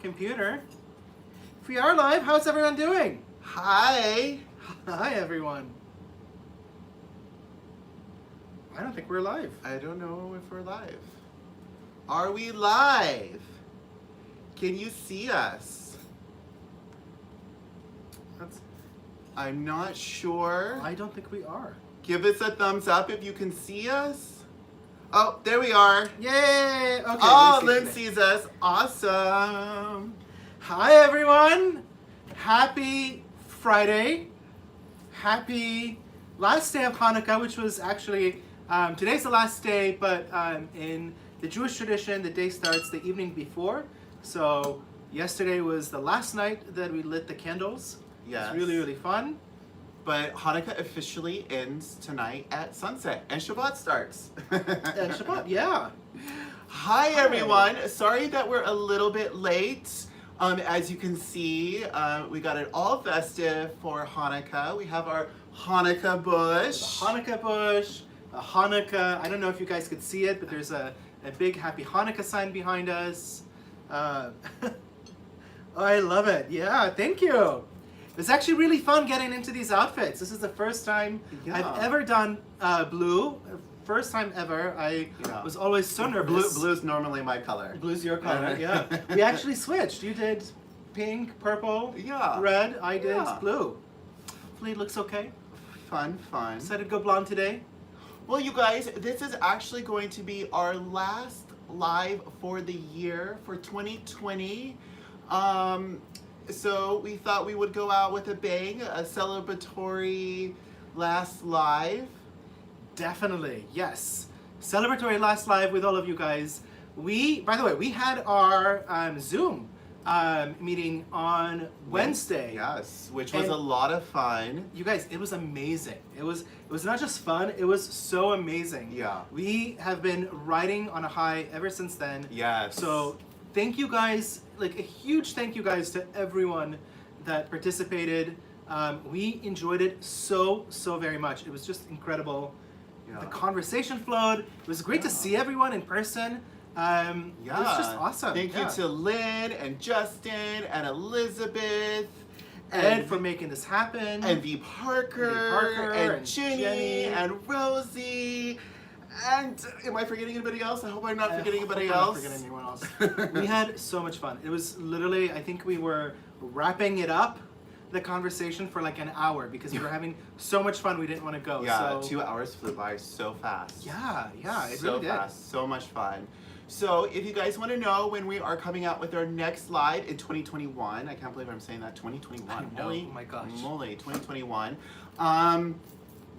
computer. If we are live, how's everyone doing? Hi. Hi, everyone. I don't think we're live. I don't know if we're live. Are we live? Can you see us? I'm not sure. I don't think we are. Give us a thumbs up if you can see us. Oh, there we are. Yay! Okay. Oh, Lynn sees us. Awesome. Hi, everyone. Happy Friday. Happy last day of Hanukkah, which was actually, today's the last day, but in the Jewish tradition, the day starts the evening before. So yesterday was the last night that we lit the candles. Yes. It's really, really fun. But Hanukkah officially ends tonight at sunset, and Shabbat starts. And Shabbat, yeah. Hi everyone. Sorry that we're a little bit late. As you can see, we got it all festive for Hanukkah. We have our Hanukkah bush. The Hanukkah bush, a Hanukkah. I don't know if you guys could see it, but there's a big Happy Hanukkah sign behind us. Oh, I love it. Yeah, thank you. It's actually really fun getting into these outfits. This is the first time I've ever done blue. First time ever. I was always so nervous. Blue's normally my color. Blue's your color, yeah. We actually switched. You did pink, purple, red. I did blue. Hopefully it looks okay. Fun. Decided to go blonde today. Well, you guys, this is actually going to be our last live for the year, for 2020. So we thought we would go out with a bang, a celebratory last live. Definitely, yes. Celebratory last live with all of you guys. By the way, we had our Zoom meeting on Wednesday. Yes, which was a lot of fun. You guys, it was amazing. It was not just fun, it was so amazing. Yeah. We have been riding on a high ever since then. Yes. So thank you guys, like a huge thank you guys to everyone that participated. We enjoyed it so very much. It was just incredible. Yeah. The conversation flowed. It was great to see everyone in person. It was just awesome. Thank you to Lynn and Justin and Elizabeth. Ed for making this happen. And V. Parker and Jenny and Rosie. And am I forgetting anybody else? I hope I'm not forgetting anybody else. I'm not forgetting anyone else. We had so much fun. It was literally, I think we were wrapping it up, the conversation, for like an hour because we were having so much fun we didn't want to go. Yeah, 2 hours flew by so fast. Yeah, it so really did. Fast, so much fun. So if you guys want to know when we are coming out with our next live in 2021, I can't believe I'm saying that, 2021. I know, oh my gosh. Moly, 2021.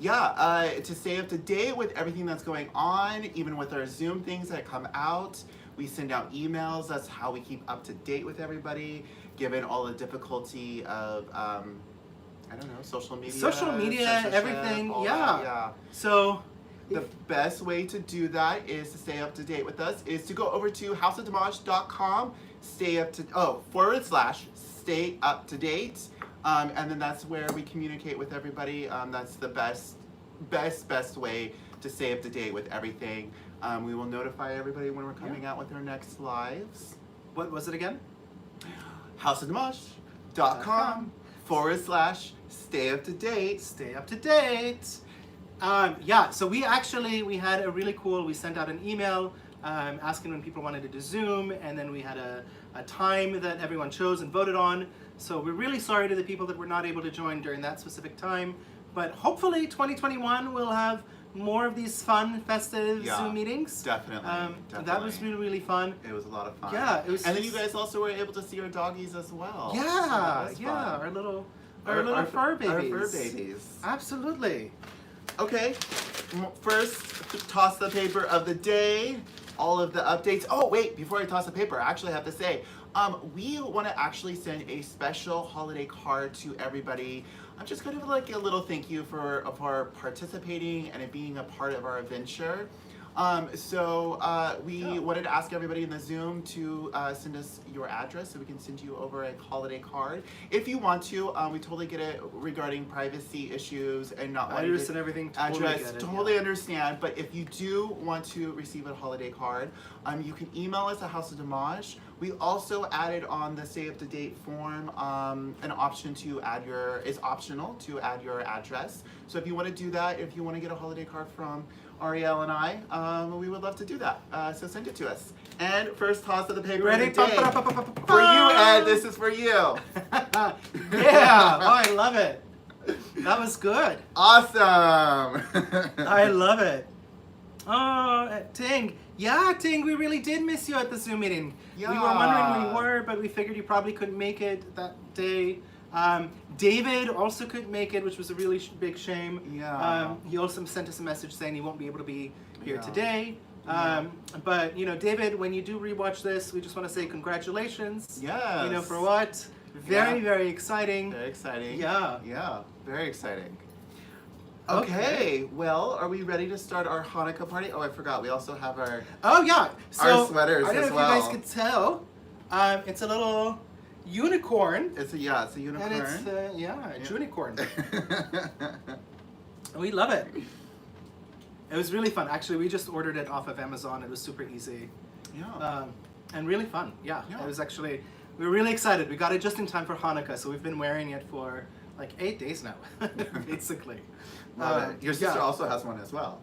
To stay up to date with everything that's going on, even with our Zoom things that come out, we send out emails. That's how we keep up to date with everybody, given all the difficulty of, I don't know, social media, everything, yeah. So the best way to do that is to stay up to date with us is to go over to houseofdemaj.com, stay up to date. And then that's where we communicate with everybody. That's the best way to stay up to date with everything. We will notify everybody when we're coming out with our next lives. What was it again? houseofdemaj.com /stay up to date. Stay up to date. So we had a really cool, we sent out an email asking when people wanted to do Zoom, and then we had a time that everyone chose and voted on. So we're really sorry to the people that were not able to join during that specific time, but hopefully 2021 will have more of these fun, festive Zoom meetings. Definitely. That was really fun. It was a lot of fun. Yeah, it was. And then you guys also were able to see our doggies as well. Yeah, so our little fur babies. Our fur babies. Absolutely. Okay, first toss the paper of the day. All of the updates. Oh wait, before I toss the paper, I actually have to say, we want to actually send a special holiday card to everybody. I'm just kind of like a little thank you for participating and it being a part of our adventure. We wanted to ask everybody in the Zoom to send us your address so we can send you over a holiday card. If you want to, we totally get it regarding privacy issues and not wanting Address and everything, totally address, get it, totally yeah. understand. But if you do want to receive a holiday card, you can email us at House of DMaaj. We also added on the stay up to date form an option to add it's optional to add your address. So if you want to do that, if you want to get a holiday card from Ariel and I, we would love to do that. So send it to us. And first toss of the paper Ready? of the day. For you, Ed, this is for you. Yeah. Oh, I love it. That was good. Awesome. I love it. Oh, Ting. Yeah, Ting, we really did miss you at the Zoom meeting. Yeah. We were wondering where you were, but we figured you probably couldn't make it that day. David also couldn't make it, which was a really big shame. Yeah. He also sent us a message saying he won't be able to be here Yeah. today. But, David, when you do rewatch this, we just want to say congratulations. Yes. For what? Very, Yeah. very exciting. Very exciting. Yeah. Yeah, very exciting. Okay. Okay, well, are we ready to start our Hanukkah party? Oh, I forgot. We also have our... Oh, yeah. So, sweaters I don't know as if well. you guys could tell. It's a little unicorn. It's a unicorn. And it's, a junicorn. We love it. It was really fun. Actually, we just ordered it off of Amazon. It was super easy. Yeah. And really fun. Yeah. Yeah. It was actually, we were really excited. We got it just in time for Hanukkah, so we've been wearing it for like 8 days now, basically. Love it. Your sister yeah. also has one as well.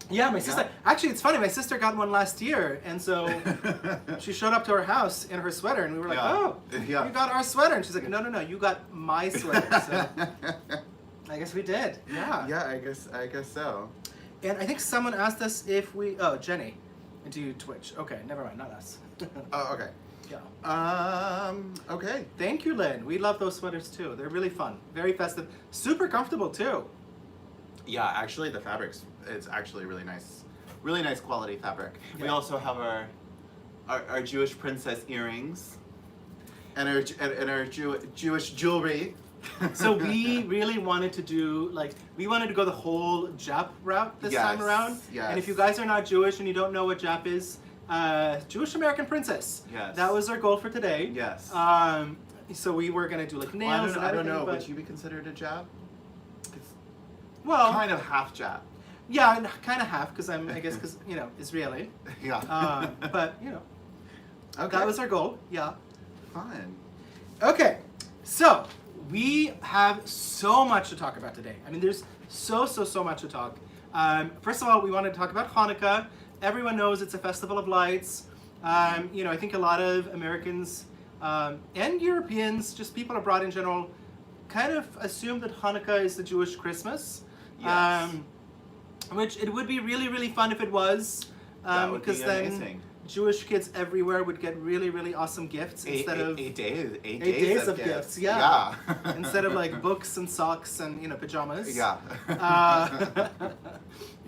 Yeah, my sister. Actually, it's funny. My sister got one last year, and so she showed up to our house in her sweater, and we were like, Yeah. "Oh, Yeah. you got our sweater?" And she's like, "No, you got my sweater." So I guess we did. Yeah. Yeah, I guess so. And I think someone asked us if we. Oh, Jenny, do Twitch? Okay, never mind, not us. Oh, okay. Yeah. Okay. Thank you, Lynn. We love those sweaters too. They're really fun, very festive, super comfortable too. Yeah, actually, the fabric's it's actually really nice quality fabric. We Yeah. also have our Jewish princess earrings, and our Jewish jewelry. So we really wanted to do we wanted to go the whole Jap route this Yes, time around. yes. And if you guys are not Jewish and you don't know what Jap is, Jewish American princess. Yes. That was our goal for today. Yes. So we were gonna do nails Well, and everything. I don't know. But, Would you be considered a Jap? It's well, kind of half Jap. yeah, kind of half because I guess because Israeli. Yeah. But Okay. that was our goal. Yeah. Fun. Okay, so we have so much to talk about today. I mean, there's so much to talk. First of all, we wanted to talk about Hanukkah. Everyone knows it's a festival of lights. I think a lot of Americans and Europeans, just people abroad in general, kind of assume that Hanukkah is the Jewish Christmas. Yes. Which it would be really, really fun if it was. That would Because be then amazing. Jewish kids everywhere would get really, really awesome gifts instead of 8 days. 8 days of gifts, yeah. Yeah. instead of like books and socks and pajamas. Yeah.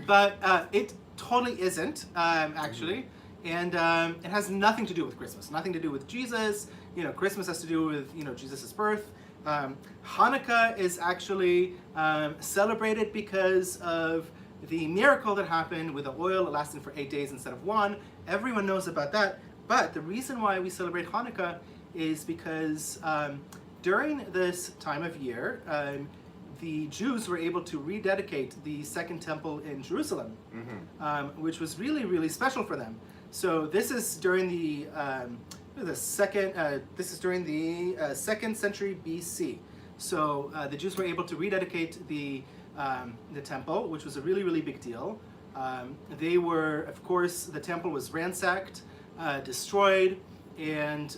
But it totally isn't actually, and it has nothing to do with Christmas. Nothing to do with Jesus. Christmas has to do with Jesus' birth. Hanukkah is actually celebrated because of the miracle that happened with the oil lasting for 8 days instead of 1. Everyone knows about that. But the reason why we celebrate Hanukkah is because during this time of year, the Jews were able to rededicate the Second Temple in Jerusalem, which was really, really special for them. So this is during the second. This is during the 2nd century BC. So the Jews were able to rededicate the temple, which was a really, really big deal. They were, of course, the temple was ransacked, destroyed, and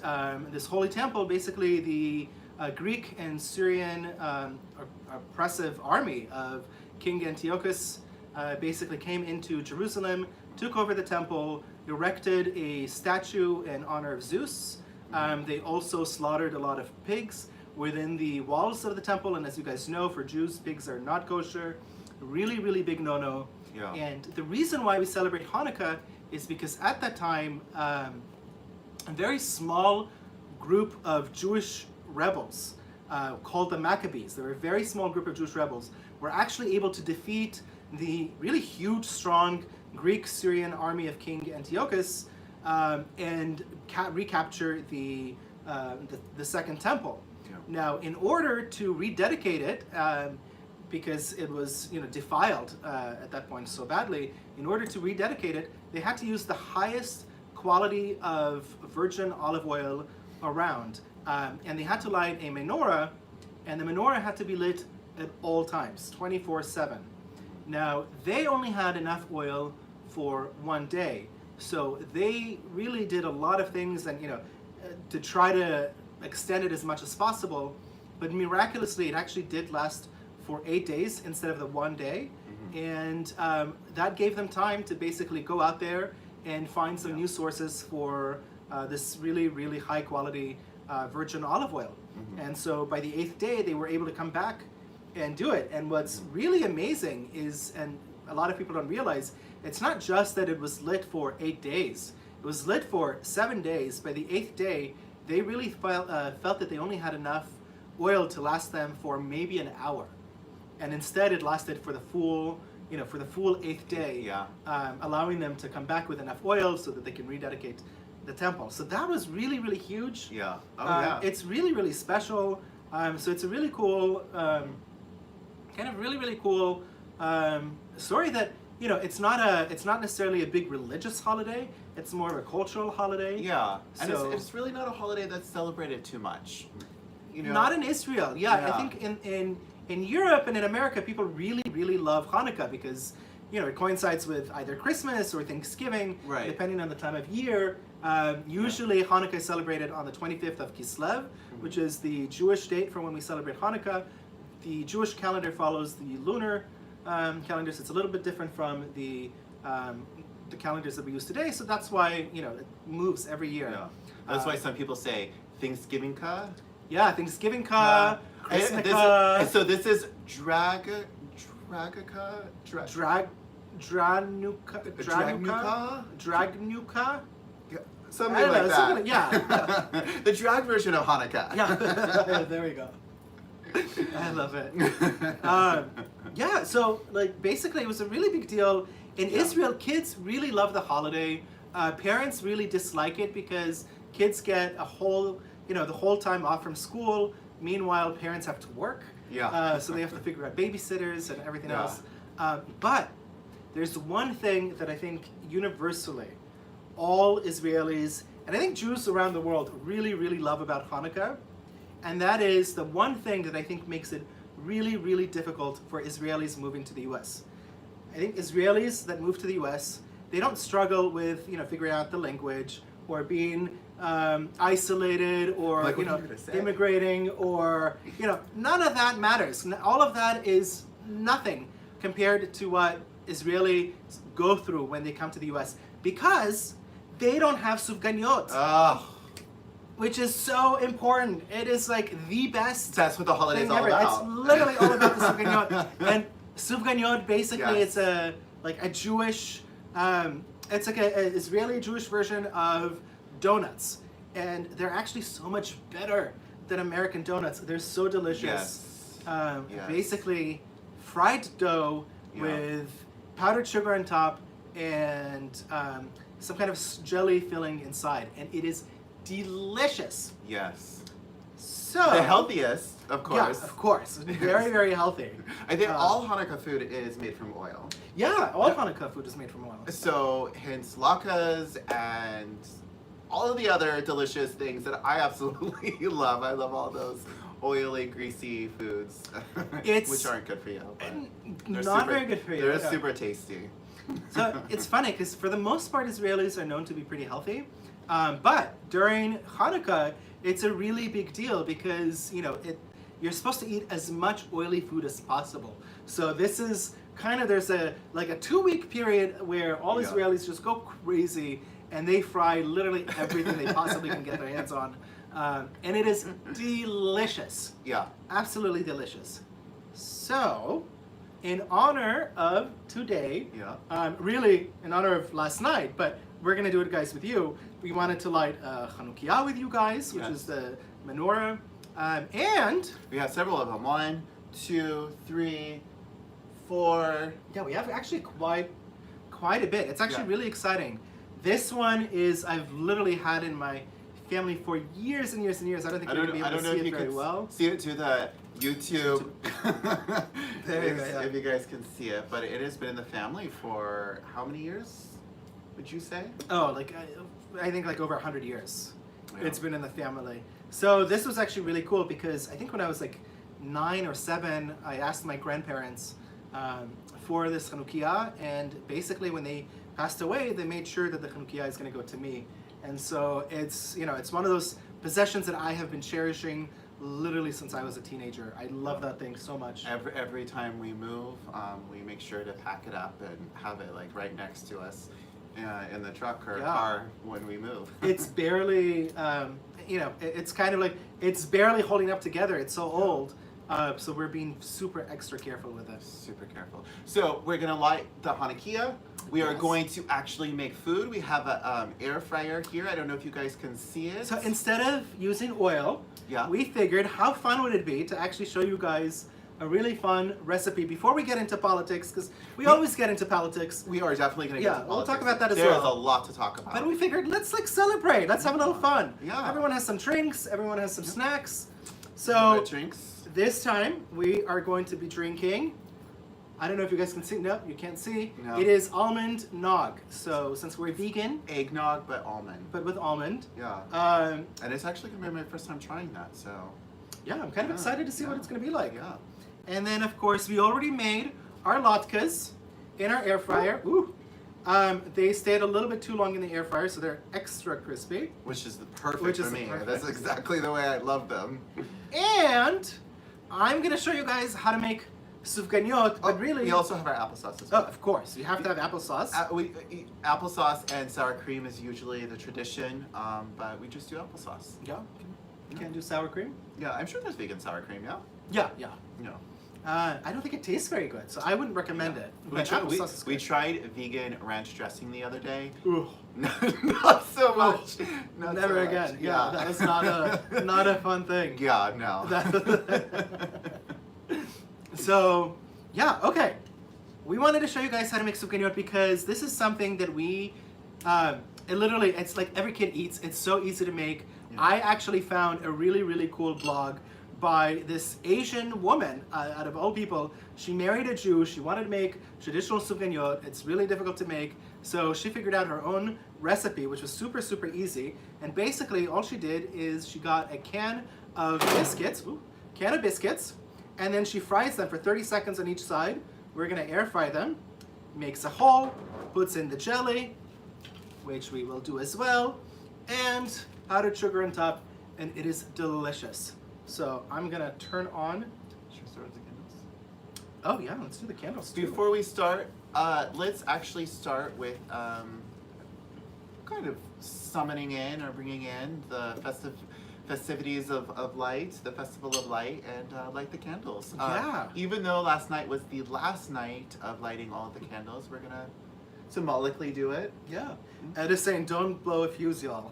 this holy temple, basically the Greek and Syrian oppressive army of King Antiochus basically came into Jerusalem, took over the temple, erected a statue in honor of Zeus. They also slaughtered a lot of pigs within the walls of the temple, and as you guys know, for Jews, pigs are not kosher. Really, really big no-no. Yeah. And the reason why we celebrate Hanukkah is because at that time, a very small group of Jewish rebels called the Maccabees, they were a very small group of Jewish rebels, were actually able to defeat the really huge, strong Greek-Syrian army of King Antiochus and recapture the Second Temple. Yeah. Now, in order to rededicate it, because it was defiled at that point so badly, in order to rededicate it, they had to use the highest quality of virgin olive oil around, and they had to light a menorah, and the menorah had to be lit at all times, 24/7. Now, they only had enough oil for one day, so they really did a lot of things and to try to extend it as much as possible, but miraculously it actually did last for 8 days instead of the one day. And that gave them time to basically go out there and find some new sources for this really, really high quality virgin olive oil. And so by the 8th day, they were able to come back and do it. And what's really amazing is, and a lot of people don't realize, it's not just that it was lit for 8 days. It was lit for 7 days. By the 8th day, they really felt that they only had enough oil to last them for maybe an hour. And instead it lasted for the full, for the full 8th day, allowing them to come back with enough oil so that they can rededicate the temple. So that was really, really huge. Yeah. Oh, yeah. It's really, really special. So it's a really cool, kind of really, really cool story that, it's not necessarily a big religious holiday. It's more of a cultural holiday. Yeah. And So- it's really not a holiday that's celebrated too much. Not in Israel. Yeah. I think in Europe and in America, people really, really love Hanukkah because, it coincides with either Christmas or Thanksgiving, Right. depending on the time of year. Usually Hanukkah is celebrated on the 25th of Kislev, which is the Jewish date for when we celebrate Hanukkah. The Jewish calendar follows the lunar calendar, so it's a little bit different from the calendars that we use today. So that's why, it moves every year. Yeah. That's why some people say Thanksgiving ka. Yeah, Thanksgiving ka, So this is Draguka? Dragnuka? Something I don't like know, that. something like- The drag version of Hanukkah. Yeah, there we go. I love it. Yeah, so basically it was a really big deal. In Israel, kids really love the holiday. Parents really dislike it because kids get the whole time off from school. Meanwhile, parents have to work. Yeah. So they have to figure out babysitters and everything Yeah. else. But there's one thing that I think universally all Israelis, and I think Jews around the world, really, really love about Hanukkah. And that is the one thing that I think makes it really, really difficult for Israelis moving to the US. I think Israelis that move to the US, they don't struggle with, figuring out the language or being isolated or, Like what you were gonna say. immigrating or, none of that matters. All of that is nothing compared to what Israelis go through when they come to the US because they don't have sufganiyot. Oh, Which is so important. It is the best that's what the holiday is thing all ever. about. It's literally all about the sufganiyot. And sufganiyot basically Yes. it's a Jewish, it's like an Israeli Jewish version of donuts. And they're actually so much better than American donuts. They're so delicious. Yes. Basically fried dough with powdered sugar on top and some kind of jelly filling inside. And it is delicious. Yes. So The healthiest, of course. Yeah, of course. Very, very healthy. I think all Hanukkah food is made from oil. Yeah, all Hanukkah food is made from oil. So hence latkes and all of the other delicious things that I absolutely love. I love all those oily, greasy foods, which aren't good for you. But Not very good for you. They're yeah. super tasty. So it's funny because for the most part, Israelis are known to be pretty healthy. But during Hanukkah, it's a really big deal because, you're supposed to eat as much oily food as possible. So this is there's a 2-week period where all Israelis just go crazy and they fry literally everything they possibly can get their hands on. And it is delicious. Yeah. Absolutely delicious. So, in honor of today, really in honor of last night, but we're going to do it, guys, with you. We wanted to light Hanukkiah with you guys, which is the menorah. And we have several of them. 1, 2, 3, 4. yeah, we have actually quite quite a bit. It's actually really exciting. This one is, I've literally had in my family for years and years and years. I don't think you're going to be able to see it very well. See it to the YouTube. There you go, yeah. If you guys can see it. But it has been in the family for how many years, would you say? Oh, like, I think like over 100 years. Yeah. It's been in the family. So this was actually really cool because I think when I was like 9 or 7, I asked my grandparents for this Hanukkiah, and basically when they passed away, they made sure that the Hanukkiah is going to go to me. And so it's, you know, it's one of those possessions that I have been cherishing literally since I was a teenager. I love that thing so much. Every time we move, we make sure to pack it up and have it like right next to us in the truck or car when we move. It's barely, you know, it's kind of like, it's barely holding up together. It's so old. So we're being super extra careful with it. Super careful. So we're gonna light the Hanukkiah. We are going to actually make food. We have an air fryer here. I don't know if you guys can see it. So instead of using oil, we figured how fun would it be to actually show you guys a really fun recipe before we get into politics, because we always get into politics. We are definitely going to get into we'll politics. talk about that as well. well. There's a lot to talk about. But we figured, let's like celebrate. Let's have a little fun. Yeah. Everyone has some drinks. Everyone has some snacks. So drinks. This time we are going to be drinking. I don't know if you guys can see. No, you can't see. No. It is almond nog. So since we're vegan, Eggnog, but almond. but with almond. Yeah. And it's actually going to be my first time trying that, so. Yeah, I'm kind of excited to see what it's going to be like. Yeah. And then, of course, we already made our latkes in our air fryer. Ooh. They stayed a little bit too long in the air fryer, so they're extra crispy. Which is the perfect for me. That's exactly the way I love them. And I'm going to show you guys how to make sufganiyot, but really... We also have our applesauce as Oh, well. of course. You have to have applesauce. Applesauce and sour cream is usually the tradition, but we just do applesauce. Yeah. You can't do sour cream? Yeah, I'm sure there's vegan sour cream, yeah? Yeah, yeah. No. I don't think it tastes very good, so I wouldn't recommend it. But applesauce is good. We tried vegan ranch dressing the other day. Ooh. Not so much. Not Never so again. much. Yeah, that is not a fun thing. Yeah, no. So, yeah, okay. We wanted to show you guys how to make sufganiyot because this is something that we, it's like every kid eats. It's so easy to make. Yeah. I actually found a really, really cool blog by this Asian woman, out of all people. She married a Jew. She wanted to make traditional sufganiyot. It's really difficult to make. So she figured out her own recipe, which was super, super easy. And basically, all she did is she got a can of biscuits, and then she fries them for 30 seconds on each side. We're gonna air fry them. Makes a hole, puts in the jelly, which we will do as well, and powdered sugar on top, and it is delicious. So I'm gonna turn on. Should we start with the candles? Oh yeah, let's do the candles too. Before we start, let's actually start with kind of summoning in or bringing in the festivities of light, the festival of light, and light the candles. Yeah. Even though last night was the last night of lighting all of the candles, we're gonna symbolically do it. Yeah. Ed is saying, don't blow a fuse, y'all.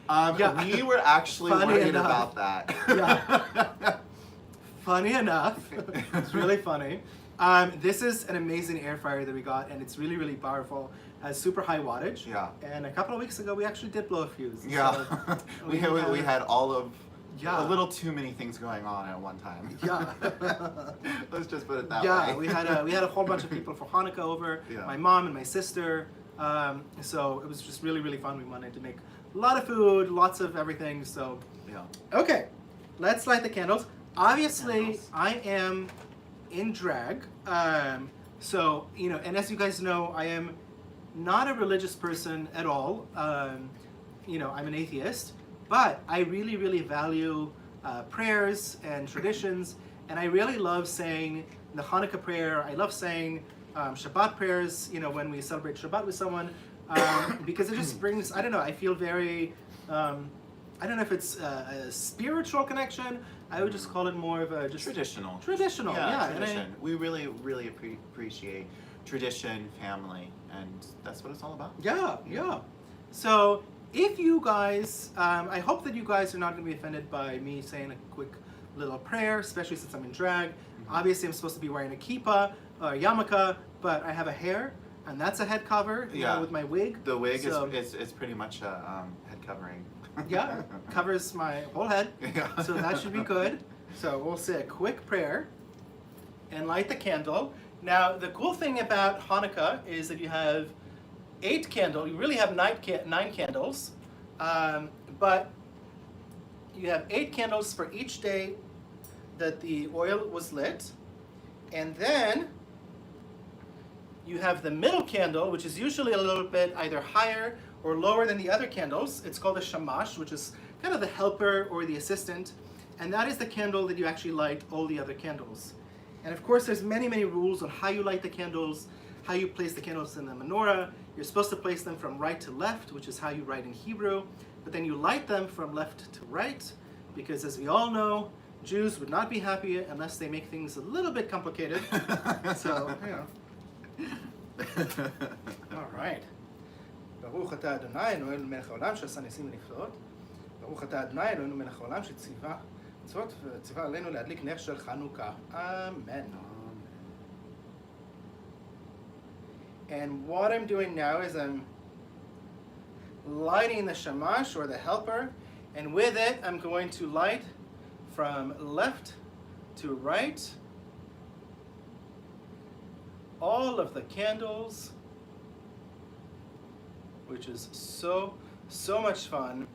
We were actually worried about that. Yeah. Funny enough, it's really funny. This is an amazing air fryer that we got, and it's really, really powerful. Has super high wattage. Yeah. And a couple of weeks ago, we actually did blow a fuse. Yeah. So we had all of a little too many things going on at one time. Yeah. Let's just put it that way. Yeah, we had a whole bunch of people for Hanukkah over. Yeah. My mom and my sister. So it was just really, really fun. We wanted to make a lot of food, lots of everything. So yeah. Okay, let's light the candles. Obviously, Candles. I am in drag. So, you know, and as you guys know, I am not a religious person at all. You know, I'm an atheist, but I really, really value prayers and traditions, and I really love saying the Hanukkah prayer. I love saying Shabbat prayers, you know, when we celebrate Shabbat with someone, because it just brings, I don't know, I feel very, I don't know if it's a spiritual connection. I would just call it more of a just traditional. Traditional, yeah. Tradition. We really, really appreciate tradition, family, and that's what it's all about. Yeah, yeah. So if you guys, I hope that you guys are not going to be offended by me saying a quick little prayer, especially since I'm in drag. Obviously, I'm supposed to be wearing a kippah or a yarmulke, but I have a hair, and that's a head cover. You know, with my wig. The wig So, is pretty much a head covering. yeah, covers my whole head. Yeah. So that should be good. So we'll say a quick prayer and light the candle. Now, the cool thing about Hanukkah is that you have 8 candles. You really have 9 candles, but you have 8 candles for each day that the oil was lit. And then you have the middle candle, which is usually a little bit either higher or lower than the other candles. It's called a shamash, which is kind of the helper or the assistant. And that is the candle that you actually light all the other candles. And of course, there's many, many rules on how you light the candles, how you place the candles in the menorah. You're supposed to place them from right to left, which is how you write in Hebrew. But then you light them from left to right, because as we all know, Jews would not be happy unless they make things a little bit complicated. So, you know. All right. ברוך אתה אדוני אלוהינו מלך העולם שעשה ניסים ונפלאות. ברוך אתה אדוני אלוהינו מלך העולם שציווה מצוות וציווה עלינו להדליק נר של חנוכה. Amen. And what I'm doing now is I'm lighting the shamash or the helper, and with it I'm going to light from left to right all of the candles, which is so much fun.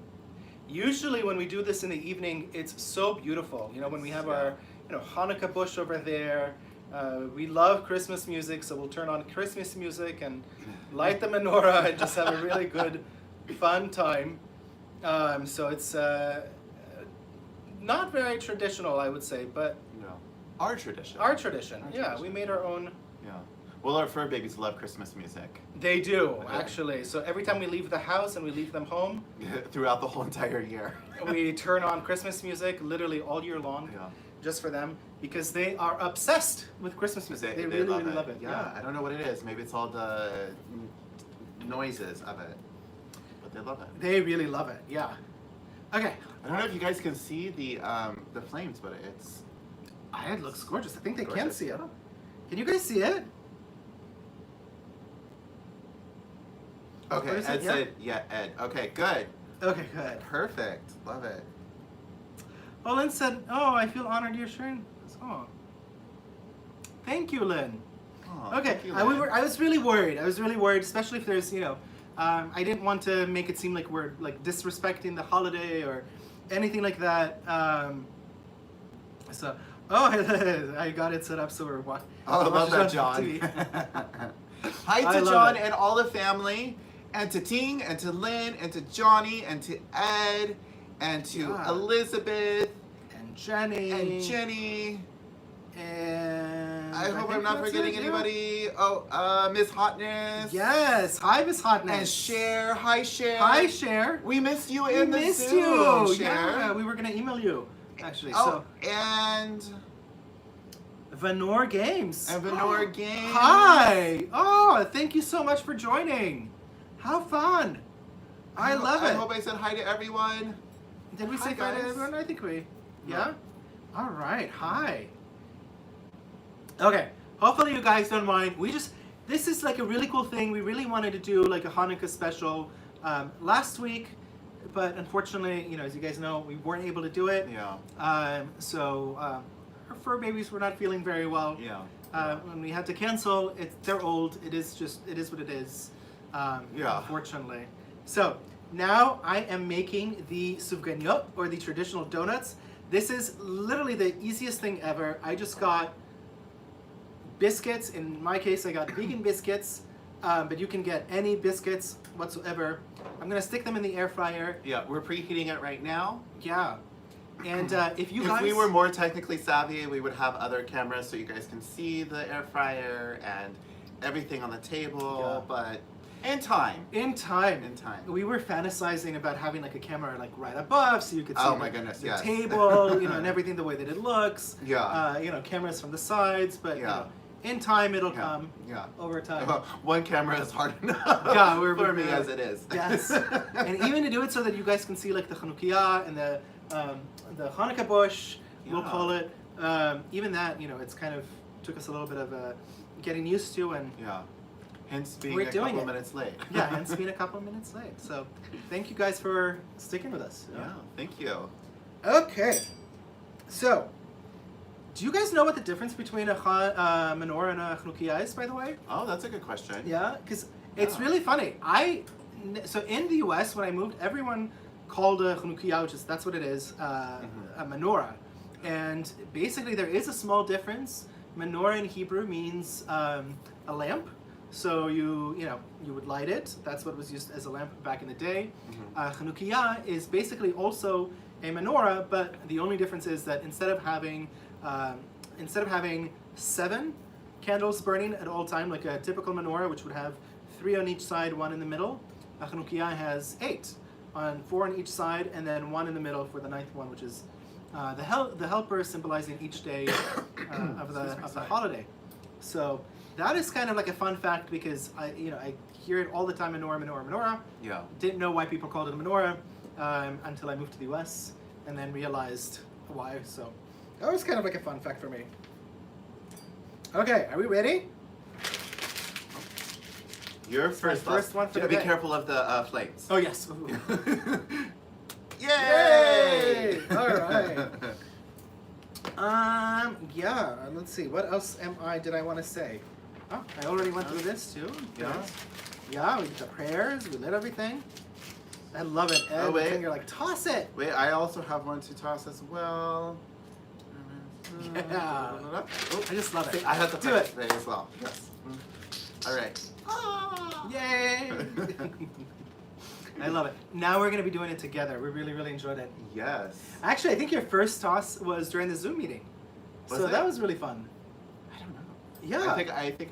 Usually when we do this in the evening, it's so beautiful. You know, when we have our Hanukkah bush over there, we love Christmas music, so we'll turn on Christmas music and light the menorah and just have a really good, fun time. So it's not very traditional, I would say, but our tradition. Our tradition. We made our own. Yeah. Well, our fur babies love Christmas music. They do, actually. So every time we leave the house and we leave them home, throughout the whole entire year, we turn on Christmas music literally all year long, just for them, because they are obsessed with Christmas music. They really love it. Yeah, I don't know what it is. Maybe it's all the noises of it, but they love it. They really love it. Yeah. Okay. I don't know if you guys can see the flames, but it looks gorgeous. I think they can see it. Can you guys see it? Okay, Ed said, Ed. Okay, good. Okay, good. Perfect. Love it. Oh, Lynn said, I feel honored you're sharing this. Oh. Thank you, Lynn. Oh, okay, thank you, Lynn. I was really worried. especially if there's, I didn't want to make it seem like we're like disrespecting the holiday or anything like that. I got it set up so we're watching. Oh, I love that, John. Hi to John and all the family, and to Ting, and to Lynn, and to Johnny, and to Ed, and to Elizabeth, and Jenny, and I hope I'm not forgetting anybody. Oh, Miss Hotness. Yes, hi Miss Hotness. And Cher. Hi Cher. Hi Cher. We missed you in the Zoom. We missed you. Cher. Yeah, we were gonna email you actually. And Menorah Games. And Menorah Games. Hi. Oh, thank you so much for joining. How fun. I love it. I hope I said hi to everyone. Did we say hi to everyone? I think we. Yeah? All right. Hi. Okay. Hopefully you guys don't mind. This is like a really cool thing. We really wanted to do like a Hanukkah special last week, but unfortunately, as you guys know, we weren't able to do it. Yeah. So our fur babies were not feeling very well. Yeah. When we had to cancel, they're old. It is what it is. Unfortunately. So now I am making the sufganiyot, or the traditional donuts. This is literally the easiest thing ever. I just got biscuits. In my case, I got vegan biscuits, but you can get any biscuits whatsoever. I'm gonna stick them in the air fryer. Yeah, we're preheating it right now. Yeah. And if we were more technically savvy, we would have other cameras so you guys can see the air fryer and everything on the table, but in time. We were fantasizing about having like a camera like right above so you could see the table, and everything the way that it looks. Yeah. Cameras from the sides, but in time it'll come. Yeah. Over time. One camera is hard enough for me as it is. Yes. And even to do it so that you guys can see like the Hanukkiah and the Hanukkah bush, we'll call it. Even that, it's kind of took us a little bit of getting used to. And Hence being we're a doing couple it. minutes late. Yeah, hence being a couple minutes late. So thank you guys for sticking with us. Yeah, thank you. Okay. So, do you guys know what the difference between a menorah and a Hanukkiah is, by the way? Oh, that's a good question. Yeah, because it's Yeah. really funny. So in the U.S. when I moved, everyone called a Hanukkiah, which is that's what it is, a menorah, and basically there is a small difference. Menorah in Hebrew means a lamp, so you would light it. That's what was used as a lamp back in the day. Hanukkiah is basically also a menorah, but the only difference is that instead of having 7 candles burning at all time, like a typical menorah, which would have 3 on each side, 1 in the middle, a Hanukkiah has 8, 4 on each side, and then 1 in the middle for the 9th one, which is the helper symbolizing each day of the holiday. So that is kind of like a fun fact because I hear it all the time, menorah. Yeah. Didn't know why people called it a menorah until I moved to the US and then realized why. So that was kind of like a fun fact for me. Okay, are we ready? Your first one for the be day. careful of the flames. Oh yes. Yay! All right. Yeah. Let's see. What else did I want to say? Oh, I already went through this too. Yeah. Yeah. We did the prayers. We lit everything. I love it. Oh, wait. You're like, toss it. Wait, I also have one to toss as well. Yeah. Oh, I just love it. I have to do touch it. today as well. Yes. All right. Yay! I love it. Now we're going to be doing it together. We really, really enjoyed it. Yes. Actually, I think your first toss was during the Zoom meeting. Was so it? that was really fun. I don't know. Yeah. I think.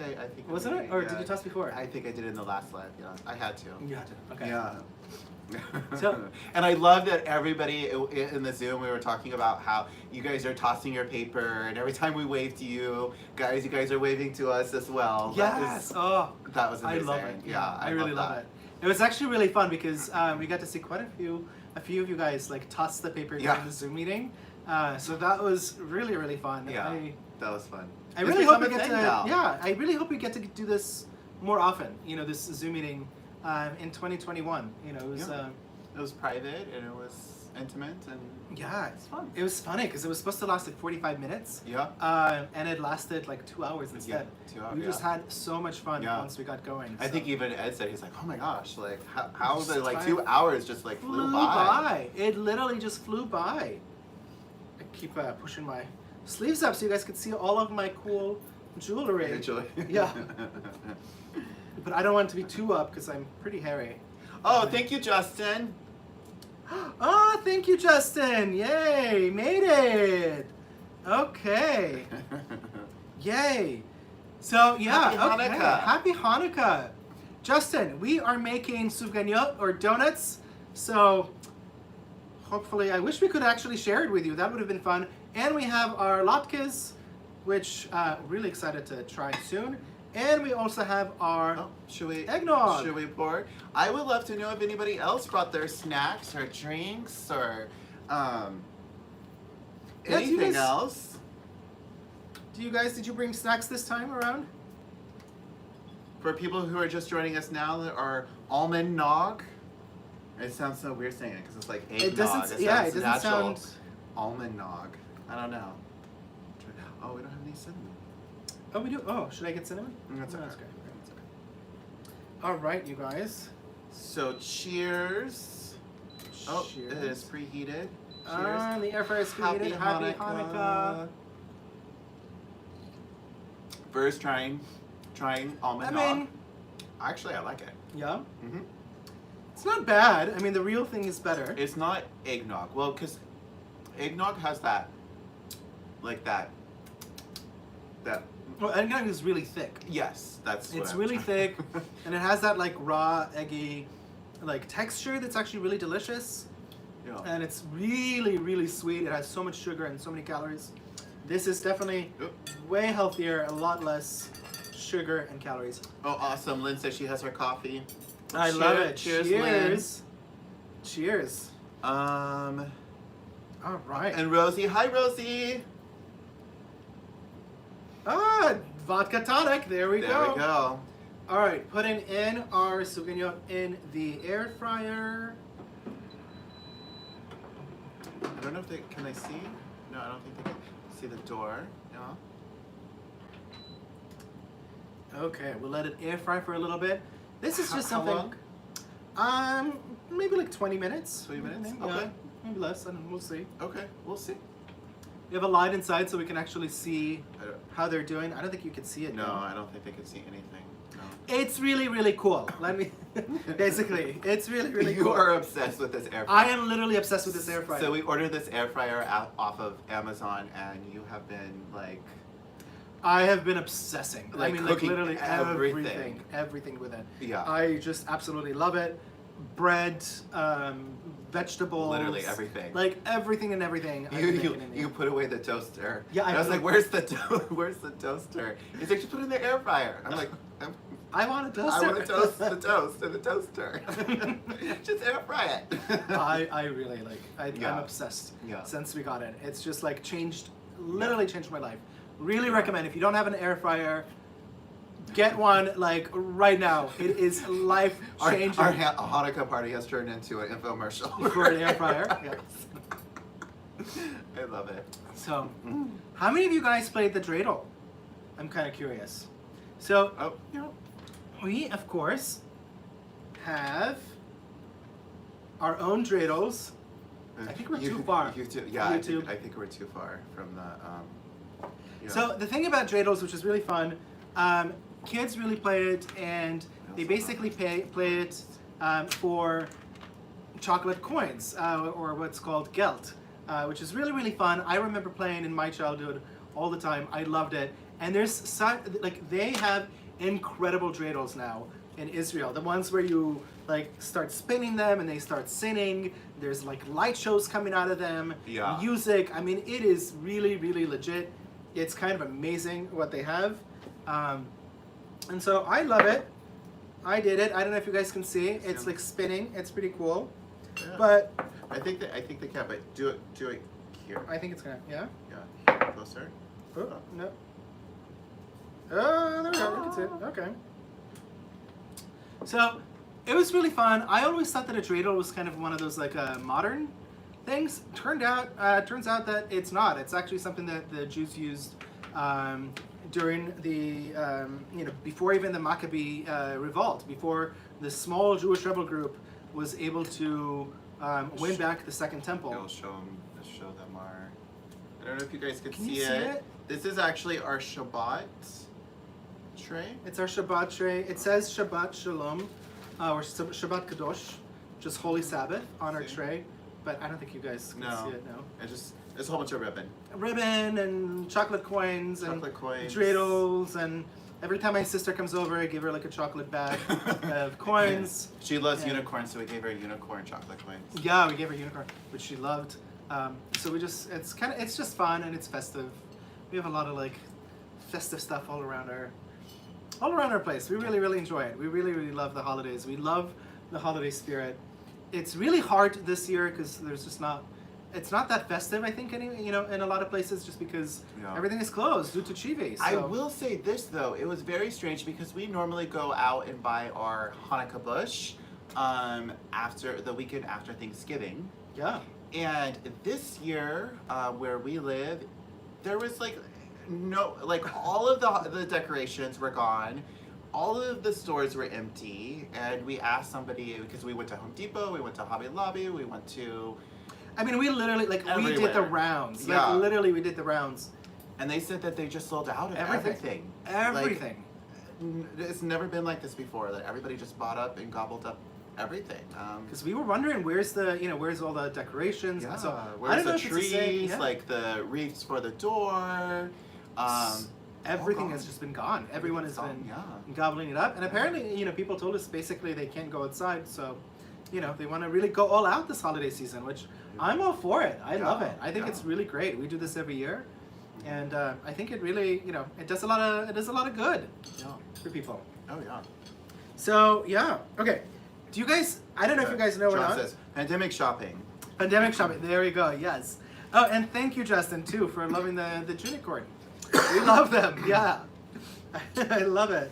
Wasn't it? Or did you toss before? I think I did in the last live. Yeah, I had to. You had to. Okay. Yeah. So- and I love that everybody in the Zoom, we were talking about how you guys are tossing your paper, and every time we wave to you guys are waving to us as well. Yes. That was I amazing. love it. Yeah, I really love it. It was actually really fun because we got to see quite a few of you guys like toss the paper during the Zoom meeting. So that was really, really fun. Yeah, that was fun. I really hope we get to. Yeah, I really hope we get to do this more often. This Zoom meeting in 2021. It was private and it was intimate and it's fun. It was funny because it was supposed to last like 45 minutes. Yeah. And it lasted like 2 hours instead. 2 hours. We just had so much fun once we got going. I think even Ed said, he's like, oh my gosh, like how the like time 2 hours just like flew by. It literally just flew by. I keep pushing my sleeves up so you guys can see all of my cool jewelry. Yeah. But I don't want it to be too up because I'm pretty hairy. Oh, thank you, Justin. Oh, thank you, Justin. Yay, made it. Okay. Yay. So, yeah. Happy Hanukkah. Happy Hanukkah. Justin, we are making sufganiyot or donuts. So, hopefully, I wish we could actually share it with you. That would have been fun. And we have our latkes, which really excited to try soon. And we also have our eggnog. Should we pour? I would love to know if anybody else brought their snacks or drinks or anything else. Did you bring snacks this time around? For people who are just joining us now, there are almond nog. It sounds so weird saying it because it's like eggnog. It doesn't sound almond nog. I don't know. Oh, we don't have any cinnamon. Oh, we do? Oh, should I get cinnamon? That's okay. That's okay. All right, you guys. So, cheers. Oh, Cheers. it is preheated. Cheers. The air fryer is preheated. Happy Hanukkah. First trying almond nog. Actually, I like it. Yeah? Mm-hmm. It's not bad. I mean, the real thing is better. It's not eggnog. Well, because eggnog has that, like that. Well, eggnog is really thick. Yes, that's what It's I'm really trying- thick, and it has that like raw, eggy, like texture that's actually really delicious. Yeah. And it's really, really sweet. It has so much sugar and so many calories. This is definitely way healthier, a lot less sugar and calories. Oh, awesome. Lynn says she has her coffee. I love it. Cheers, Cheers. Cheers. Lynn. All right. And Rosie. Hi, Rosie. Vodka tonic. There we go. There we go. All right, putting in our suganyo in the air fryer. I don't know if can they see? No, I don't think they can see the door. No. Okay, we'll let it air fry for a little bit. This is just How something. long? Maybe like 20 minutes. 20 minutes? Yeah, Okay. maybe less. I don't know. We'll see. Okay, we'll see. We have a light inside so we can actually see I don't, how they're doing. I don't think you can see it. no, though. I don't think they can see anything. No. It's really, really cool. Let me, basically, it's really, really You cool. are obsessed with this air fryer. I am literally obsessed with this air fryer. So we ordered this air fryer off of Amazon, and you have been like, I have been obsessing. Like I mean, like cooking literally everything. everything with it. yeah, I just absolutely love it. Bread, vegetables. literally everything. Like everything and everything. I've been making in You here. put away the toaster. Yeah, and I was put- like, where's the toaster? He's like, just put it in the air fryer. I'm like, I want a toaster. I want to toast the toast in the toaster. Just air fry it. I really like. I'm Yeah. obsessed. Yeah. Since we got it, it's just like literally changed my life. Really recommend if you don't have an air fryer, get one like right now. It is life changing. Our Hanukkah party has turned into an infomercial For an air fryer. Yeah. I love it. So, how many of you guys played the dreidel? I'm kind of curious. So, Oh, you know, we of course have our own dreidels. I think we're too far. Yeah, YouTube. I think we're too far from the. Yeah. So the thing about dreidels, which is really fun, kids really play it, and they basically play it for chocolate coins, or what's called geld, which is really, really fun. I remember playing in my childhood all the time. I loved it. And there's like they have incredible dreidels now in Israel. The ones where you like start spinning them and they start singing. There's like light shows coming out of them. Yeah. Music. I mean, it is really, really legit. It's kind of amazing what they have. And so I love it. I did it. I don't know if you guys can see. It's like spinning. It's pretty cool. Yeah. But I think they can. But do it here. I think it's gonna. Yeah. Yeah, here, closer. Oh, no. Oh, there we go. You can see it. Okay. So it was really fun. I always thought that a dreidel was kind of one of those like modern things. Turns out that it's not. It's actually something that the Jews used during the before even the Maccabee revolt, before the small Jewish rebel group was able to win back the Second Temple. It'll show them our. I don't know if you guys can Can see you see it. it? This is actually our Shabbat tray. It's our Shabbat tray. It says Shabbat Shalom, or Shabbat Kadosh, just Holy Sabbath on our See? tray. But I don't think you guys can see it now. It's a whole bunch of ribbon. Ribbon and chocolate coins Chocolate coins. and dreidels, and every time my sister comes over, I give her like a chocolate bag of coins. She loves Yeah. unicorns, so we gave her unicorn chocolate coins. Yeah, we gave her unicorn, which she loved. So it's just fun and it's festive. We have a lot of like festive stuff all around our place. We really, really enjoy it. We really, really love the holidays. We love the holiday spirit. It's really hard this year because there's just it's not that festive, I think, in a lot of places, just because Yeah. everything is closed due to Chivi. So. I will say this though, it was very strange because we normally go out and buy our Hanukkah bush after the weekend after Thanksgiving. Yeah. And this year, where we live, there was all of the decorations were gone. All of the stores were empty, and we asked somebody, because we went to Home Depot, we went to Hobby Lobby, we went to... I mean, we literally, we did the Everywhere. rounds. Yeah. Like, literally, we did the rounds. And they said that they just sold out of Everything. everything. Everything. It's never been like this before, that everybody just bought up and gobbled up everything. Because we were wondering where's all the decorations. Yeah, So, where's I don't know the if it's the same- trees, yeah. like the wreaths for the door. Everything gone. has just been gone. Everyone has Everything's been gone, yeah. gobbling it up. And apparently, people told us basically they can't go outside. So, they want to really go all out this holiday season, which I'm all for it. I love it. I think it's really great. We do this every year. And I think it really, it does a lot of good for people. Oh yeah. So, yeah. Okay. Do you guys, I don't know if you guys know or John not. says, pandemic shopping. Pandemic shopping. There we go. Yes. Oh, and thank you, Justin, too, for loving the unicorn. We love them. Yeah. I love it.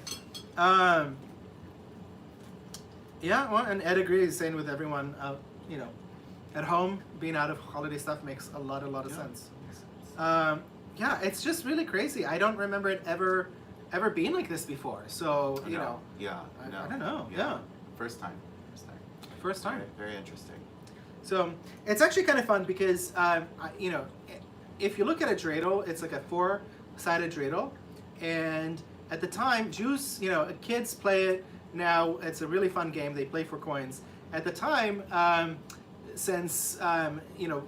Yeah, well, and Ed agrees, saying with everyone out, you know, at home, being out of holiday stuff makes a lot of sense. Yeah, it's just really crazy. I don't remember it ever being like this before. So, you know. Yeah. I don't know. Yeah. First time. First time. Very, very interesting. So it's actually kind of fun because, you know, if you look at a dreidel, it's like a 4-sided dreidel. And at the time, Jews, you know, kids play it. Now it's a really fun game. They play for coins. At the time, since, you know,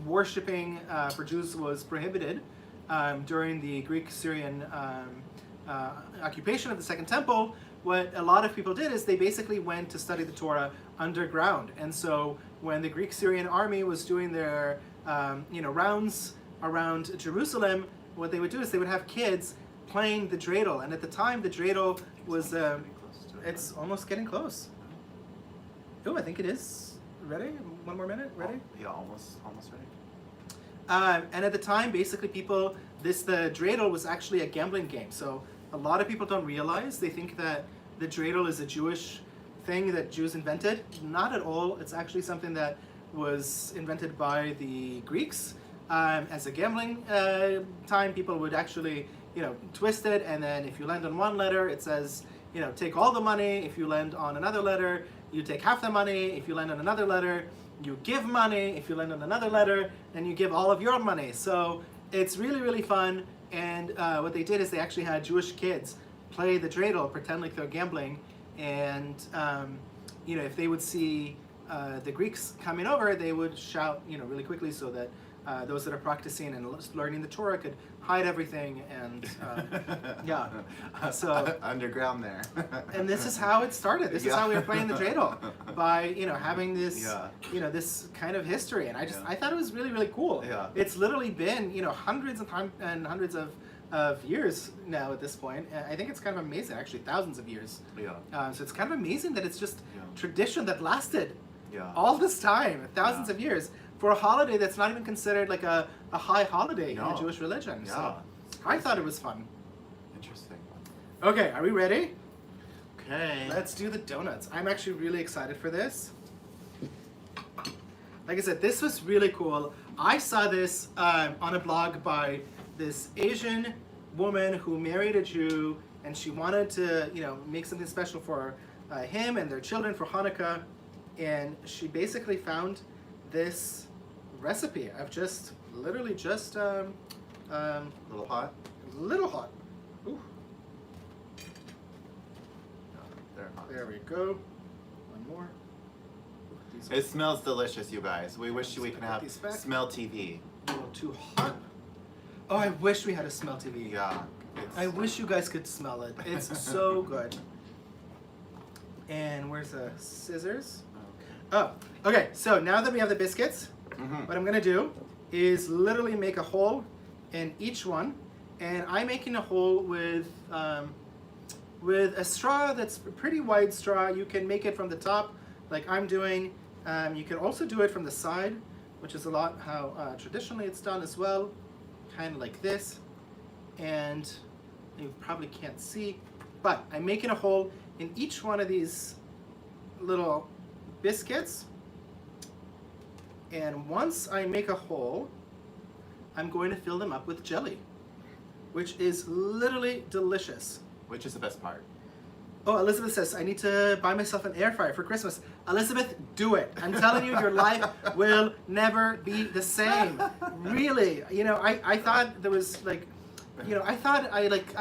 worshipping for Jews was prohibited during the Greek-Syrian occupation of the Second Temple, what a lot of people did is they basically went to study the Torah underground. And so when the Greek-Syrian army was doing their you know, rounds around Jerusalem, what they would do is they would have kids playing the dreidel. And at the time, the dreidel was, it's almost getting close. Oh, I think it is. Ready? One more minute? Ready? Yeah, almost ready. And at the time, basically people, the dreidel was actually a gambling game. So a lot of people don't realize, they think that the dreidel is a Jewish thing that Jews invented. Not at all. It's actually something that was invented by the Greeks. As a gambling time, people would actually, you know, twist it, and then if you land on one letter, it says, you know, take all the money. If you land on another letter, you take half the money. If you land on another letter, you give money. If you land on another letter, then you give all of your money. So it's really, really fun. And what they did is they actually had Jewish kids play the dreidel, pretend like they're gambling. And, you know, if they would see the Greeks coming over, they would shout, you know, really quickly so that those that are practicing and learning the Torah could hide everything. And yeah, so underground there. And this is how it started. This is how we were playing the dreidel, by, you know, having this, you know, this kind of history. And I thought it was really, really cool. Yeah. It's literally been, you know, hundreds and hundreds of years now at this point. I think it's kind of amazing, actually, thousands of years. Yeah. So it's kind of amazing that it's just tradition that lasted Yeah. all this time, thousands of years, for a holiday that's not even considered like a high holiday in the Jewish religion. Yeah. So I thought it was fun. Interesting. Okay, are we ready? Okay. Let's do the donuts. I'm actually really excited for this. Like I said, this was really cool. I saw this on a blog by this Asian woman who married a Jew, and she wanted to, you know, make something special for him and their children for Hanukkah. And she basically found this recipe of just, literally just, a little hot. Little hot. Ooh. They're hot. There we go. One more. It smells delicious, you guys. We wish we could have these back. smell TV. A little too hot. Oh, I wish we had a smell TV. Yeah. I wish you guys could smell it. It's so good. And where's the scissors? Oh, okay. So now that we have the biscuits, what I'm gonna do is literally make a hole in each one, and I'm making a hole with a straw that's a pretty wide straw. You can make it from the top, like I'm doing. You can also do it from the side, which is a lot how traditionally it's done as well, kind of like this. And you probably can't see, but I'm making a hole in each one of these little biscuits. And once I make a hole, I'm going to fill them up with jelly, which is literally delicious. Which is the best part? Oh, Elizabeth says, I need to buy myself an air fryer for Christmas. Elizabeth, do it. I'm telling you, your life will never be the same. Really. You know, I thought there was like, you know, I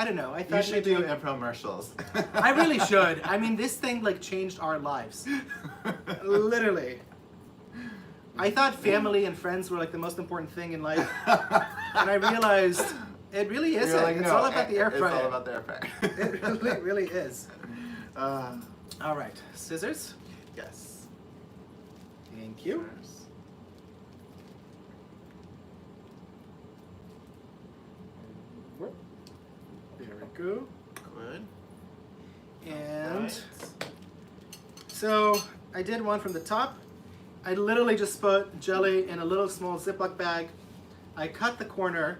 don't know. I thought you should do maybe infomercials. I really should. I mean, this thing like changed our lives. Literally. I thought family and friends were like the most important thing in life. And I realized it really isn't. Like, it's no, all about the air fryer. It's all about the air fryer. It really is. All right, scissors. Yes. Thank you. There we go. Good. And Right. so I did one from the top. I literally just put jelly in a little small Ziploc bag. I cut the corner,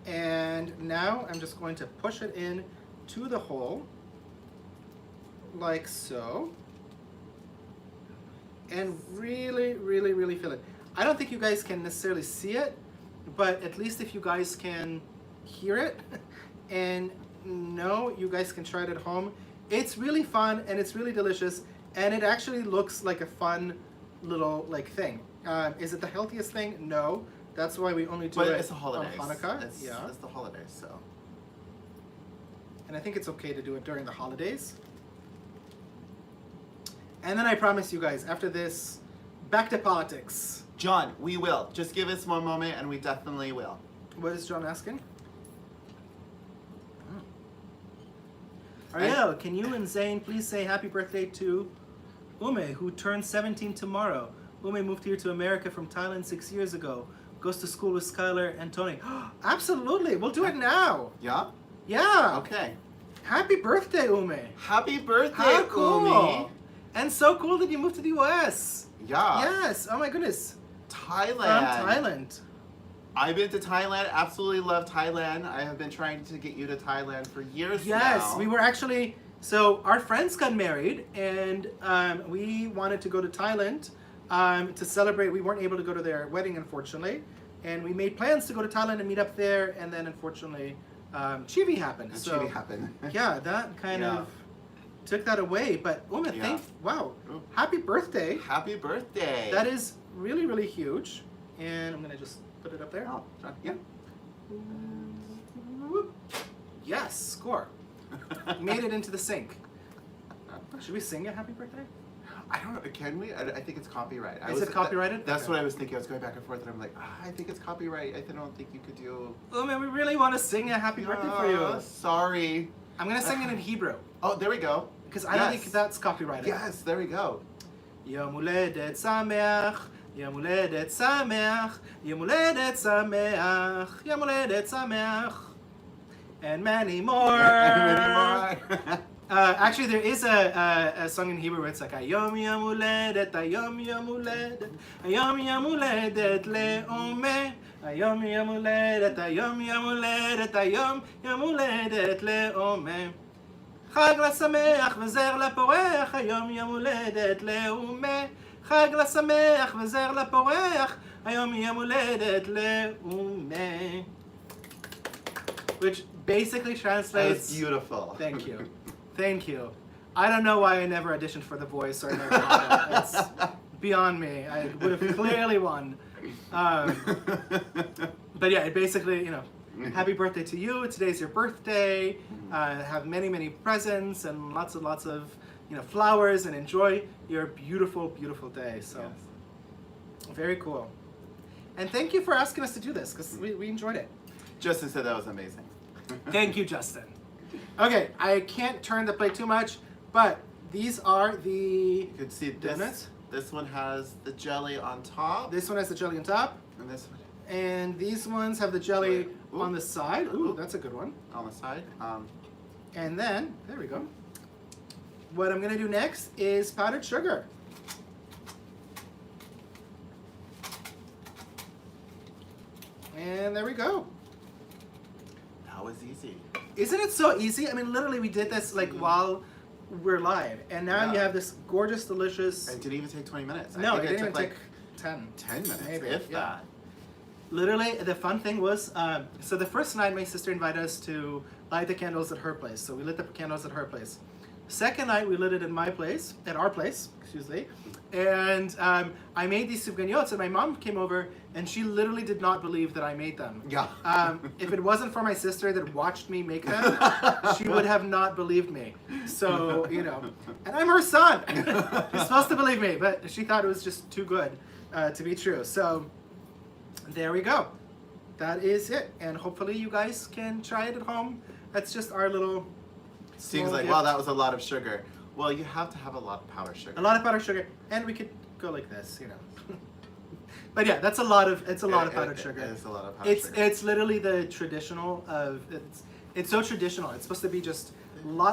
and now I'm just going to push it in to the hole, like so. and really, really, really feel it. I don't think you guys can necessarily see it, but at least if you guys can hear it and know, you guys can try it at home. It's really fun and it's really delicious, and it actually looks like a fun little like thing. Is it the healthiest thing? No. That's why we only do it it's the holidays. on Hanukkah. It's the holidays, so. And I think it's okay to do it during the holidays. And then I promise you guys, after this, back to politics. John, we will. Just give us one moment and we definitely will. What is John asking? Ariel, can you and Zane please say happy birthday to Ume, who turns 17 tomorrow? Ume moved here to America from Thailand 6 years ago. Goes to school with Skylar and Tony. Absolutely, we'll do it now. Yeah? Yeah. Okay. Happy birthday, Ume. Happy birthday, How cool. Umi. And so cool that you moved to the US. Yeah. Yes, oh my goodness. Thailand. From Thailand. I've been to Thailand, absolutely love Thailand. I have been trying to get you to Thailand for years now. Yes, we were actually, so our friends got married and we wanted to go to Thailand to celebrate. We weren't able to go to their wedding, unfortunately. And we made plans to go to Thailand and meet up there, and then unfortunately, Chivi happened. And So Chibi happened. yeah, that kind of took that away. But Uma, Yeah. wow, happy birthday. Happy birthday. That is really, really huge. And I'm gonna just put it up there. Oh, yeah. Yes, score. Made it into the sink. Should we sing a happy birthday? I don't know, can we? I think it's copyright. Is it copyrighted? That's Okay. what I was thinking. I was going back and forth and I'm like, I think it's copyright. I don't think you could do... Oh man, we really want to sing a happy birthday for you. Sorry. I'm gonna sing it in Hebrew. Oh, there we go. Because I don't think that's copyrighted. Yes, there we go. Yom Huledet Sameach, Yom Huledet Sameach, Yom Huledet Sameach, Yom Huledet Sameach, and many more. And many more. Actually, there is a song in Hebrew where it's like Ayom Yom Huledet, Ayom Yom Huledet, Ayom Yom Huledet Le'omeh, Ayom Yom Huledet, Ayom Yom Huledet, Ayom Yom Huledet Le'omeh. חג לשמח וזר לפורח, היום יום הולדת לאומה. חג לשמח וזר לפורח, היום יום הולדת לאומה. Which basically translates... That's beautiful. Thank you. Thank you. I don't know why I never auditioned for The Voice or never won it. It's beyond me. I would have clearly won. But yeah, it basically, you know, happy birthday to you. Today's your birthday. Have many, many presents and lots of, you know, flowers, and enjoy your beautiful, beautiful day. So, very cool. And thank you for asking us to do this, because we enjoyed it. Justin said that was amazing. Thank you, Justin. Okay, I can't turn the plate too much, but these are the You can see donuts. this one has the jelly on top. This one has the jelly on top, And this one and these ones have the jelly Ooh. on the side. Ooh, that's a good one. on the side. And then, there we go. What I'm gonna do next is powdered sugar. And there we go. That was easy. Isn't it so easy? I mean, literally we did this like while we're live. And now you Yeah. have this gorgeous, delicious... It didn't even take 20 minutes. No, I it think didn't even took take 10. 10 minutes, Maybe, if yeah. that. Literally, the fun thing was, so the first night my sister invited us to light the candles at her place. So we lit the candles at her place. Second night, we lit it at my place, at our place, excuse me. And I made these souvenirs, and my mom came over, and she literally did not believe that I made them. Yeah. If it wasn't for my sister that watched me make them, she would have not believed me. So, you know, and I'm her son. She's supposed to believe me, but she thought it was just too good to be true. So there we go. That is it. And hopefully you guys can try it at home. That's just our little... Seems small like, gift. wow, that was a lot of sugar. Well, you have to have a lot of powdered sugar. A lot of powdered sugar, and we could go like this, you know. But yeah, that's a lot of powdered sugar. It's a lot of powdered sugar. It's literally the traditional of it's so traditional. It's supposed to be just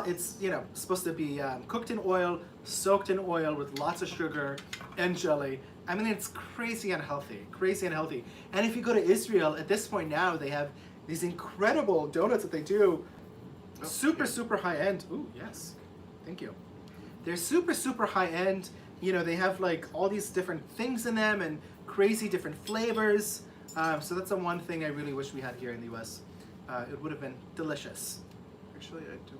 it's, you know, supposed to be cooked in oil, soaked in oil with lots of sugar and jelly. I mean, it's crazy unhealthy, And if you go to Israel at this point now, they have these incredible donuts that they do, super high end. Ooh, yes, thank you. They're super high end. you know, they have like all these different things in them and crazy different flavors. So that's the one thing I really wish we had here in the US. It would have been delicious. Actually, I do.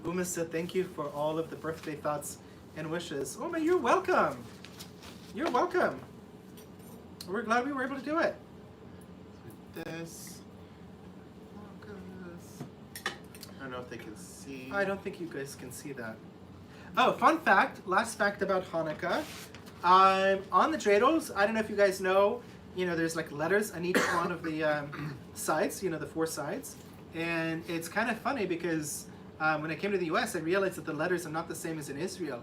Uma said, thank you for all of the birthday thoughts and wishes. Uma, you're welcome. You're welcome. We're glad we were able to do it. This. Oh, goodness. I don't know if they can see. I don't think you guys can see that. Oh, fun fact, last fact about Hanukkah. On the dreidels, I don't know if you guys know, you know, there's like letters on each one of the sides, you know, the 4 sides. And it's kind of funny because when I came to the US, I realized that the letters are not the same as in Israel.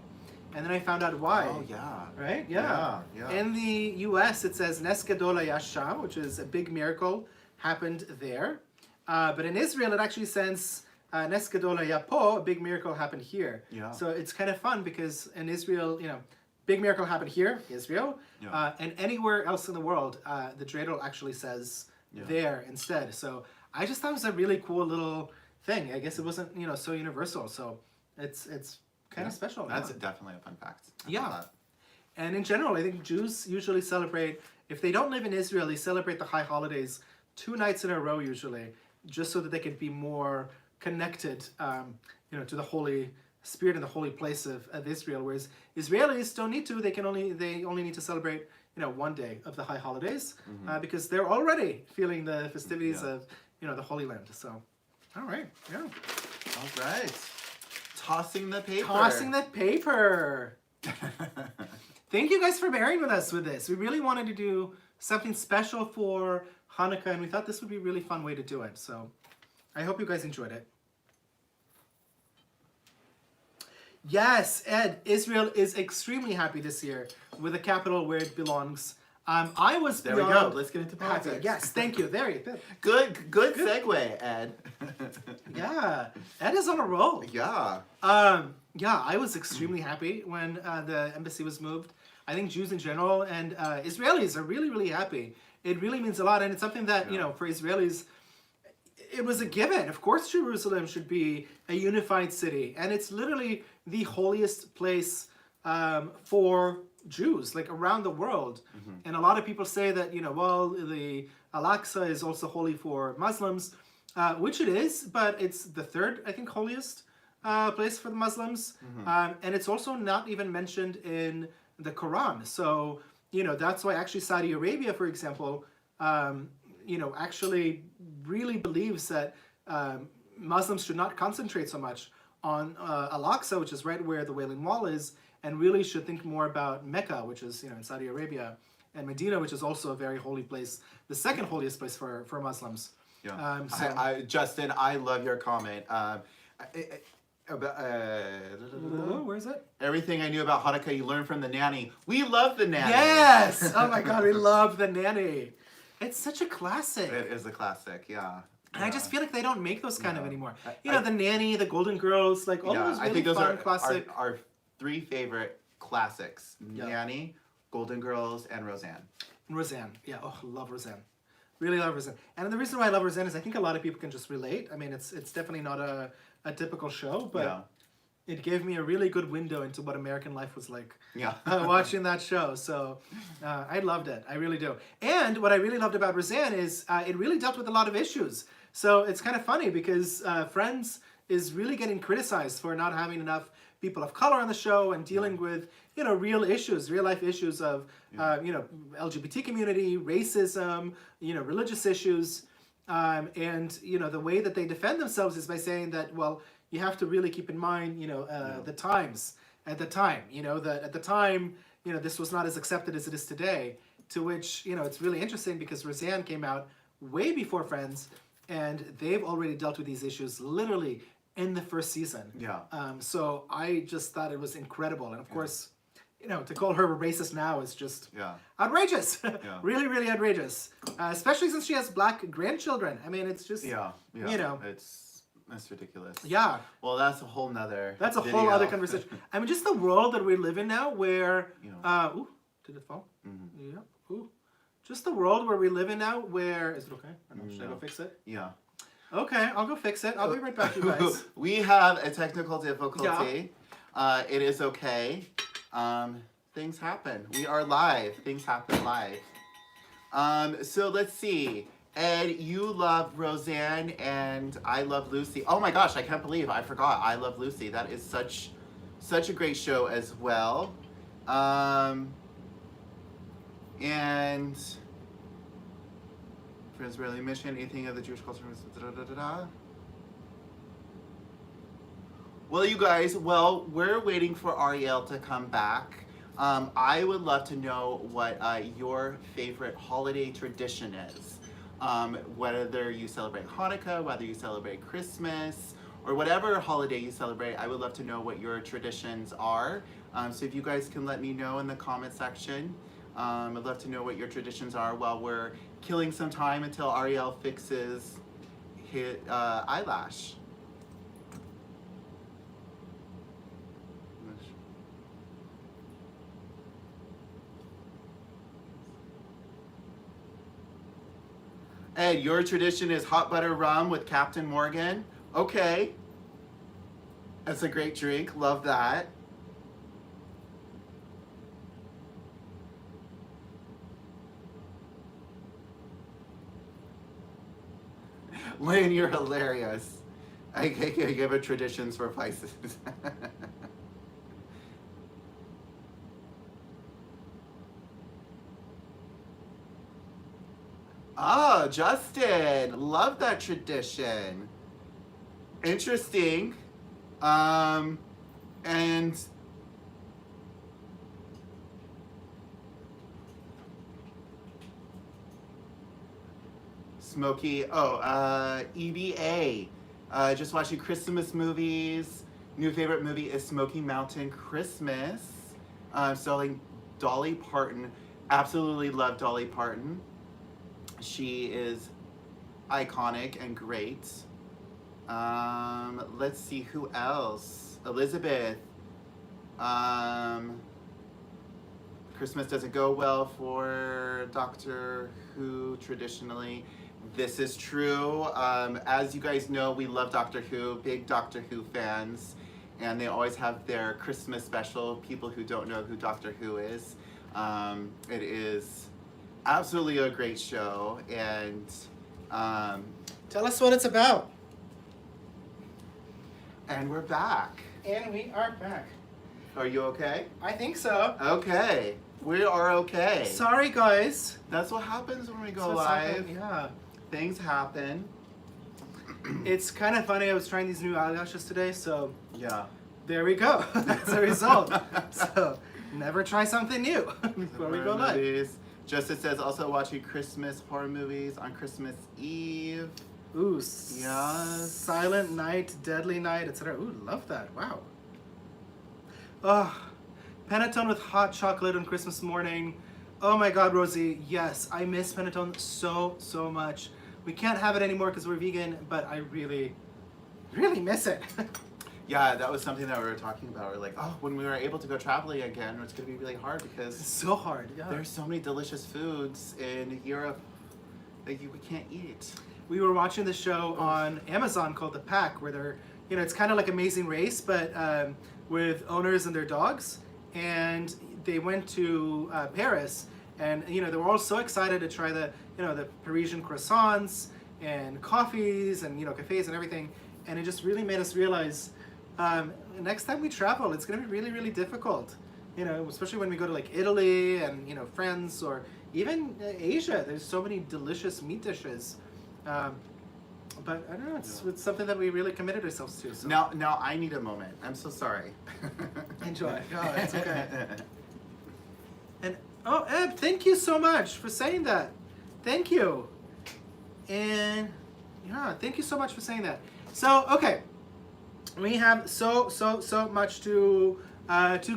And then I found out why. Oh, yeah. Right? Yeah. In the US, it says Nes Gadol Hayasham, which is a big miracle happened there. But in Israel, it actually says Nes Gadol Hayapo, a big miracle happened here. Yeah. So it's kind of fun because in Israel, you know, big miracle happened here, Israel, and anywhere else in the world, the dreidel actually says there instead. So I just thought it was a really cool little thing. I guess it wasn't, you know, so universal. So it's kind of special. That's definitely a fun fact. Yeah. And in general, I think Jews usually celebrate, if they don't live in Israel, they celebrate the high holidays 2 nights in a row usually, just so that they can be more connected, you know, to the Holy Spirit and the holy place of Israel. Whereas Israelis don't need to; they only need to celebrate, you know, 1 day of the high holidays, because they're already feeling the festivities of, you know, the Holy Land. So, all right, All right. Tossing the paper. Tossing the paper. Thank you guys for bearing with us with this. We really wanted to do something special for Hanukkah, and we thought this would be a really fun way to do it. So I hope you guys enjoyed it. Yes, Ed, Israel is extremely happy this year with the capital where it belongs. I was There we go. Let's get into politics. happy. Yes, thank you. There you go. Good segue, Ed. Yeah, Ed is on a roll. Yeah. Yeah, I was extremely happy when the embassy was moved. I think Jews in general and Israelis are really, really happy. It really means a lot, and it's something that, you know, for Israelis, it was a given. Of course, Jerusalem should be a unified city, and it's literally the holiest place for Jews, like around the world. And a lot of people say that, you know, well, the Al-Aqsa is also holy for Muslims, which it is, but it's the 3rd, I think, holiest place for the Muslims. And it's also not even mentioned in the Quran. So, you know, that's why actually Saudi Arabia, for example, you know, actually really believes that Muslims should not concentrate so much on Al-Aqsa, which is right where the Wailing Wall is, and really should think more about Mecca, which is, you know, in Saudi Arabia, and Medina, which is also a very holy place, the 2nd holiest place for Muslims. Yeah. Justin, I love your comment. Where is it? Everything I knew about Hanukkah you learned from the nanny. We love the nanny. Yes! Oh my God, we love the nanny. It's such a classic. It is a classic, yeah. And I just feel like they don't make those kind of anymore. You know, the nanny, the Golden Girls, like all those really I think those fun are classic. our 3 favorite classics: Nanny, Golden Girls, and Roseanne. And Roseanne, yeah, oh, love Roseanne. Really love Roseanne. And the reason why I love Roseanne is I think a lot of people can just relate. I mean, it's definitely not a typical show, but it gave me a really good window into what American life was like watching that show. So I loved it. I really do. And what I really loved about Roseanne is it really dealt with a lot of issues. So it's kind of funny because Friends is really getting criticized for not having enough people of color on the show and dealing with, you know, real issues, real life issues of, you know, LGBT community, racism, you know, religious issues. And, you know, the way that they defend themselves is by saying that, well, you have to really keep in mind, you know, the times at the time, you know, that at the time, you know, this was not as accepted as it is today, to which, you know, it's really interesting because Roseanne came out way before Friends, and they've already dealt with these issues literally in the 1st season. Yeah. So I just thought it was incredible. And of course, you know, to call her a racist now is just outrageous. Really, really outrageous. Especially since she has black grandchildren. I mean, it's just, you know. That's ridiculous. Yeah. Well, that's a whole nother That's a whole other conversation. I mean, just the world that we live in now where, ooh, did it fall? Yeah. Ooh. Just the world where we live in now where, is it okay? I don't know, should I go fix it? Yeah. Okay, I'll go fix it. I'll be right back, you guys. We have a technical difficulty. It is okay. Things happen. We are live. Things happen live. So let's see. Ed, you love Roseanne and I love Lucy. Oh my gosh, I can't believe I forgot I Love Lucy. That is such a great show as well. And for Israeli mission, anything of the Jewish culture. Well, you guys, we're waiting for Ariel to come back. I would love to know what your favorite holiday tradition is. Whether you celebrate Hanukkah, whether you celebrate Christmas, or whatever holiday you celebrate, I would love to know what your traditions are. So if you guys can let me know in the comment section, I'd love to know what your traditions are while we're killing some time until Ariel fixes his eyelash. Ed, your tradition is hot butter rum with Captain Morgan. Okay. That's a great drink. Love that. Lynn, you're hilarious. I give it traditions for Pisces. Oh, Justin, love that tradition. Interesting. And Smokey, EBA. Just watching Christmas movies. New favorite movie is Smoky Mountain Christmas. Starring Dolly Parton. Absolutely love Dolly Parton. She is iconic and great. Let's see who else. Elizabeth. Christmas doesn't go well for Doctor Who traditionally. This is true. As you guys know, we love Doctor Who, big Doctor Who fans, and they always have their Christmas special. People who don't know who Doctor Who is. It is absolutely a great show, and Tell us what it's about. and we're back. And we are back. Are you okay? I think so. Okay, we are okay. Sorry, guys. That's what happens when we go So it's live. happening, yeah. Things happen. It's kind of funny. I was trying these new eyelashes today, so Yeah. there we go. That's the result. So never try something new before we go live. Movies. Justice says also watching Christmas horror movies on Christmas Eve. Ooh, Yes. Silent Night, Deadly Night, etc. Ooh, love that. Wow. Oh, panettone with hot chocolate on Christmas morning. Oh my God, Rosie. Yes, I miss panettone so much. We can't have it anymore because we're vegan, but I really miss it. Yeah, that was something that we were talking about. We're like, oh, when we were able to go traveling again, it's going to be really hard It's because so hard. Yeah. there's so many delicious foods in Europe that we can't eat. We were watching the show on Amazon called The Pack, where they're, it's kind of like Amazing Race, but with owners and their dogs. And they went to Paris, and they were all so excited to try the Parisian croissants and coffees and cafes and everything. And it just really made us realize next time we travel, it's going to be really difficult. Especially when we go to like Italy and France or even Asia. There's so many delicious meat dishes. But I don't know, it's something that we really committed ourselves to. So. Now I need a moment. I'm so sorry. Enjoy. Oh, it's okay. And Eb, thank you so much for saying that. Thank you. And yeah, thank you so much for saying that. So okay, we have so much to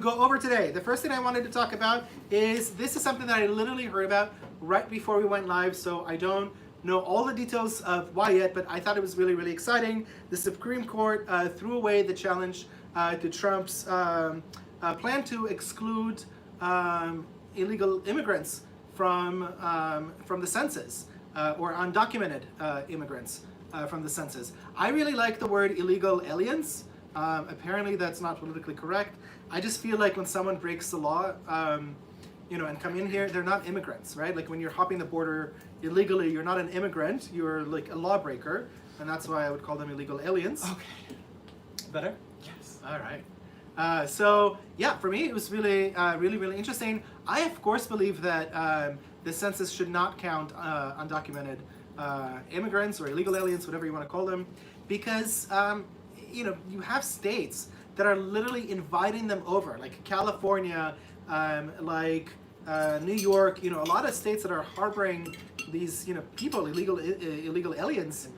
go over today. The first thing I wanted to talk about is this is something that I literally heard about right before we went live. So I don't know all the details of why yet, but I thought it was really exciting. The Supreme Court threw away the challenge to Trump's plan to exclude illegal immigrants from the census, or undocumented immigrants from the census. I really like the word illegal aliens Apparently that's not politically correct. I just feel like when someone breaks the law, and come in here, they're not immigrants, right? Like when you're hopping the border illegally, you're not an immigrant, you're like a lawbreaker, and that's why I would call them illegal aliens. Okay. Better? Yes. All right. So yeah, for me it was really, really interesting. I of course believe that the census should not count undocumented immigrants or illegal aliens, whatever you want to call them, because you have states that are literally inviting them over, like California, like New York. A lot of states that are harboring these people, illegal aliens,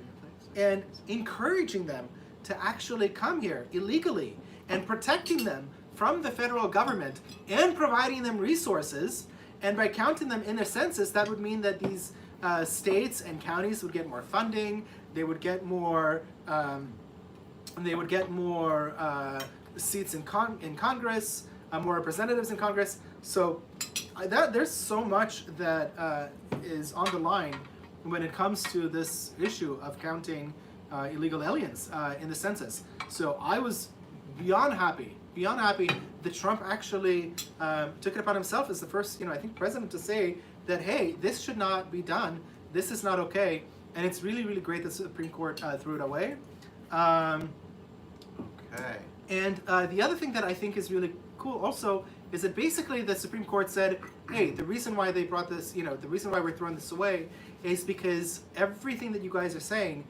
and encouraging them to actually come here illegally, and protecting them from the federal government and providing them resources. And by counting them in the census, that would mean that these states and counties would get more funding. They would get more. Seats in Congress, more representatives in Congress. So there's so much that is on the line when it comes to this issue of counting illegal aliens in the census. So I was beyond happy that Trump actually took it upon himself as the first, I think, president to say that, hey, this should not be done. This is not okay. And it's really, really great that the Supreme Court threw it away. Okay. And the other thing that I think is really cool also is that basically the Supreme Court said, hey, the reason why they brought this, the reason why we're throwing this away is because everything that you guys are saying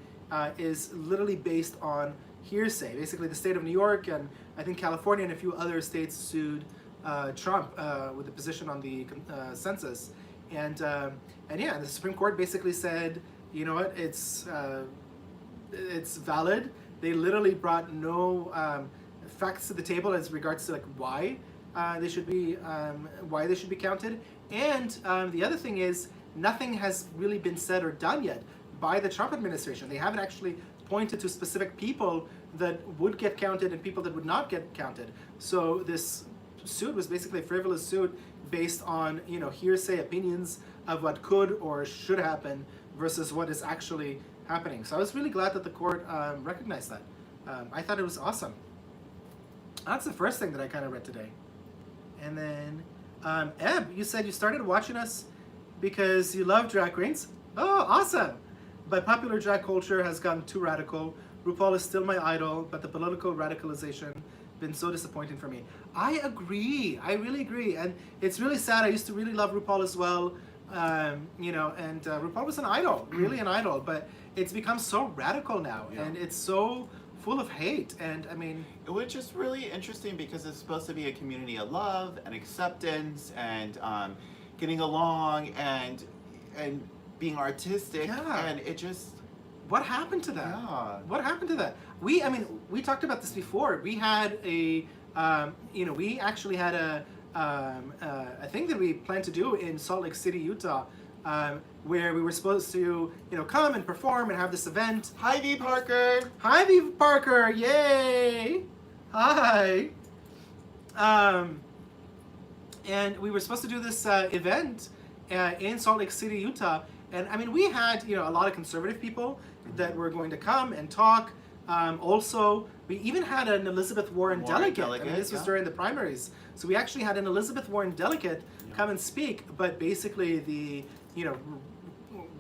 is literally based on hearsay. Basically, the state of New York and I think California and a few other states sued Trump with the position on the census. And yeah, the Supreme Court basically said, you know what, it's valid. They literally brought no facts to the table as regards to like why they should be counted. And the other thing is, nothing has really been said or done yet by the Trump administration. They haven't actually pointed to specific people that would get counted and people that would not get counted. So this suit was basically a frivolous suit based on hearsay opinions of what could or should happen versus what is actually happening. So I was really glad that the court recognized that. I thought it was awesome. That's the first thing that I kind of read today. And then, Eb, you said you started watching us because you love drag queens. Oh, awesome. But popular drag culture has gotten too radical. RuPaul is still my idol, but the political radicalization been so disappointing for me. I agree. I really agree. And it's really sad. I used to really love RuPaul as well. And RuPaul was an idol, really an idol, but it's become so radical now, and it's so full of hate. And I mean, which is really interesting because it's supposed to be a community of love and acceptance and getting along and being artistic, and it just, what happened to that? Yeah. What happened to that? We talked about this before. We had we actually had a thing that we planned to do in Salt Lake City, Utah, where we were supposed to, come and perform and have this event. Hi, V. Parker. Hi, V. Parker. Yay. Hi. And we were supposed to do this event in Salt Lake City, Utah. And I mean, we had, a lot of conservative people that were going to come and talk. Also, we even had an Elizabeth Warren delegate. I mean, this was during the primaries. So we actually had an Elizabeth Warren delegate come and speak, but basically the,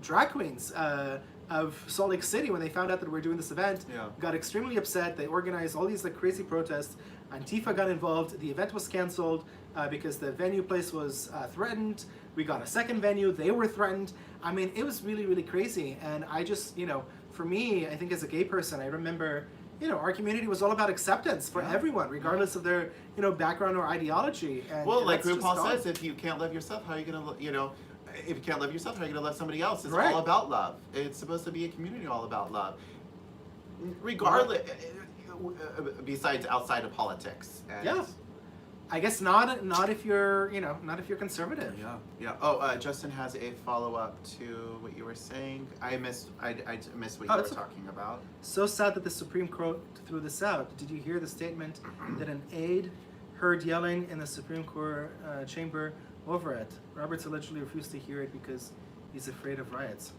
drag queens of Salt Lake City, when they found out that we were doing this event, got extremely upset. They organized all these like crazy protests. Antifa got involved. The event was canceled because the venue place was threatened. We got a second venue. They were threatened. I mean, it was really, really crazy. And I just, for me, I think as a gay person, I remember, our community was all about acceptance for everyone, regardless of their, background or ideology. And, well, like RuPaul says, if you can't love yourself, how are you going to, if you can't love yourself, how are you going to love somebody else? It's all about love. It's supposed to be a community all about love. Regardless, besides outside of politics. And I guess not if you're, not if you're conservative. Yeah. Oh, Justin has a follow-up to what you were saying. I missed what you were talking about. So sad that the Supreme Court threw this out. Did you hear the statement that an aide heard yelling in the Supreme Court chamber over it? Roberts allegedly refused to hear it because he's afraid of riots.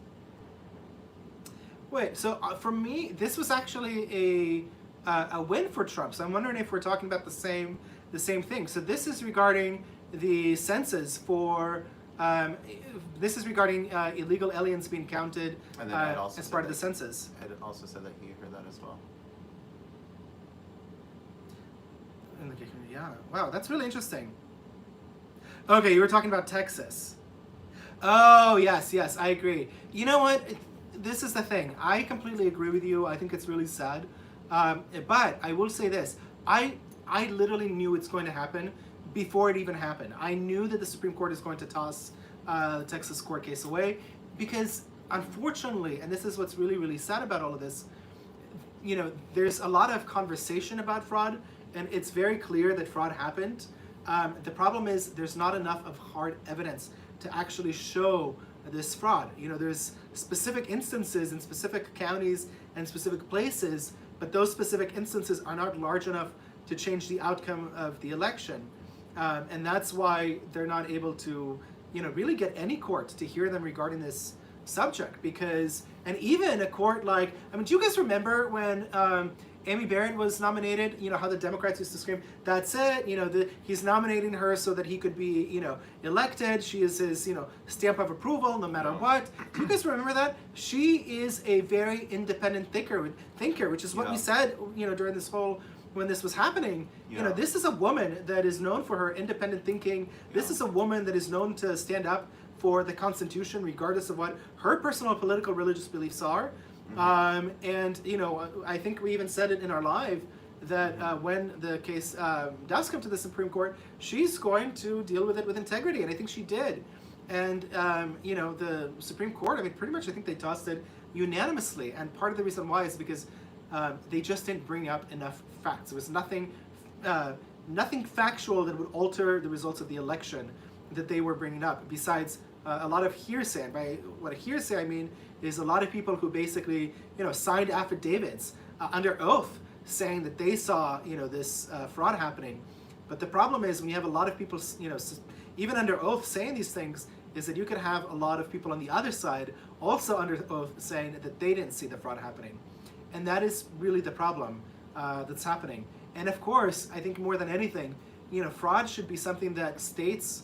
Wait, so for me, this was actually a win for Trump. So I'm wondering if we're talking about the same thing. So this is regarding the census for. This is regarding illegal aliens being counted And then Ed also as said part of the that- census. Ed also said that he heard that as well. Yeah, wow, that's really interesting. Okay, you were talking about Texas. Oh, yes, I agree. You know what? This is the thing. I completely agree with you. I think it's really sad. But I will say this. I literally knew it's going to happen before it even happened. I knew that the Supreme Court is going to toss the Texas court case away because, unfortunately, and this is what's really, really sad about all of this, you know, there's a lot of conversation about fraud, and it's very clear that fraud happened. The problem is there's not enough of hard evidence to actually show this fraud. You know, there's specific instances in specific counties and specific places, but those specific instances are not large enough to change the outcome of the election. And that's why they're not able to, you know, really get any court to hear them regarding this subject. Because, and even a court like, I mean, do you guys remember when Amy Barrett was nominated? You know, how the Democrats used to scream, that's it, you know, he's nominating her so that he could be, you know, elected. She is his, you know, stamp of approval no matter what. Do you guys remember that? She is a very independent thinker, which is what we said, you know, during this whole, when this was happening. You know, this is a woman that is known for her independent thinking. This is a woman that is known to stand up for the Constitution, regardless of what her personal political religious beliefs are. And, you know, I think we even said it in our live that when the case does come to the Supreme Court, she's going to deal with it with integrity, and I think she did. And, you know, the Supreme Court, I mean, pretty much I think they tossed it unanimously, and part of the reason why is because they just didn't bring up enough facts. There was nothing factual that would alter the results of the election that they were bringing up, besides a lot of hearsay. And by what a hearsay I mean is a lot of people who basically, you know, signed affidavits under oath saying that they saw, you know, this fraud happening. But the problem is when you have a lot of people, you know, even under oath saying these things, is that you could have a lot of people on the other side also under oath saying that they didn't see the fraud happening. And that is really the problem that's happening. And of course, I think more than anything, you know, fraud should be something that states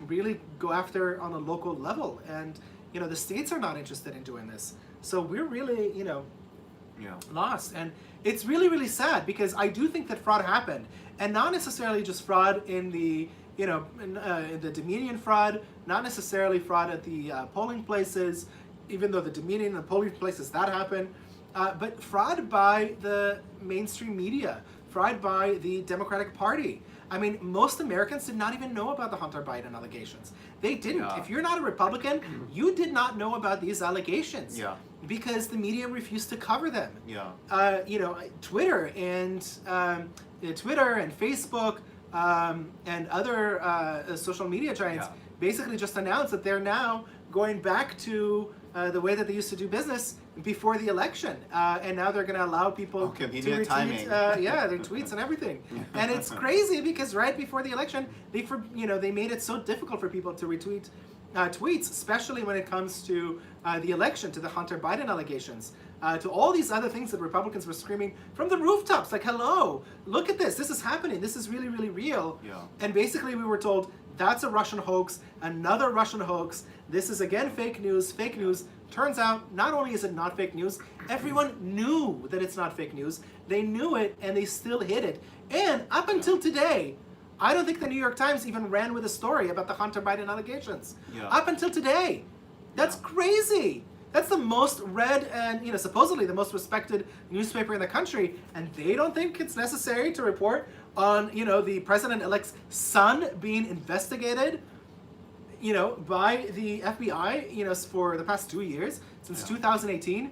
really go after on a local level. And, you know, the states are not interested in doing this. So we're really, you know, lost. And it's really, really sad because I do think that fraud happened. And not necessarily just fraud in the, you know, in the Dominion fraud, not necessarily fraud at the polling places, even though the Dominion and the polling places, that happened. But fraud by the mainstream media, fraud by the Democratic Party. I mean, most Americans did not even know about the Hunter Biden allegations. They didn't. If you're not a Republican, you did not know about these allegations because the media refused to cover them. You know, Twitter and Facebook and other social media giants basically just announced that they're now going back to the way that they used to do business before the election, and now they're going to allow people to retweet, their tweets and everything. And it's crazy because right before the election, they made it so difficult for people to retweet tweets, especially when it comes to the election, to the Hunter Biden allegations, to all these other things that Republicans were screaming from the rooftops, like, "Hello, look at this! This is happening. This is really, really real." And basically, we were told that's a Russian hoax, another Russian hoax. This is again fake news. Fake news. Turns out, not only is it not fake news, everyone knew that it's not fake news. They knew it, and they still hid it. And up until today, I don't think the New York Times even ran with a story about the Hunter Biden allegations. Up until today. That's crazy. That's the most read and, you know, supposedly the most respected newspaper in the country, and they don't think it's necessary to report on, you know, the president-elect's son being investigated, you know, by the FBI, you know, for the past 2 years, since 2018,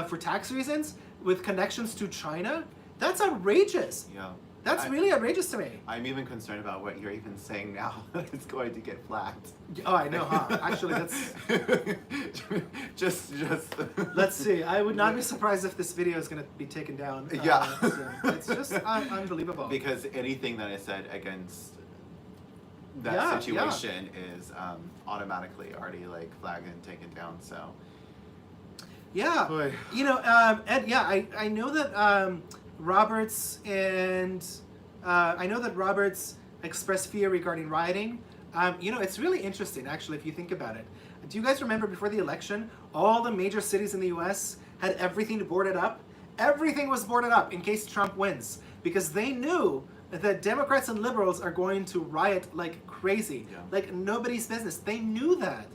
for tax reasons, with connections to China. That's outrageous. That's really outrageous to me. I'm even concerned about what you're even saying now. It's going to get flagged. Oh, I know, huh? Actually, that's... just... Let's see. I would not be surprised if this video is going to be taken down. It's just unbelievable. Because anything that is said against that situation is automatically already, like, flagged and taken down, so... Yeah. Boy. You know, Ed, I know that... Roberts and I know that Roberts expressed fear regarding rioting. You know, it's really interesting, actually, if you think about it. Do you guys remember before the election, all the major cities in the U.S. had everything boarded up? Everything was boarded up in case Trump wins, because they knew that Democrats and liberals are going to riot like crazy, like nobody's business. They knew that.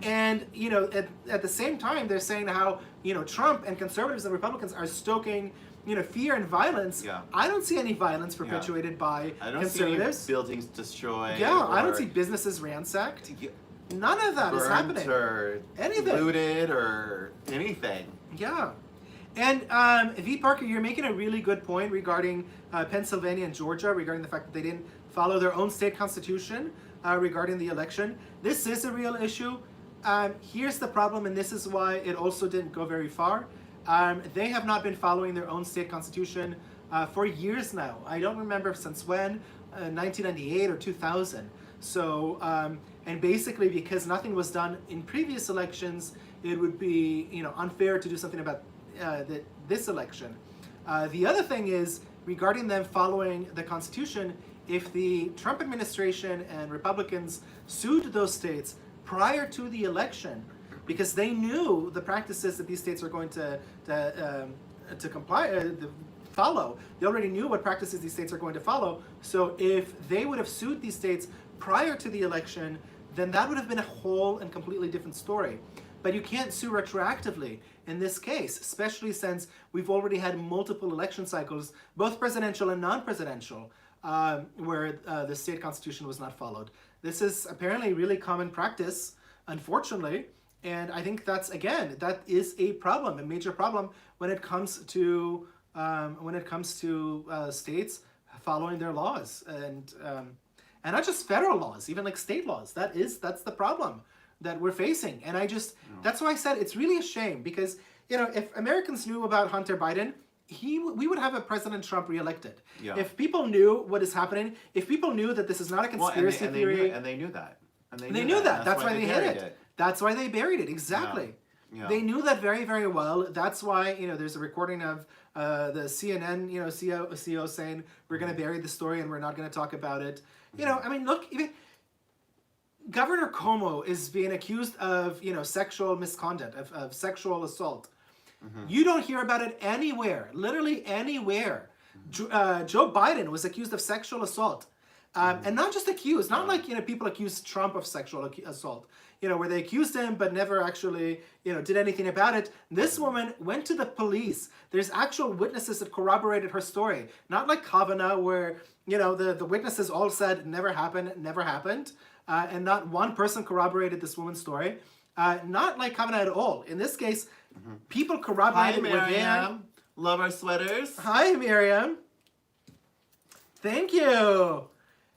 And, you know, at the same time, they're saying how, you know, Trump and conservatives and Republicans are stoking, you know, fear and violence. I don't see any violence perpetuated by conservatives. See any buildings destroyed. I don't see businesses ransacked. None of that is happening. Or anything. Looted or anything. Yeah. And V. Parker, you're making a really good point regarding Pennsylvania and Georgia, regarding the fact that they didn't follow their own state constitution regarding the election. This is a real issue. Here's the problem, and this is why it also didn't go very far. They have not been following their own state constitution for years now. I don't remember since when, 1998 or 2000. So, and basically because nothing was done in previous elections, it would be, you know, unfair to do something about this election. The other thing is, regarding them following the Constitution, if the Trump administration and Republicans sued those states prior to the election, because they knew the practices that these states are going to follow. They already knew what practices these states are going to follow. So if they would have sued these states prior to the election, then that would have been a whole and completely different story. But you can't sue retroactively in this case, especially since we've already had multiple election cycles, both presidential and non-presidential, where the state constitution was not followed. This is apparently really common practice, unfortunately, and I think that's, again, that is a problem, a major problem when it comes to states following their laws, and not just federal laws, even like state laws. That's the problem that we're facing, and that's why I said it's really a shame, because, you know, if Americans knew about Hunter Biden, we would have a President Trump reelected. If people knew what is happening, if people knew that this is not a conspiracy theory, and they knew that, they knew that. That's why they hid it. That's why they buried it. Exactly. They knew that very, very well. That's why, you know, there's a recording of the CNN, you know, CEO saying we're going to bury the story and we're not going to talk about it. You know, I mean, look, even Governor Cuomo is being accused of, you know, sexual misconduct, of sexual assault. You don't hear about it anywhere, literally anywhere. Joe Biden was accused of sexual assault. And not just accused, not like, you know, people accuse Trump of sexual assault, you know, where they accused him but never actually, you know, did anything about it. This woman went to the police. There's actual witnesses that corroborated her story. Not like Kavanaugh, where, you know, the witnesses all said never happened, and not one person corroborated this woman's story. Not like Kavanaugh at all. In this case, people corroborated. Hi, Miriam. Love our sweaters. Hi, Miriam. Thank you.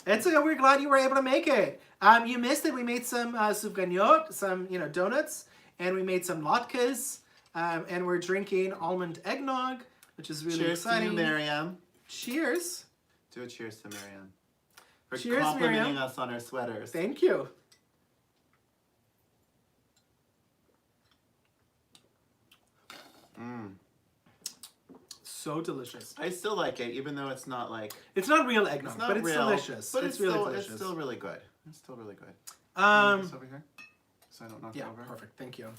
We're glad you were able to make it. You missed it. We made some sufganiyot, some, you know, donuts, and we made some latkes, and we're drinking almond eggnog, which is really exciting. Cheers to you, Miriam. Cheers. Do a cheers to Miriam. For cheers, complimenting Miriam. us on our sweaters. Thank you. So delicious. I still like it, even though it's not like... It's not real eggnog, but it's delicious. But it's really still, delicious. It's still really good. It's still really good. This over here, so I don't knock it over. Yeah, perfect. Thank you.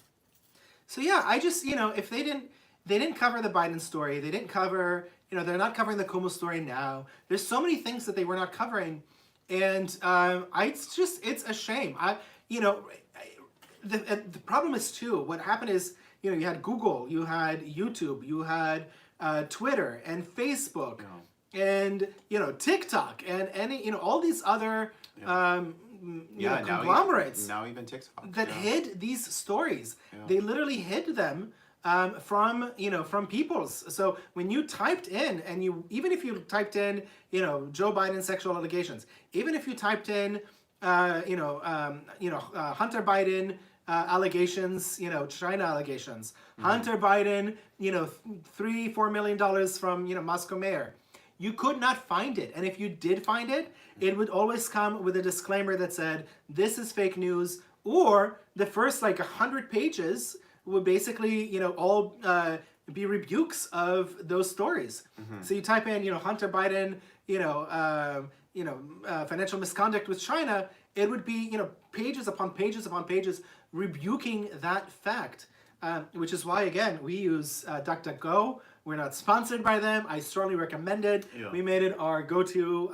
So yeah, I just, you know, if they didn't cover the Biden story, they didn't cover, you know, they're not covering the Cuomo story now. There's so many things that they were not covering, and it's a shame. The problem is too, what happened is, you know, you had Google, you had YouTube, you had Twitter and Facebook, and, you know, TikTok, and any, you know, all these other conglomerates now even TikTok that hid these stories. They literally hid them from people's. So when you typed in, and even if you typed in, you know, Joe Biden sexual allegations, even if you typed in Hunter Biden allegations, you know, China allegations, Hunter Biden, you know, $3-4 million from, you know, Moscow mayor, you could not find it. And if you did find it, it would always come with a disclaimer that said, this is fake news, or the first like 100 pages would basically, you know, all be rebukes of those stories. So you type in, Hunter Biden, financial misconduct with China, it would be, pages upon pages upon pages rebuking that fact. Which is why, again, we use DuckDuckGo. We're not sponsored by them. I strongly recommend it. Yeah. We made it our go-to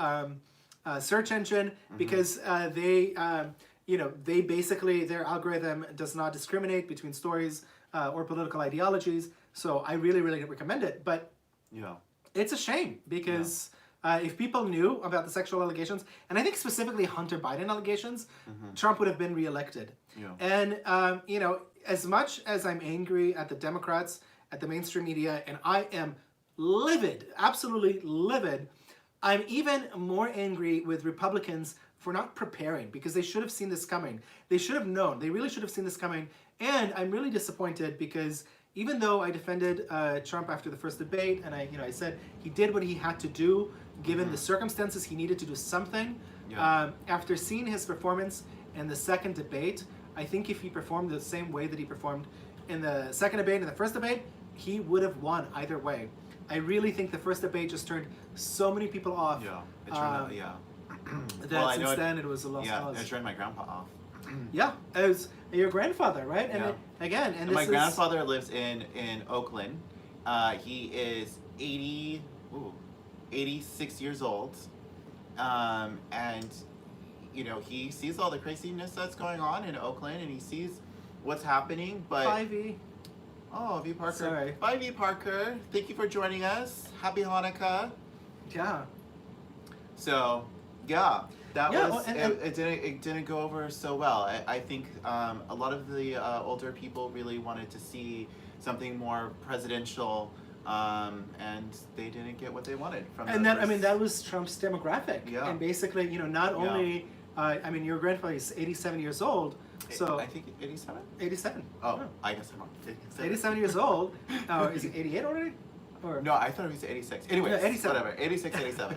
search engine because they basically, their algorithm does not discriminate between stories or political ideologies. So I really, really recommend it. But it's a shame because if people knew about the sexual allegations, and I think specifically Hunter Biden allegations, Trump would have been reelected. And, as much as I'm angry at the Democrats, at the mainstream media, and I am livid, absolutely livid, I'm even more angry with Republicans for not preparing because they should have seen this coming. They should have known. They really should have seen this coming. And I'm really disappointed because even though I defended Trump after the first debate, and I said he did what he had to do, given the circumstances, he needed to do something. After seeing his performance in the second debate, I think if he performed the same way that he performed in the second debate and the first debate, he would have won either way. I really think the first debate just turned so many people off. It turned out, That since then it was a lost cause. It turned my grandpa off. It was your grandfather, right? And and my grandfather lives in Oakland. He is 86 years old, and he sees all the craziness that's going on in Oakland, and he sees what's happening. But 5E. Oh, V Parker. Sorry. Bye, V Parker. Thank you for joining us. Happy Hanukkah. Yeah. So, that was and it. Didn't go over so well. I think a lot of the older people really wanted to see something more presidential, and they didn't get what they wanted from. And that was Trump's demographic. Yeah. And basically, not only, your grandfather is 87 years old. So I think 87. 87. Oh, I guess I'm wrong. 87 years old. Is he 88 already? Or no, I thought he was 86. Anyways, 87. Whatever. 86, 87.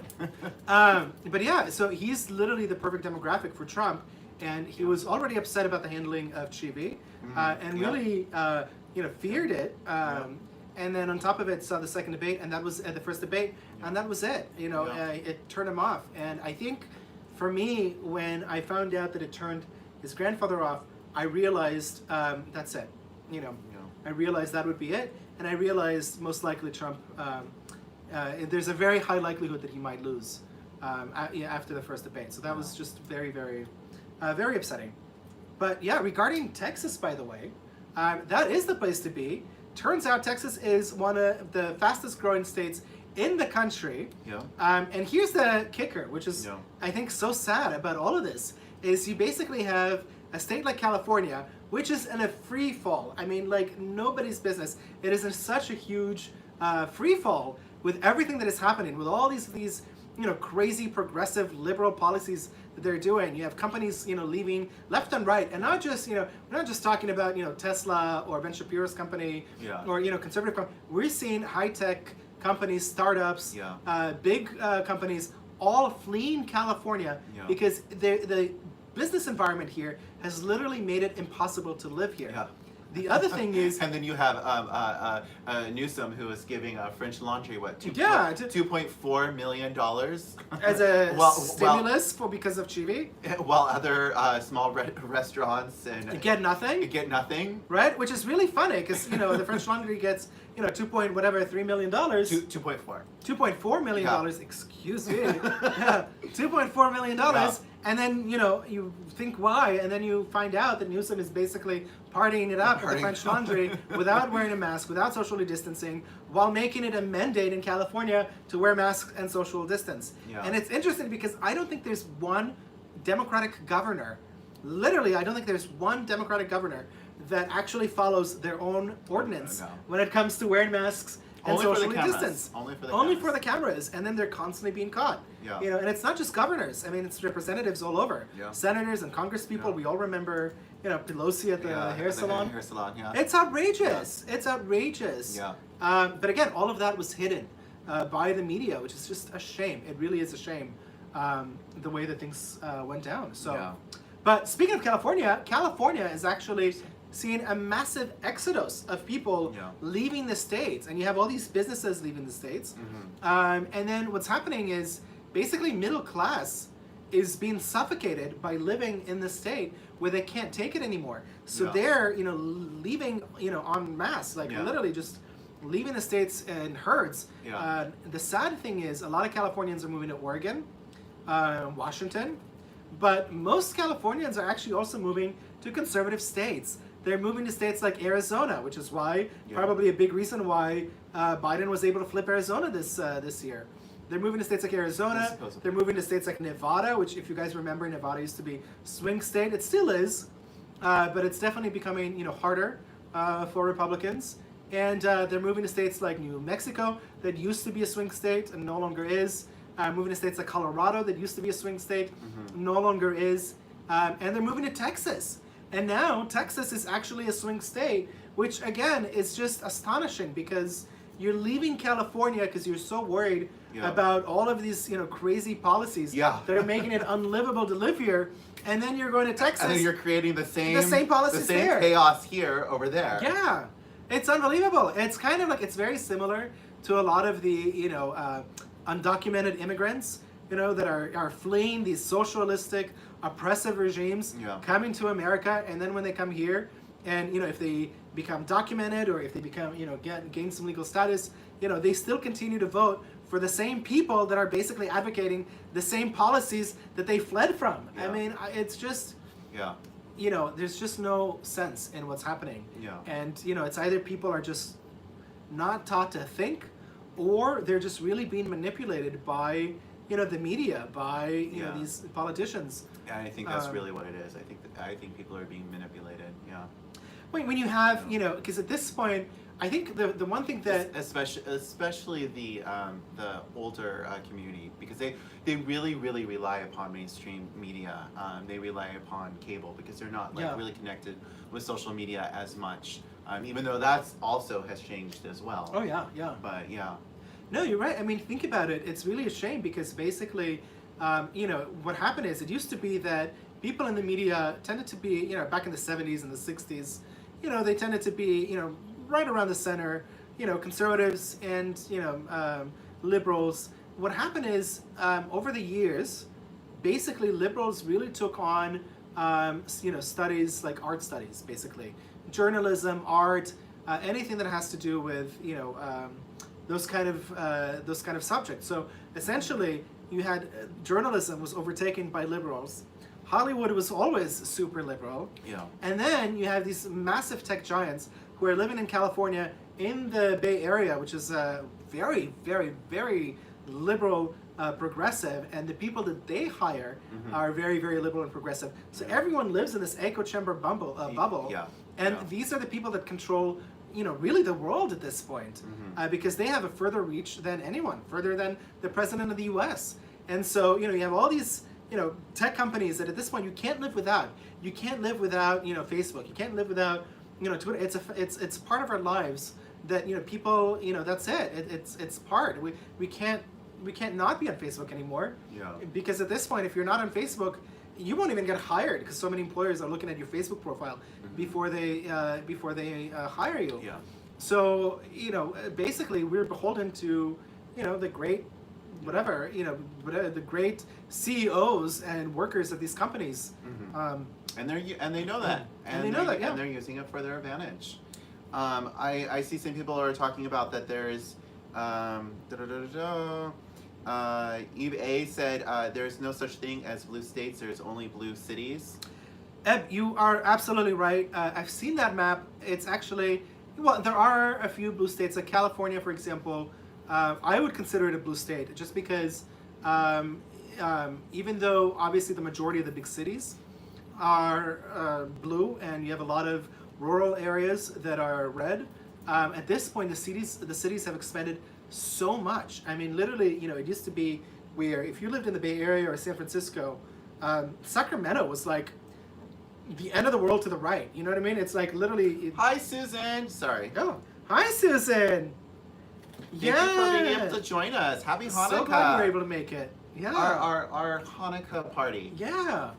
But so he's literally the perfect demographic for Trump, and he was already upset about the handling of Chibi, and really, feared it. And then on top of it, saw the second debate, and that was the first debate, and that was it. It turned him off. And I think, for me, when I found out that it turned his grandfather off, I realized that's it. I realized that would be it, and I realized most likely Trump. There's a very high likelihood that he might lose after the first debate. So that was just very, very, very upsetting. But regarding Texas, by the way, that is the place to be. Turns out Texas is one of the fastest growing states in the country. And here's the kicker, which is I think so sad about all of this, is you basically have a state like California, which is in a free fall. I mean, like nobody's business. It is in such a huge free fall with everything that is happening, with all these crazy progressive liberal policies that they're doing. You have companies leaving left and right, and not just we're not just talking about Tesla or Ben Shapiro's company or conservative company. We're seeing high tech companies, startups, big companies all fleeing California because the business environment here has literally made it impossible to live here. The other thing is, and then you have Newsom, who is giving French Laundry $2.4 million as a stimulus because of Chibi, while other small restaurants and get nothing. Right, which is really funny because the French Laundry gets $3 million. $2.4 million. Excuse me. $2.4 million. And then, you think why, and then you find out that Newsom is basically partying it up at the French Laundry without wearing a mask, without socially distancing, while making it a mandate in California to wear masks and social distance. And it's interesting because I don't think there's one Democratic governor, literally I don't think there's one Democratic governor that actually follows their own ordinance when it comes to wearing masks and socially distance. Only for the cameras, and then they're constantly being caught. And it's not just governors. I mean, it's representatives all over. Senators and congresspeople. We all remember, Pelosi at the hair salon. It's outrageous. It's outrageous. But again, all of that was hidden by the media, which is just a shame. It really is a shame, the way that things went down. So, but speaking of California, California is actually seeing a massive exodus of people leaving the States, and you have all these businesses leaving the States. And then what's happening is basically middle class is being suffocated by living in the state where they can't take it anymore. So they're, leaving, en masse, like literally just leaving the States in herds. The sad thing is a lot of Californians are moving to Oregon, Washington, but most Californians are actually also moving to conservative states. They're moving to states like Arizona, which is why, probably a big reason why Biden was able to flip Arizona this year. They're moving to states like Arizona. They're moving to states like Nevada, which, if you guys remember, Nevada used to be swing state. It still is, but it's definitely becoming, harder for Republicans. And they're moving to states like New Mexico, that used to be a swing state and no longer is. Moving to states like Colorado, that used to be a swing state, no longer is. And they're moving to Texas. And now Texas is actually a swing state, which again is just astonishing, because you're leaving California because you're so worried about all of these, crazy policies that are making it unlivable to live here. And then you're going to Texas. And then you're creating the same policies, the same there. Chaos here over there. Yeah, it's unbelievable. It's kind of like, it's very similar to a lot of the, undocumented immigrants, that are fleeing these socialistic, oppressive regimes, coming to America, and then when they come here, and if they become documented, or if they become, gain some legal status, they still continue to vote for the same people that are basically advocating the same policies that they fled from. I mean, it's just, there's just no sense in what's happening. And it's either people are just not taught to think, or they're just really being manipulated by the media, by these politicians. Yeah, I think that's really what it is. I think people are being manipulated. Yeah. When you have, because at this point, I think the one thing that especially the older community, because they really rely upon mainstream media. They rely upon cable because they're not really connected with social media as much. Even though that's also has changed as well. Oh yeah. But yeah. No, you're right. I mean, think about it. It's really a shame, because basically, what happened is, it used to be that people in the media tended to be, back in the 70s and the 60s, they tended to be, right around the center, conservatives and, liberals. What happened is, over the years, basically liberals really took on, studies like art studies, basically. Journalism, art, anything that has to do with, those kind of subjects. So essentially, you had journalism was overtaken by liberals. Hollywood was always super liberal. And then you have these massive tech giants who are living in California, in the Bay Area, which is very, very, very liberal, progressive, and the people that they hire are very, very liberal and progressive. So everyone lives in this echo chamber bubble. And these are the people that control, really the world at this point, because they have a further reach than anyone, further than the president of the U.S. And so, you have all these, tech companies that at this point you can't live without. You can't live without, Facebook. You can't live without, Twitter. It's part of our lives that, people, that's it. It's part. We can't not be on Facebook anymore. Because at this point, if you're not on Facebook, you won't even get hired, because so many employers are looking at your Facebook profile before they hire you. So basically, we're beholden to the great the great CEOs and workers of these companies. And they know that, and they know that, and they're using it for their advantage. I see some people are talking about that there's Eve A said there's no such thing as blue states, there's only blue cities. Eb, you are absolutely right. I've seen that map. It's actually, well, there are a few blue states, like California, for example. I would consider it a blue state, just because even though obviously the majority of the big cities are blue, and you have a lot of rural areas that are red, at this point the cities have expanded so much. I mean, literally, it used to be where if you lived in the Bay Area or San Francisco, Sacramento was like the end of the world to the right. You know what I mean? It's like literally. Hi, Susan. Sorry. Oh, hi, Susan. Thank you for being able to join us. Happy Hanukkah. So glad you were able to make it. Yeah. Our Hanukkah party. Yeah.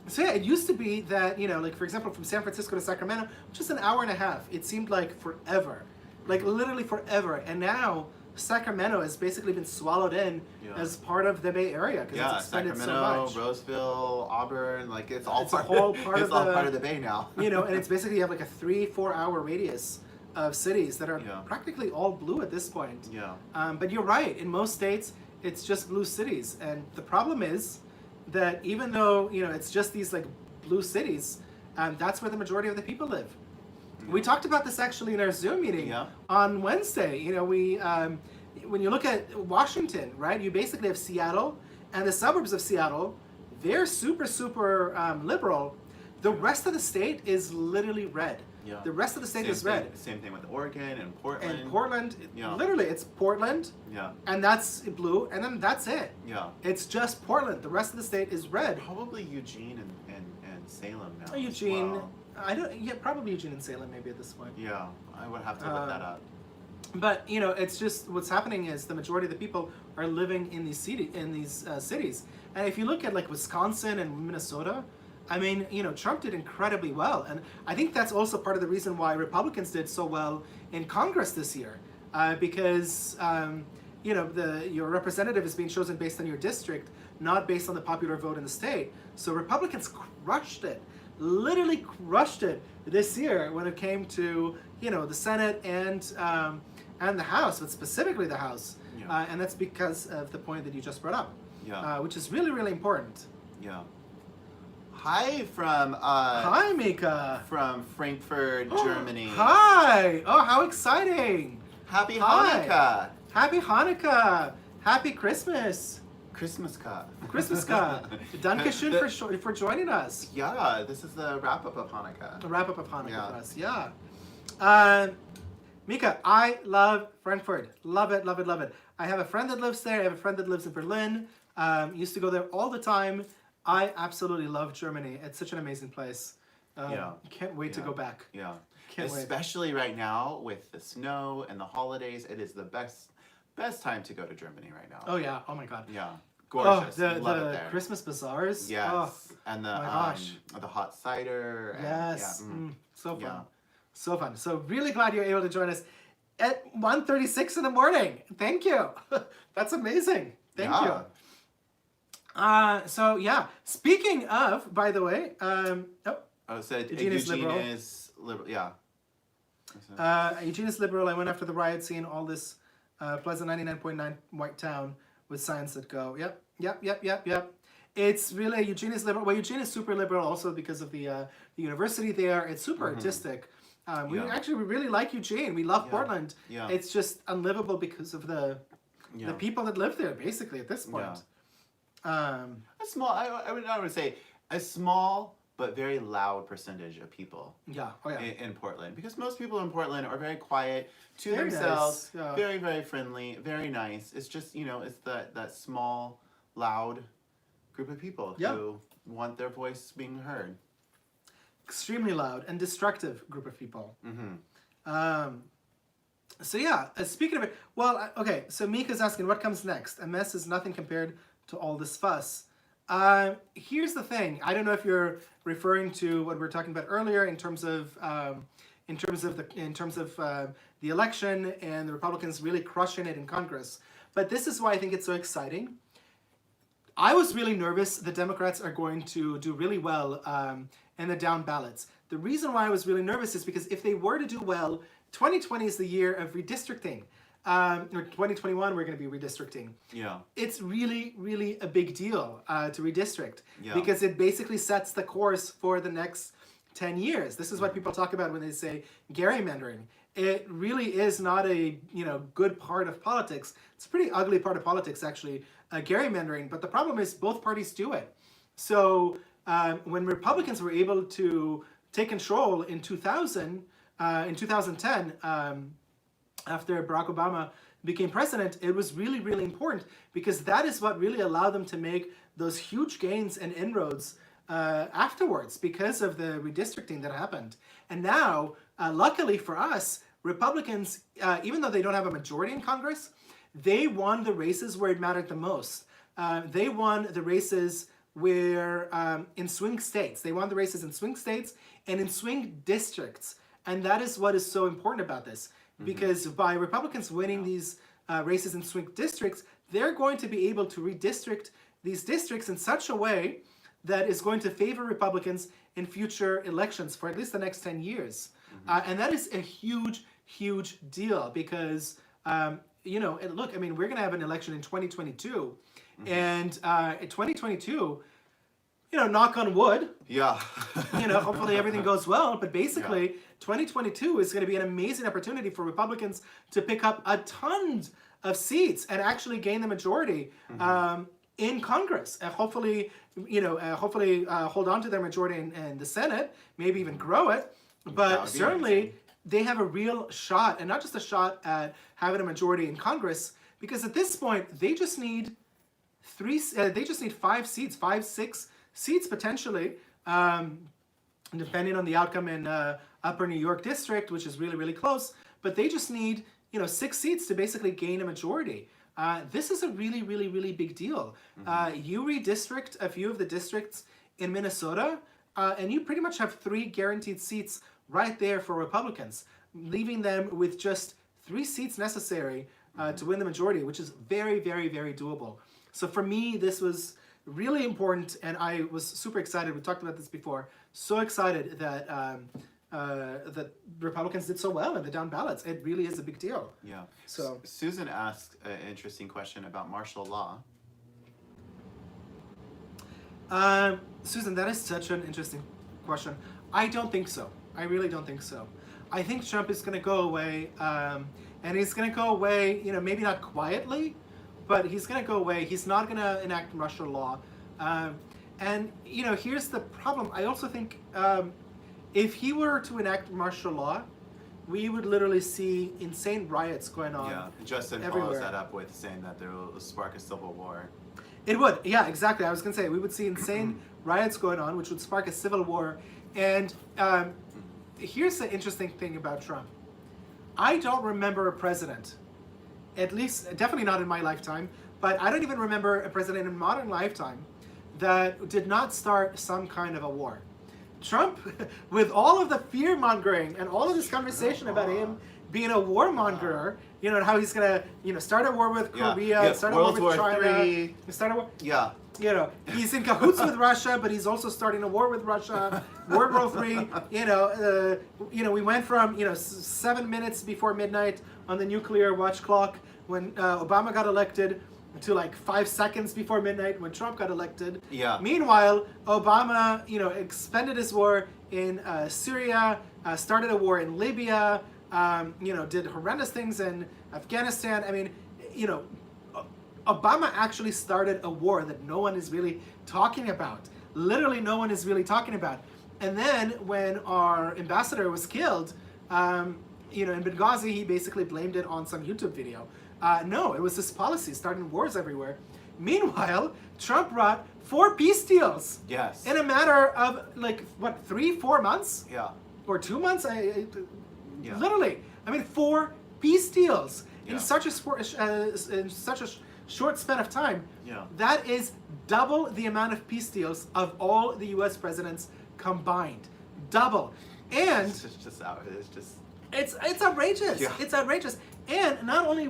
So yeah, it used to be that, like for example, from San Francisco to Sacramento, just an hour and a half. It seemed like forever, like literally forever. And now Sacramento has basically been swallowed in as part of the Bay Area because it's expanded Sacramento, so much. Roseville, Auburn, like it's all It's a whole part it's of all the part of the Bay now. And it's basically you have like a 3-4 hour radius of cities that are practically all blue at this point. Yeah. But you're right. In most states, it's just blue cities, and the problem is that even though it's just these like blue cities, that's where the majority of the people live. We talked about this actually in our Zoom meeting on Wednesday. We when you look at Washington, right? You basically have Seattle and the suburbs of Seattle. They're super liberal. The rest of the state is literally red. Yeah. The rest of the state is red. Same thing with Oregon and Portland. And Portland, literally, it's Portland. Yeah. And that's blue, and then that's it. Yeah. It's just Portland. The rest of the state is red. Probably Eugene and Salem now. Eugene, as well. I don't. Yeah, probably Eugene and Salem maybe at this point. Yeah, I would have to look that up. But it's just what's happening is the majority of the people are living in these cities. And if you look at like Wisconsin and Minnesota, I mean, Trump did incredibly well, and I think that's also part of the reason why Republicans did so well in Congress this year, because your representative is being chosen based on your district, not based on the popular vote in the state. So Republicans crushed it, literally crushed it this year when it came to the Senate and the House, but specifically the House, and that's because of the point that you just brought up, which is really important. Yeah. Hi from Hi, Mika. From Frankfurt, Germany. Hi! Oh, how exciting! Happy Hi. Hanukkah! Happy Hanukkah! Happy Christmas! Christmaka. Christmaska. Dankeschön for joining us. Yeah, this is the wrap up of Hanukkah. The wrap up of Hanukkah for us. Yeah. Mika, I love Frankfurt. Love it, love it, love it. I have a friend that lives there. I have a friend that lives in Berlin. Used to go there all the time. I absolutely love Germany. It's such an amazing place. Can't wait to go back. Yeah. Can't wait. Especially right now with the snow and the holidays, it is the best time to go to Germany right now. Oh yeah. Oh my God. Yeah. Gorgeous. Oh, Love it the there. Christmas bazaars. Yes. Oh, and my gosh. The hot cider. And, yes. Yeah, So fun. Yeah. So fun. So really glad you're able to join us at 1:36 in the morning. Thank you. That's amazing. Thank you. So yeah, speaking of, by the way, So Eugene is liberal. Yeah. Eugene is liberal. I went after the riot scene, all this pleasant 99.9 white town with signs that go, yep. It's really, Eugene is liberal. Well, Eugene is super liberal also because of the university there. It's super artistic. We really like Eugene. We love Portland. Yeah. It's just unlivable because of the people that live there, basically, at this point. A small, I would say a small but very loud percentage of people in Portland, because most people in Portland are very quiet to Very themselves, nice. Yeah. very, very friendly, very nice. It's just, it's that small, loud group of people who want their voice being heard. Extremely loud and destructive group of people. So yeah, speaking of it, well, okay, so Mika's asking, what comes next? A mess is nothing compared to all this fuss. Here's the thing. I don't know if you're referring to what we were talking about earlier in terms of the election and the Republicans really crushing it in Congress. But this is why I think it's so exciting. I was really nervous the Democrats are going to do really well in the down ballots. The reason why I was really nervous is because if they were to do well, 2020 is the year of redistricting. Or 2021, we're going to be redistricting. Yeah. It's really, really a big deal to redistrict Yeah. because it basically sets the course for the next 10 years. This is what people talk about when they say gerrymandering. It really is not a good part of politics. It's a pretty ugly part of politics, actually, gerrymandering. But the problem is both parties do it. So when Republicans were able to take control in 2010, after Barack Obama became president, it was really, really important because that is what really allowed them to make those huge gains and inroads afterwards because of the redistricting that happened. And now, luckily for us, Republicans, even though they don't have a majority in Congress, they won the races where it mattered the most. They won the races where in swing states. They won the races in swing states and in swing districts. And that is what is so important about this. Because by Republicans winning these races in swing districts, they're going to be able to redistrict these districts in such a way that is going to favor Republicans in future elections for at least the next 10 years. And that is a huge, huge deal because, you know, and look, I mean, we're going to have an election in 2022. And in 2022, you know, knock on wood. Yeah. You know, hopefully everything goes well. But basically, 2022 is going to be an amazing opportunity for Republicans to pick up a ton of seats and actually gain the majority in Congress. And hopefully, you know, hold on to their majority in the Senate, maybe even grow it. But certainly, they have a real shot, and not just a shot at having a majority in Congress, because at this point, they just need 5 seats, 5, 6 seats potentially, depending on the outcome in Upper New York District, which is really, really close. But they just need, you know, 6 seats to basically gain a majority. This is a really, really, really big deal. You redistrict a few of the districts in Minnesota, and you pretty much have 3 guaranteed seats right there for Republicans, leaving them with just 3 seats necessary to win the majority, which is very, very, very doable. So for me, this was really important, and I was super excited. We talked about this before. So excited that that Republicans did so well in the down ballots. It really is a big deal. Yeah. So Susan asked an interesting question about martial law. Susan, that is such an interesting question. I don't think so. I really don't think so. I think Trump is going to go away, and he's going to go away, you know, maybe not quietly, but he's going to go away. He's not going to enact martial law. And, you know, here's the problem. I also think if he were to enact martial law, we would literally see insane riots going on. Yeah, Justin everywhere. follows that up with saying that there will spark a civil war. It would, yeah, exactly. I was going to say, we would see insane riots going on, which would spark a civil war. And here's the interesting thing about Trump. I don't remember a president, at least, definitely not in my lifetime, but I don't even remember a president in modern lifetime that did not start some kind of a war. Trump, with all of the fear-mongering and all of this conversation about him being a warmonger, you know, and how he's gonna, you know, start a war with Korea, start a war with China, start a war. Yeah. You know, he's in cahoots with Russia, but he's also starting a war with Russia. World War III. You know, we went from 7 minutes before midnight on the nuclear watch clock when Obama got elected to like 5 seconds before midnight when Trump got elected. Yeah. Meanwhile, Obama, expended his war in Syria, started a war in Libya. Did horrendous things in Afghanistan. I mean, Obama actually started a war that no one is really talking about. Literally no one is really talking about. And then when our ambassador was killed, in Benghazi, he basically blamed it on some YouTube video. No, it was his policy, starting wars everywhere. Meanwhile, Trump brought 4 peace deals. Yes. In a matter of 3-4 months? Yeah. Or 2 months? Yeah. Literally. 4 peace deals Yeah. in such a short span of time. Yeah. That is double the amount of peace deals of all the U.S. presidents combined. Double. And It's just it's outrageous. Yeah. It's outrageous. And not only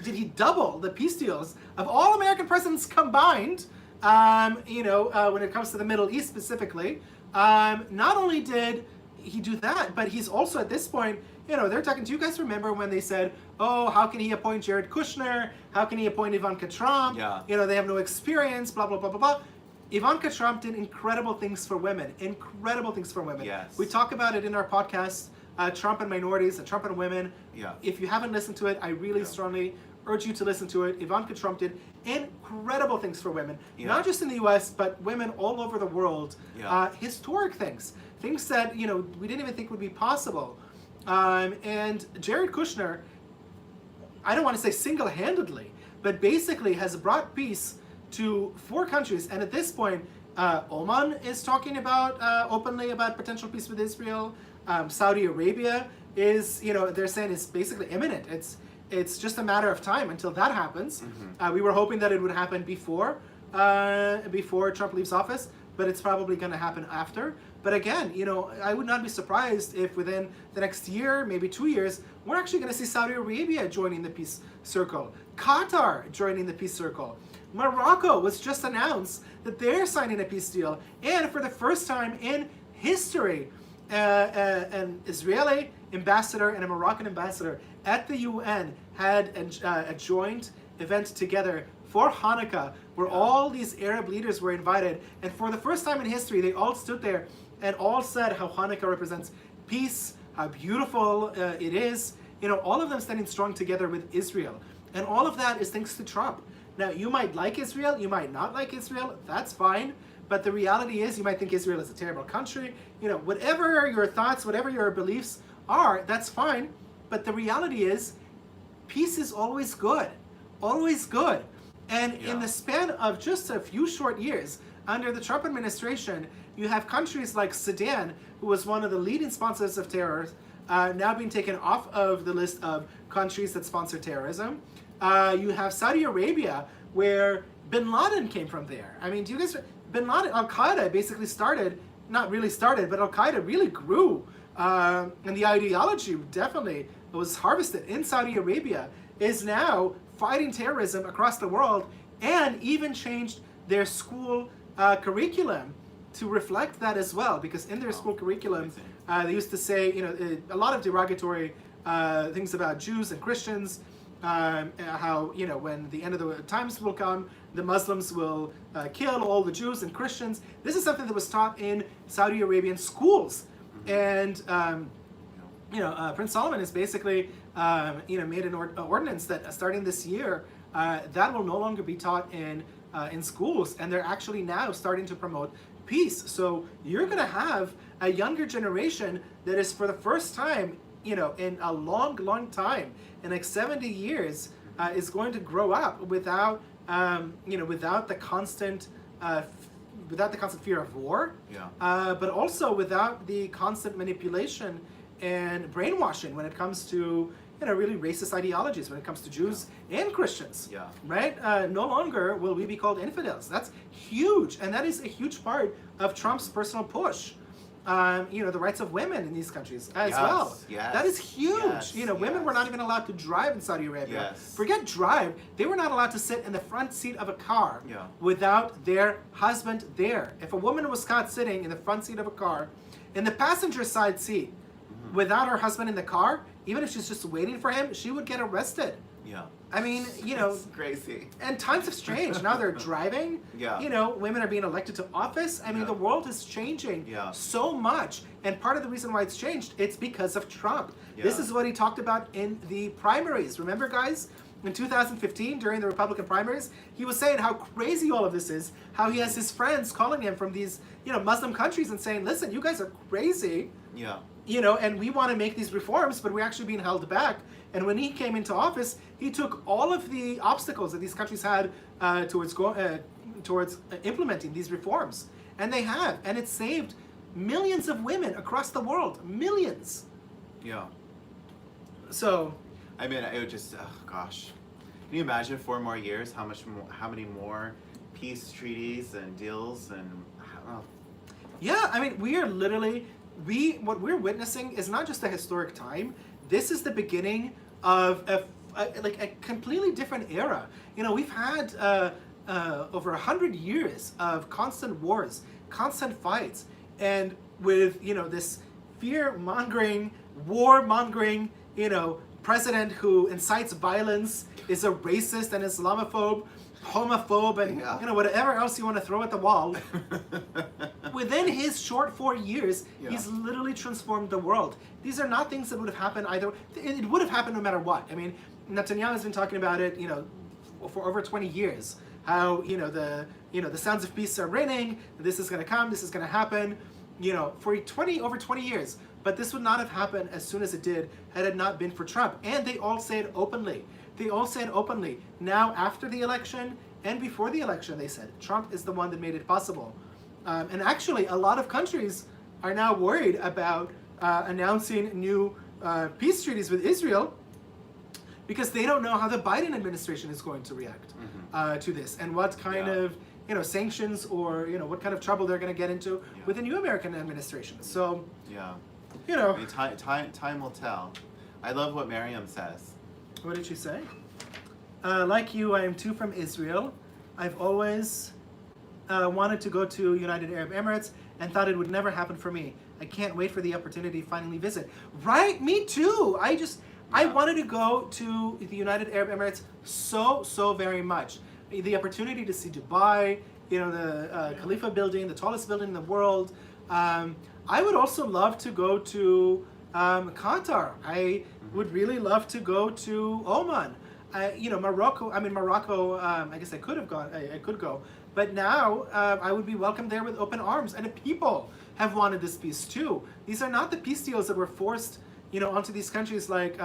did he double the peace deals of all American presidents combined, when it comes to the Middle East specifically, not only did he do that, but he's also at this point, they're talking. Do you guys remember when they said, "Oh, how can he appoint Jared Kushner? How can he appoint Ivanka Trump? Yeah. They have no experience." Blah blah blah blah blah. Ivanka Trump did incredible things for women. Incredible things for women. Yes. We talk about it in our podcast, Trump and Minorities, Trump and Women. Yeah. If you haven't listened to it, I really strongly urge you to listen to it. Ivanka Trump did incredible things for women, not just in the U.S., but women all over the world. Yeah. Historic things that we didn't even think would be possible. And Jared Kushner, I don't want to say single-handedly, but basically has brought peace to 4 countries. And at this point, Oman is talking about openly about potential peace with Israel. Saudi Arabia is, they're saying it's basically imminent. It's just a matter of time until that happens. Mm-hmm. We were hoping that it would happen before before Trump leaves office, but it's probably going to happen after. But again, you know, I would not be surprised if within the next year, maybe 2 years, we're actually going to see Saudi Arabia joining the peace circle, Qatar joining the peace circle. Morocco was just announced that they're signing a peace deal, and for the first time in history, an Israeli ambassador and a Moroccan ambassador at the UN had a joint event together for Hanukkah, where all these Arab leaders were invited, and for the first time in history, they all stood there and all said how Hanukkah represents peace, how beautiful it is. You know, all of them standing strong together with Israel, and all of that is thanks to Trump. Now, you might like Israel, you might not like Israel, that's fine, but the reality is you might think Israel is a terrible country. You know, whatever your thoughts, whatever your beliefs are, that's fine, but the reality is peace is always good, always good. And in the span of just a few short years, under the Trump administration, you have countries like Sudan, who was one of the leading sponsors of terror, now being taken off of the list of countries that sponsor terrorism. You have Saudi Arabia, where bin Laden came from there. I mean, do you guys, bin Laden, Al-Qaeda basically started, not really started, but Al-Qaeda really grew. And the ideology definitely was harvested in Saudi Arabia, is now fighting terrorism across the world, and even changed their school curriculum to reflect that as well, because in their school curriculum, they used to say, you know, a lot of derogatory things about Jews and Christians, how, you know, when the end of the times will come, the Muslims will kill all the Jews and Christians. This is something that was taught in Saudi Arabian schools. And, you know, Prince Solomon has basically, you know, made an ordinance that starting this year, that will no longer be taught in schools, and they're actually now starting to promote peace. So you're going to have a younger generation that is, for the first time, you know, in a long, long time, in like 70 years, is going to grow up without, you know, without the constant fear of war, but also without the constant manipulation and brainwashing when it comes to, you know, really racist ideologies, when it comes to Jews and Christians, right? No longer will we be called infidels. That's huge, and that is a huge part of Trump's personal push. You know, the rights of women in these countries as well. That is huge. You know, women were not even allowed to drive in Saudi Arabia. Forget drive, they were not allowed to sit in the front seat of a car without their husband there. If a woman was caught sitting in the front seat of a car, in the passenger side seat, without her husband in the car, even if she's just waiting for him, she would get arrested. I mean, you know, it's crazy. And times have changed. Now they're driving. You know, women are being elected to office. I mean, the world is changing so much. And part of the reason why it's changed, it's because of Trump. This is what he talked about in the primaries. Remember, guys? In 2015, during the Republican primaries, he was saying how crazy all of this is, how he has his friends calling him from these, you know, Muslim countries and saying, listen, you guys are crazy. You know, and we want to make these reforms, but we're actually being held back. And when he came into office, he took all of the obstacles that these countries had towards implementing these reforms. And they have. And it saved millions of women across the world. Millions. So, I mean, it would just, oh gosh. Can you imagine 4 more years, how many more peace treaties and deals and, yeah, I mean, we are literally, what we're witnessing is not just a historic time. This is the beginning of a completely different era. You know, we've had over 100 years of constant wars, constant fights, and with, you know, this fear-mongering, war-mongering, you know, president who incites violence, is a racist and Islamophobe, homophobe, and you know, whatever else you want to throw at the wall. Within his short 4 years, he's literally transformed the world. These are not things that would have happened either. It would have happened no matter what. I mean, Netanyahu has been talking about it, you know, for over 20 years. How, you know, the sounds of peace are ringing. This is going to come. This is going to happen. You know, for over 20 years. But this would not have happened as soon as it did had it not been for Trump. And they all say it openly. They all say it openly. Now, after the election and before the election, they said Trump is the one that made it possible. And actually, a lot of countries are now worried about announcing new peace treaties with Israel because they don't know how the Biden administration is going to react to this, and what kind of, sanctions or what kind of trouble they're going to get into with the new American administration. So I mean, time will tell. I love what Miriam says. What did she say? Like you, I am too from Israel. I've always wanted to go to United Arab Emirates and thought it would never happen for me. I can't wait for the opportunity to finally visit. Right, me too. I wanted to go to the United Arab Emirates so very much. The opportunity to see Dubai, the Khalifa building, the tallest building in the world. I would also love to go to Qatar. I would really love to go to Oman. Morocco. I guess I could have gone. I could go, but now I would be welcomed there with open arms. And the people have wanted this peace too. These are not the peace deals that were forced, onto these countries like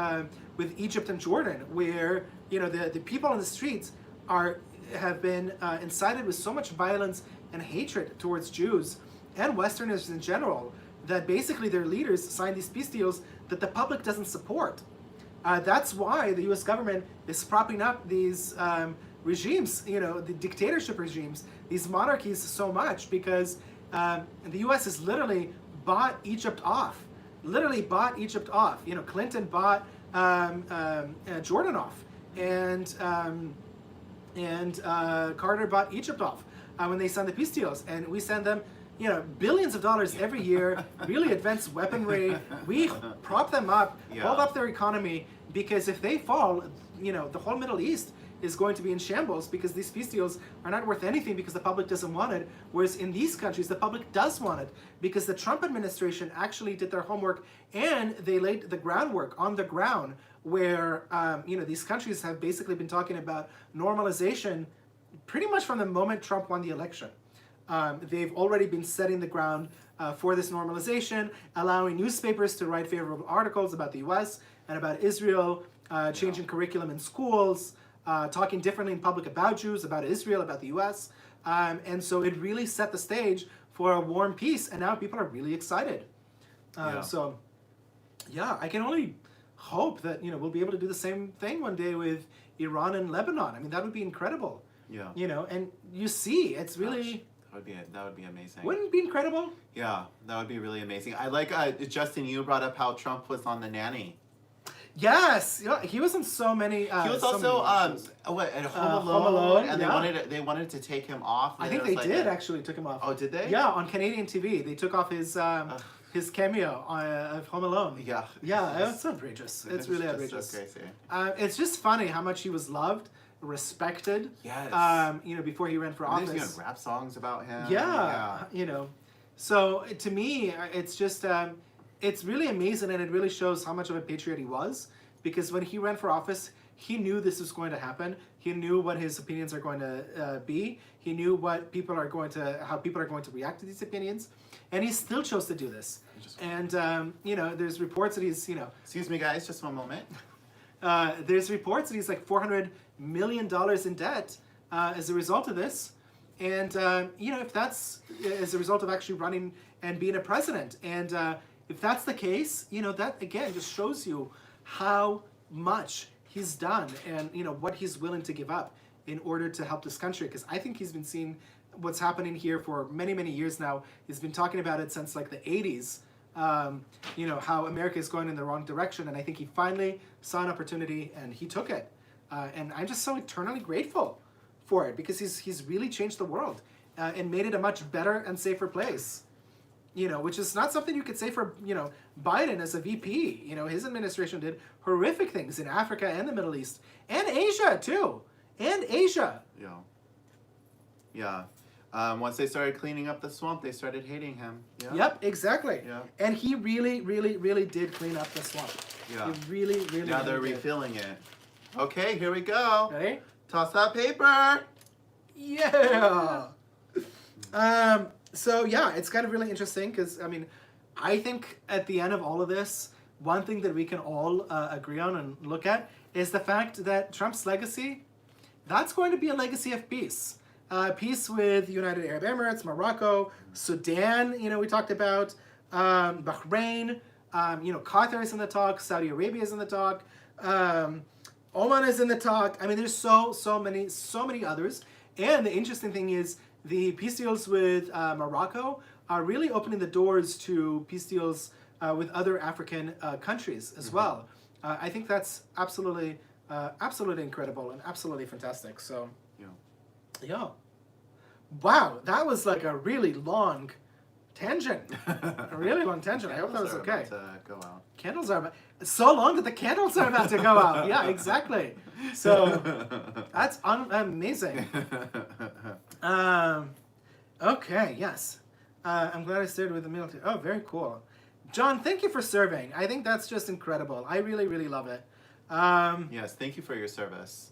with Egypt and Jordan, where the people on the streets have been incited with so much violence and hatred towards Jews and Westerners in general that basically their leaders signed these peace deals that the public doesn't support. That's why the U.S. government is propping up these regimes, the dictatorship regimes, these monarchies so much, because the U.S. has literally bought Egypt off. Clinton bought Jordan off, and Carter bought Egypt off when they signed the peace deals, and we send them billions of dollars every year, really advanced weaponry. We prop them up, hold up their economy, because if they fall, the whole Middle East is going to be in shambles, because these peace deals are not worth anything because the public doesn't want it, whereas in these countries the public does want it, because the Trump administration actually did their homework and they laid the groundwork on the ground, where these countries have basically been talking about normalization pretty much from the moment Trump won the election. They've already been setting the ground for this normalization, allowing newspapers to write favorable articles about the U.S. and about Israel, changing curriculum in schools, talking differently in public about Jews, about Israel, about the U.S. And so it really set the stage for a warm peace, and now people are really excited. So, I can only hope that we'll be able to do the same thing one day with Iran and Lebanon. I mean, that would be incredible. And you see, it's really... That would be amazing. Wouldn't it be incredible? Yeah, that would be really amazing. I like, Justin, you brought up how Trump was on The Nanny. Yes, he was on so many. He was also at Home Alone, and they wanted to take him off. I think they did actually took him off. Oh, did they? Yeah, on Canadian TV, they took off his cameo of Home Alone. Yeah, it's outrageous. It's really outrageous. So crazy. It's just funny how much he was loved, respected. Yes. Before he ran for office. There's even rap songs about him. Yeah. So to me, it's just. It's really amazing, and it really shows how much of a patriot he was, because when he ran for office, he knew this was going to happen. He knew what his opinions are going to be. He knew how people are going to react to these opinions, and he still chose to do this. And there's reports that he's Excuse me, guys, just one moment. There's reports that he's like $400 million in debt as a result of this, and if that's as a result of actually running and being a president, and if that's the case, that again just shows you how much he's done and what he's willing to give up in order to help this country. Because I think he's been seeing what's happening here for many years now. He's been talking about it since like the 80s. How America is going in the wrong direction, and I think he finally saw an opportunity and he took it. And I'm just so eternally grateful for it, because he's really changed the world and made it a much better and safer place. Which is not something you could say for, Biden as a VP. His administration did horrific things in Africa and the Middle East. And Asia, too. Yeah. Once they started cleaning up the swamp, they started hating him. Yeah. Yep, exactly. Yeah. And he really did clean up the swamp. Yeah. He really Now they're refilling it. Okay, here we go. Ready? Toss that paper. Yeah. So yeah, it's kind of really interesting, because I think at the end of all of this, one thing that we can all agree on and look at is the fact that Trump's legacy, that's going to be a legacy of peace. Peace with United Arab Emirates, Morocco, Sudan, we talked about, Bahrain, Qatar is in the talk, Saudi Arabia is in the talk, Oman is in the talk. There's so many others. And the interesting thing is, the peace deals with Morocco are really opening the doors to peace deals with other African countries as well. I think that's absolutely incredible and absolutely fantastic. So, yeah. Wow, that was like a really long tangent. A really long tangent. I hope that was okay. Go out. Candles are about, so long that the candles are about to go out. Yeah, exactly. So that's amazing. Okay, yes. I'm glad I started with the military. Oh, very cool. John, thank you for serving. I think that's just incredible. I really, really love it. Yes, thank you for your service.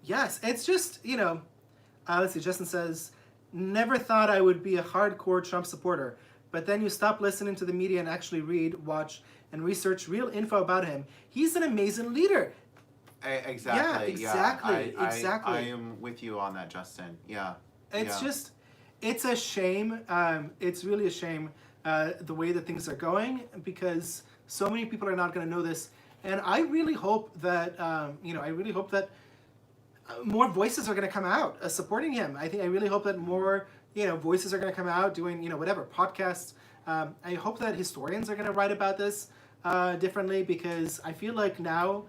Yes, it's just, let's see, Justin says, never thought I would be a hardcore Trump supporter, but then you stop listening to the media and actually read, watch, and research real info about him. He's an amazing leader. Exactly. Exactly. I am with you on that, Justin. Yeah. It's just, it's a shame. It's really a shame the way that things are going, because so many people are not going to know this. And I really hope that, more voices are going to come out supporting him. I really hope that more, voices are going to come out doing, whatever, podcasts. I hope that historians are going to write about this differently, because I feel like now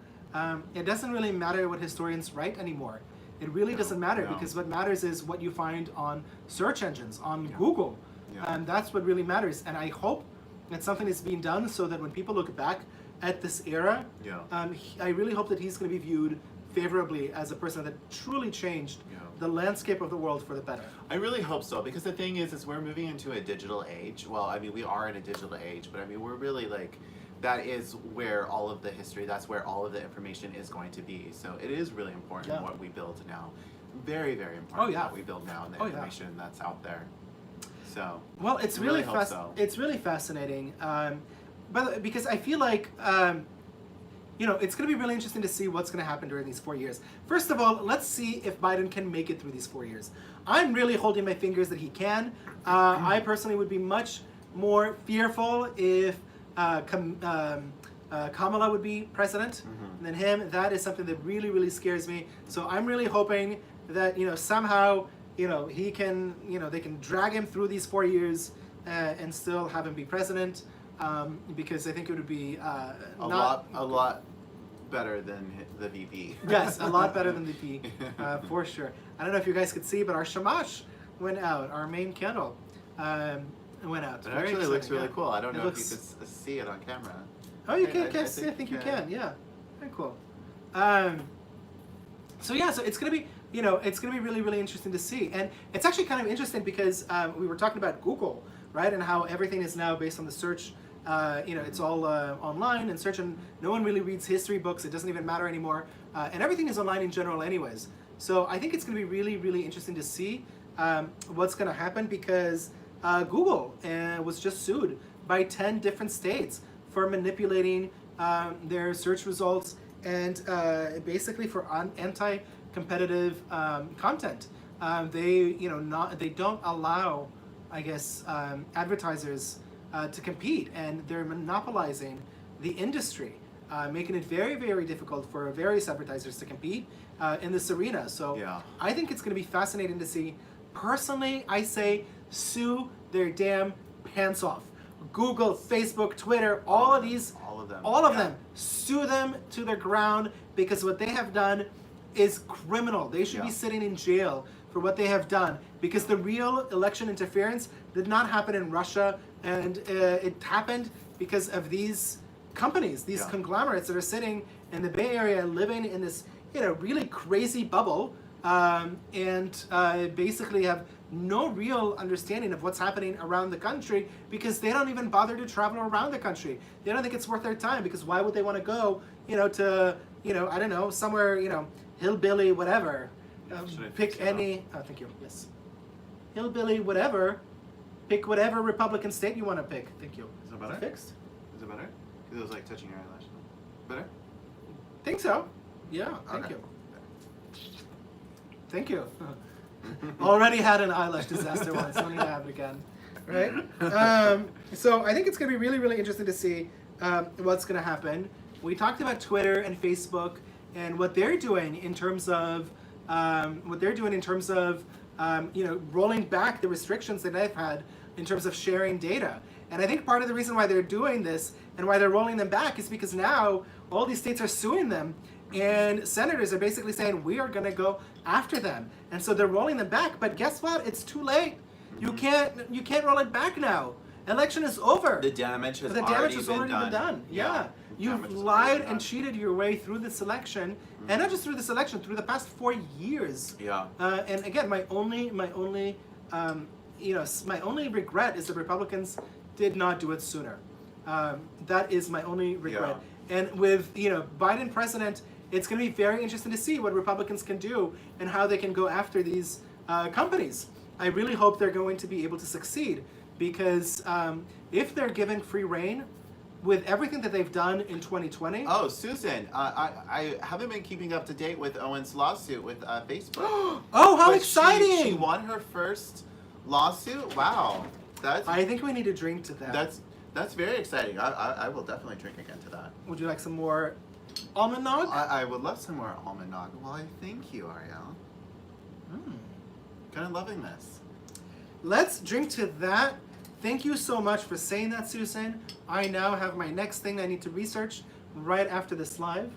it doesn't really matter what historians write anymore. It really doesn't matter, because what matters is what you find on search engines, on Google. And that's what really matters. And I hope that something is being done so that when people look back at this era, I really hope that he's going to be viewed favorably as a person that truly changed the landscape of the world for the better. I really hope so, because the thing is we're moving into a digital age. Well, I mean, we are in a digital age, but I mean, we're really like, that is where all of the history, that's where all of the information is going to be. So it is really important what we build now. Very, very important what we build now and the information that's out there. So, well, it's really it's really fascinating, but because I feel like it's going to be really interesting to see what's going to happen during these 4 years. First of all, let's see if Biden can make it through these 4 years. I'm really holding my fingers that he can. I personally would be much more fearful if Kamala would be president than him. That is something that really, really scares me. So I'm really hoping that somehow he can they can drag him through these 4 years and still have him be president. Because I think it would be a lot better than the VP. Yes, a lot better than the VP, for sure. I don't know if you guys could see, but our shamash went out. Our main candle went out. It actually looks really cool. I don't know if you could see it on camera. Oh, you can see. I think you can. Yeah, very cool. So it's gonna be it's gonna be really, really interesting to see, and it's actually kind of interesting because we were talking about Google, right, and how everything is now based on the search. It's all online and search, and no one really reads history books. It doesn't even matter anymore, and everything is online in general anyways. So I think it's going to be really, really interesting to see what's going to happen, because Google was just sued by 10 different states for manipulating their search results and basically for anti-competitive content. They don't allow, I guess, advertisers to compete, and they're monopolizing the industry, making it very, very difficult for various advertisers to compete in this arena. So I think it's going to be fascinating to see. Personally, I say sue their damn pants off. Google, Facebook, Twitter, all of them, sue them to the ground, because what they have done is criminal. They should be sitting in jail for what they have done, because the real election interference did not happen in Russia, and it happened because of these companies, these conglomerates that are sitting in the Bay Area, living in this really crazy bubble, and basically have no real understanding of what's happening around the country, because they don't even bother to travel around the country. They don't think it's worth their time, because why would they want to go to I don't know, somewhere hillbilly whatever. Pick any. Oh, thank you. Yes. Hillbilly, whatever. Pick whatever Republican state you want to pick. Thank you. Is it better? Is it fixed? Is it better? Because it was like touching your eyelash. Better? Think so. Yeah. Thank you. Thank you. Already had an eyelash disaster once. Don't need to have it again. Right? So I think it's going to be really, really interesting to see what's going to happen. We talked about Twitter and Facebook and what they're doing in terms of rolling back the restrictions that they've had in terms of sharing data. And I think part of the reason why they're doing this and why they're rolling them back is because now all these states are suing them, and senators are basically saying we are going to go after them, and so they're rolling them back. But guess what? It's too late. You can't roll it back now. Election is over. The damage has already been done. Yeah. You've lied and cheated your way through this election, and not just through this election, through the past 4 years. Yeah. And again, my only regret is the Republicans did not do it sooner. That is my only regret. Yeah. And with Biden president, it's going to be very interesting to see what Republicans can do and how they can go after these companies. I really hope they're going to be able to succeed, because if they're given free reign with everything that they've done in 2020. Oh, Susan, I haven't been keeping up to date with Owen's lawsuit with Facebook. Oh, how exciting! She won her first lawsuit. Wow, I think we need to drink to that. That's very exciting. I will definitely drink again to that. Would you like some more almond nog? I would love some more almond nog. Why, thank you, Ariel. Kind of loving this. Let's drink to that. Thank you so much for saying that, Susan. I now have my next thing I need to research right after this live.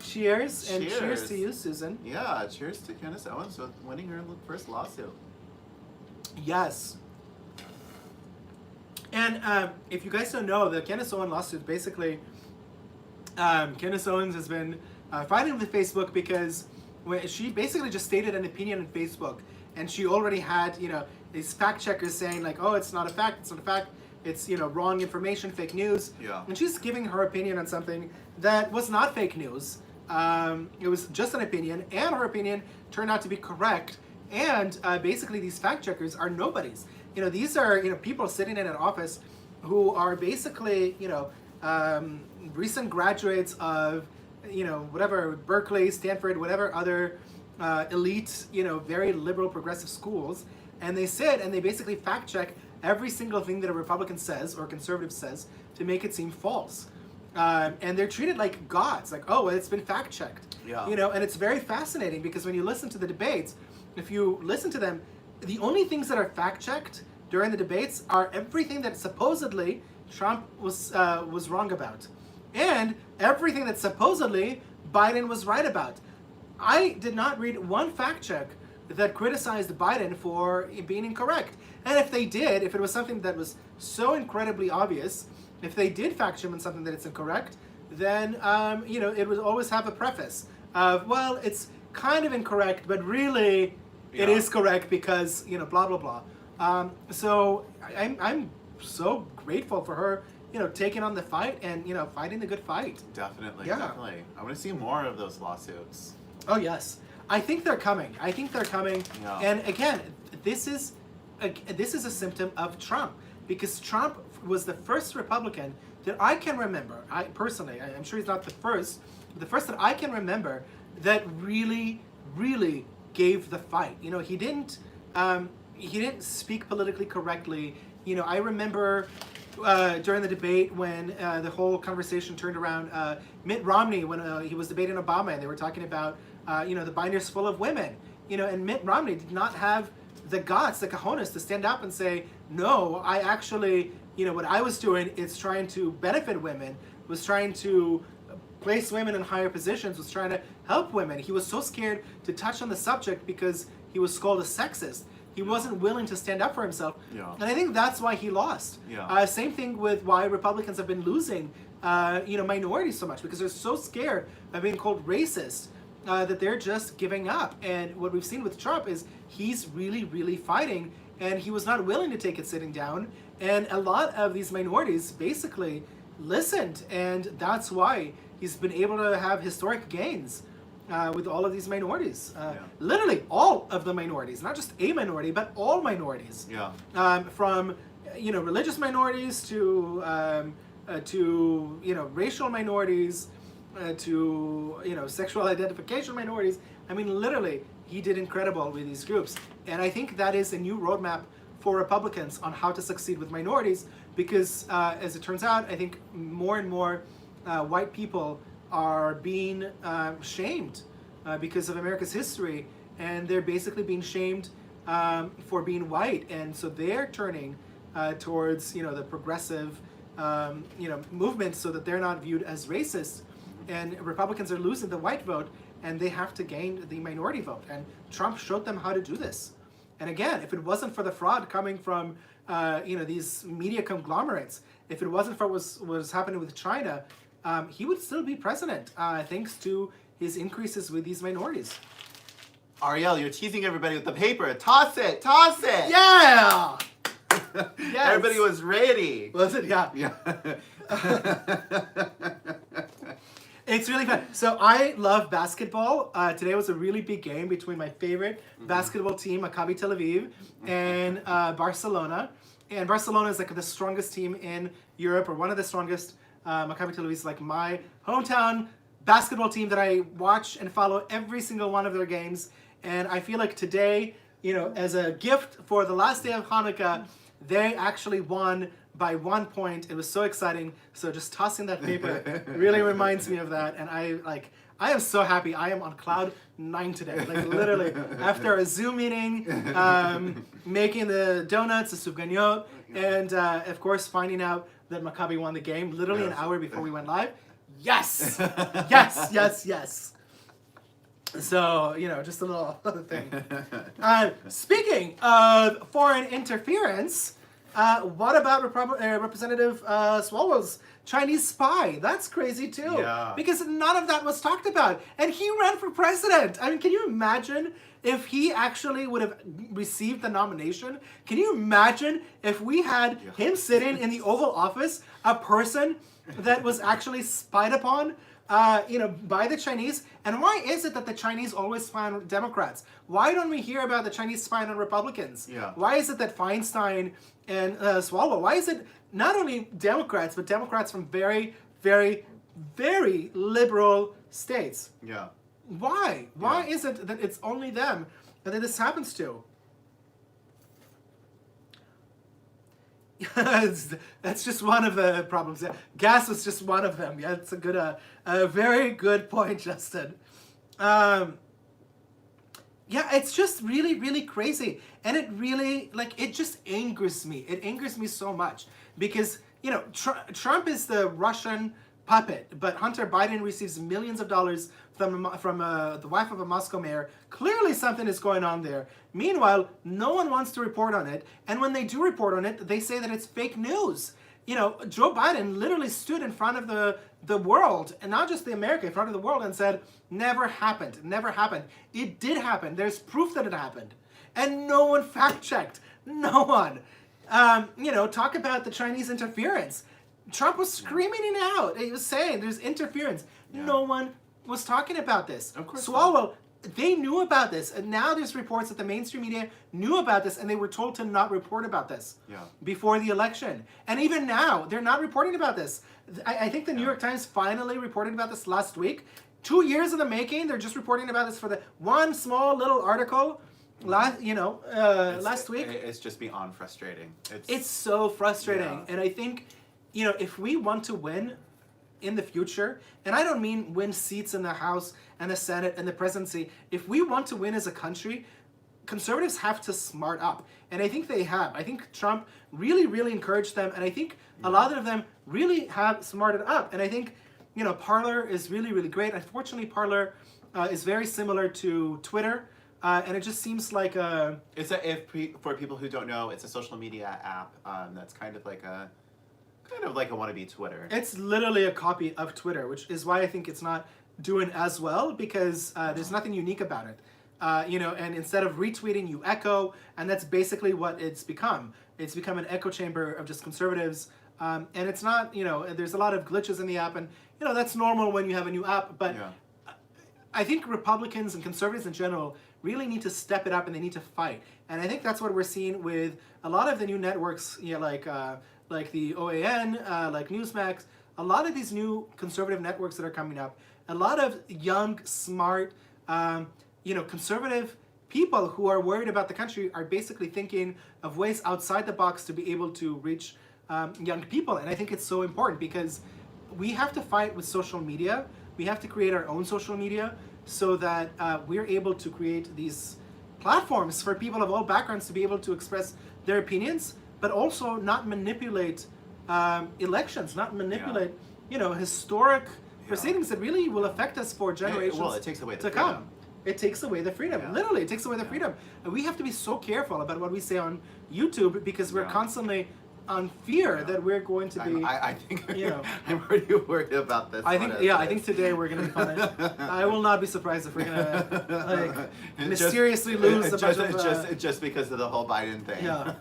Cheers, and cheers to you, Susan. Yeah, cheers to Candace Owens with winning her first lawsuit. Yes. And if you guys don't know, the Candace Owens lawsuit, basically, Candace Owens has been fighting with Facebook because she basically just stated an opinion on Facebook, and she already had, these fact checkers saying like, oh, it's not a fact, it's wrong information, fake news. Yeah. And she's giving her opinion on something that was not fake news. It was just an opinion, and her opinion turned out to be correct. And basically, these fact checkers are nobodies. These are people sitting in an office who are basically recent graduates of whatever, Berkeley, Stanford, whatever other elite very liberal progressive schools, and they sit and they basically fact check every single thing that a Republican says or a conservative says to make it seem false. And they're treated like gods, like, oh, well, it's been fact checked. Yeah. And it's very fascinating because when you listen to the debates, if you listen to them, the only things that are fact checked during the debates are everything that supposedly Trump was wrong about, and everything that supposedly Biden was right about. I did not read one fact check that criticized Biden for being incorrect. And if they did, if it was something that was so incredibly obvious, if they did fact check on something that it's incorrect, then it would always have a preface of, well, it's kind of incorrect, but really it is correct because blah blah blah. So I'm so grateful for her taking on the fight and fighting the good fight. Definitely. Yeah. Definitely. I want to see more of those lawsuits. Oh yes, I think they're coming. Yeah. And again, this is a symptom of Trump, because Trump was the first Republican that I can remember. I'm sure he's not the first, but the first that I can remember that really gave the fight. He didn't speak politically correctly. I remember during the debate when the whole conversation turned around Mitt Romney, when he was debating Obama, and they were talking about the binders full of women, and Mitt Romney did not have the guts, the cojones, to stand up and say, no, I actually, what I was doing is trying to benefit women, was trying to place women in higher positions, was trying to help women. He was so scared to touch on the subject because he was called a sexist. He wasn't willing to stand up for himself. Yeah. And I think that's why he lost. Yeah. Same thing with why Republicans have been losing minorities so much, because they're so scared of being called racist that they're just giving up. And what we've seen with Trump is he's really fighting, and he was not willing to take it sitting down. And a lot of these minorities basically listened, and that's why he's been able to have historic gains with all of these minorities. Literally all of the minorities, not just a minority, but all minorities. Yeah. From religious minorities to racial minorities, to sexual identification minorities. I mean, literally, he did incredible with these groups, and I think that is a new roadmap for Republicans on how to succeed with minorities. Because as it turns out, I think more and more white people are being shamed because of America's history, and they're basically being shamed for being white, and so they're turning towards the progressive movement so that they're not viewed as racist, and Republicans are losing the white vote and they have to gain the minority vote, and Trump showed them how to do this. And again, if it wasn't for the fraud coming from these media conglomerates, if it wasn't for what was happening with China, he would still be president thanks to his increases with these minorities. Ariel, you're teasing everybody with the paper. Toss it! Toss it! Yeah! Yes. Everybody was ready. Was it? Yeah. Yeah. It's really fun. So I love basketball. Today was a really big game between my favorite basketball team, Maccabi Tel Aviv, and Barcelona. And Barcelona is like the strongest team in Europe, or one of the strongest. Maccabi Tel Aviv is like my hometown basketball team that I watch and follow every single one of their games. And I feel like today, as a gift for the last day of Hanukkah, they actually won by 1 point. It was so exciting. So just tossing that paper really reminds me of that. And I am so happy. I am on cloud 9 today. Like literally, after a Zoom meeting, making the donuts, the sufganiyot, and of course finding out that Maccabi won the game literally an hour before we went live. Yes! Yes, yes, yes. So, just a little other thing. Speaking of foreign interference, what about Representative Swalwell's Chinese spy? That's crazy too. Yeah. Because none of that was talked about. And he ran for president. I mean, can you imagine if he actually would have received the nomination? Can you imagine if we had him sitting in the Oval Office, a person that was actually spied upon by the Chinese? And why is it that the Chinese always spy on Democrats? Why don't we hear about the Chinese spying on Republicans? Yeah. Why is it that Feinstein and Swalwell, why is it not only Democrats, but Democrats from very, very, very liberal states? Yeah. Why? Why is it that it's only them that this happens to? That's just one of the problems. Gas was just one of them. Yeah, it's a very good point, Justin. Yeah, it's just really, really crazy, and it really it just angers me. It angers me so much because Trump is the Russian puppet, but Hunter Biden receives millions of dollars from the wife of a Moscow mayor. Clearly something is going on there. Meanwhile, no one wants to report on it, and when they do report on it, they say that it's fake news. Joe Biden literally stood in front of the world, and not just the America, in front of the world, and said, never happened, never happened. It did happen. There's proof that it happened. And no one fact-checked. No one. Talk about the Chinese interference. Trump was screaming it out. He was saying there's interference. Yeah. No one was talking about this. Of course Swalwell, they knew about this, and now there's reports that the mainstream media knew about this, and they were told to not report about this before the election. And even now, they're not reporting about this. I think the New York Times finally reported about this last week. 2 years in the making, they're just reporting about this for the one small little article last week. It's just beyond frustrating. It's so frustrating. And I think, if we want to win in the future, and I don't mean win seats in the House and the Senate and the presidency, if we want to win as a country, conservatives have to smart up. And I think they have. I think Trump really, really encouraged them, and I think a lot of them really have smarted up. And I think, Parler is really, really great. Unfortunately, Parler is very similar to Twitter, and it just seems like for people who don't know, it's a social media app that's kind of like a wannabe Twitter. It's literally a copy of Twitter, which is why I think it's not doing as well, because there's nothing unique about it. And instead of retweeting, you echo, and that's basically what it's become. It's become an echo chamber of just conservatives, and it's not, there's a lot of glitches in the app, and, that's normal when you have a new app, but I think Republicans and conservatives in general really need to step it up, and they need to fight. And I think that's what we're seeing with a lot of the new networks, like the OAN, like Newsmax, a lot of these new conservative networks that are coming up, a lot of young, smart, conservative people who are worried about the country are basically thinking of ways outside the box to be able to reach young people. And I think it's so important because we have to fight with social media. We have to create our own social media so that we're able to create these platforms for people of all backgrounds to be able to express their opinions, but also not manipulate elections, not manipulate, historic proceedings that really will affect us for generations it takes away the to freedom. come. It takes away the freedom. Yeah. Literally, it takes away the freedom. And we have to be so careful about what we say on YouTube because we're constantly on fear that we're going to be. I think I'm pretty worried about this. I think today we're going to be punished. I will not be surprised if we're going to mysteriously lose a bunch of. Just because of the whole Biden thing. Yeah.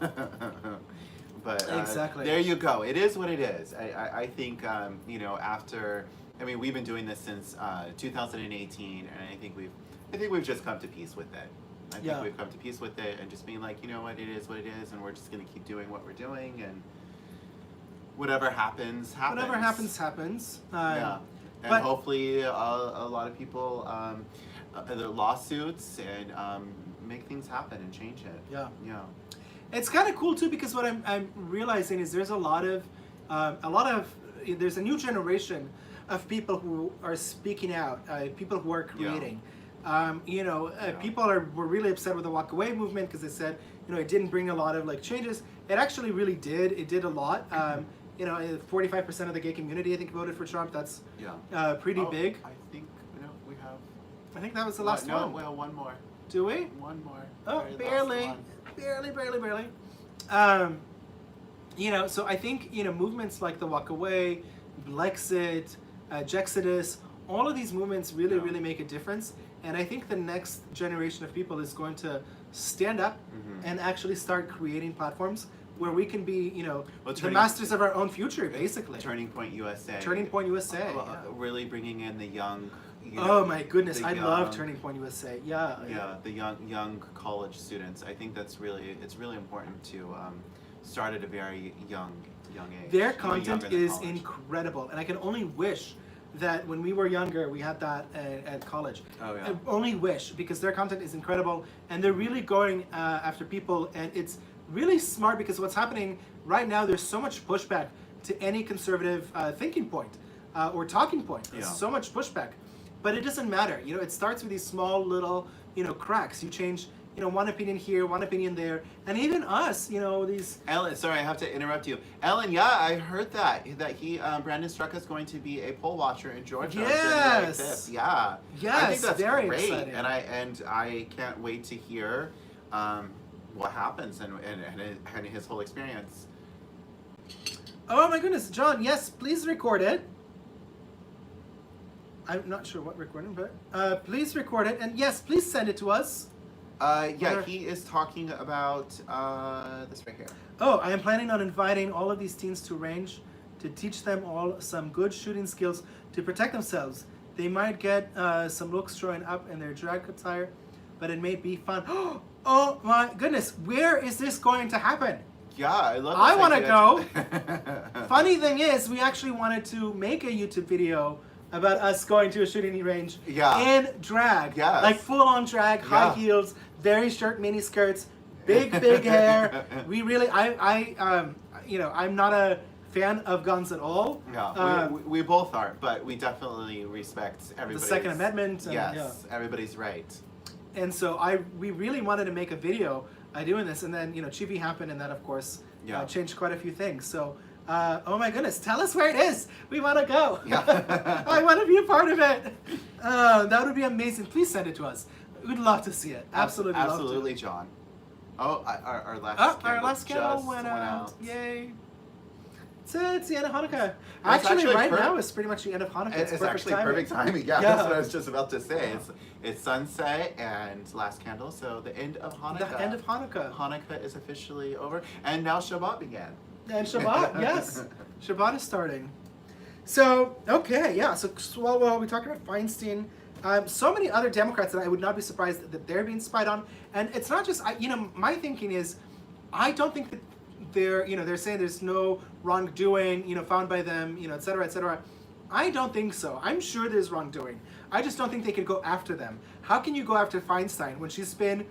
But exactly. There you go. It is what it is. I think after. I mean, we've been doing this since 2018, and I think we've just come to peace with it. I think we've come to peace with it and just being like, you know what, it is what it is, and we're just going to keep doing what we're doing, and whatever happens, happens. Whatever happens, happens. And hopefully a lot of people, the lawsuits, and make things happen and change it. Yeah. Yeah. It's kind of cool too because what I'm realizing is there's there's a new generation of people who are speaking out, people who are creating. People were really upset with the walk away movement because they said, it didn't bring a lot of changes. It actually really did. It did a lot. 45% of the gay community, I think, voted for Trump. That's pretty big. I think we have. I think that was the last one. No, well, one more. Do we? One more. Oh, barely. So I think movements like the walk away, Blexit, Jexodus, all of these movements really make a difference. And I think the next generation of people is going to stand up and actually start creating platforms where we can be, the masters of our own future, basically. Turning Point USA. Turning Point USA. Really bringing in the young. Oh my goodness, I love Turning Point USA. Yeah. Yeah, the young college students. I think it's really important to start at a very young age. Their content is incredible, and I can only wish that when we were younger we had that at college. Oh yeah. I only wish, because their content is incredible and they're really going after people, and it's really smart because what's happening right now, there's so much pushback to any conservative thinking point or talking point. There's so much pushback, but it doesn't matter. It starts with these small little cracks. You change one opinion here, one opinion there, and even us, these. Ellen, sorry, I have to interrupt you. Ellen, yeah, I heard that he Brandon Struck is going to be a poll watcher in Georgia. Yes. January 5th. Yeah. Yes. I think that's very great, exciting. and I can't wait to hear what happens and his whole experience. Oh my goodness, John! Yes, please record it. I'm not sure what recording, but please record it, and yes, please send it to us. He is talking about this right here. Oh, I am planning on inviting all of these teens to range to teach them all some good shooting skills to protect themselves. They might get some looks showing up in their drag attire, but it may be fun. Oh my goodness, where is this going to happen? Yeah, I love. I want to go. Funny thing is, we actually wanted to make a YouTube video about us going to a shooting range in drag. Yes. Like full on drag, high heels, very short mini skirts, big hair. We really, I'm not a fan of guns at all. Yeah, we both are, but we definitely respect everybody's. The Second Amendment. Yes, everybody's right. And so we really wanted to make a video doing this, and then Chibi happened, and that of course changed quite a few things. So. Oh my goodness, tell us where it is. We want to go. Yeah. I want to be a part of it. That would be amazing. Please send it to us. We'd love to see it. Absolutely Absolutely, love to. John. Oh, our last candle went out. Yay. It's the end of Hanukkah. Actually, right now it's pretty much the end of Hanukkah. It's actually perfect timing. Yeah, that's what I was just about to say. It's sunset and last candle, so the end of Hanukkah. The end of Hanukkah. Festivities is officially over, and now Shabbat began. And Shabbat, yes. Shabbat is starting. So, okay, yeah. So while we talked about Feinstein, so many other Democrats that I would not be surprised that they're being spied on. And it's not just, my thinking is, I don't think that they're saying there's no wrongdoing, found by them, et cetera, et cetera. I don't think so. I'm sure there's wrongdoing. I just don't think they could go after them. How can you go after Feinstein when she's been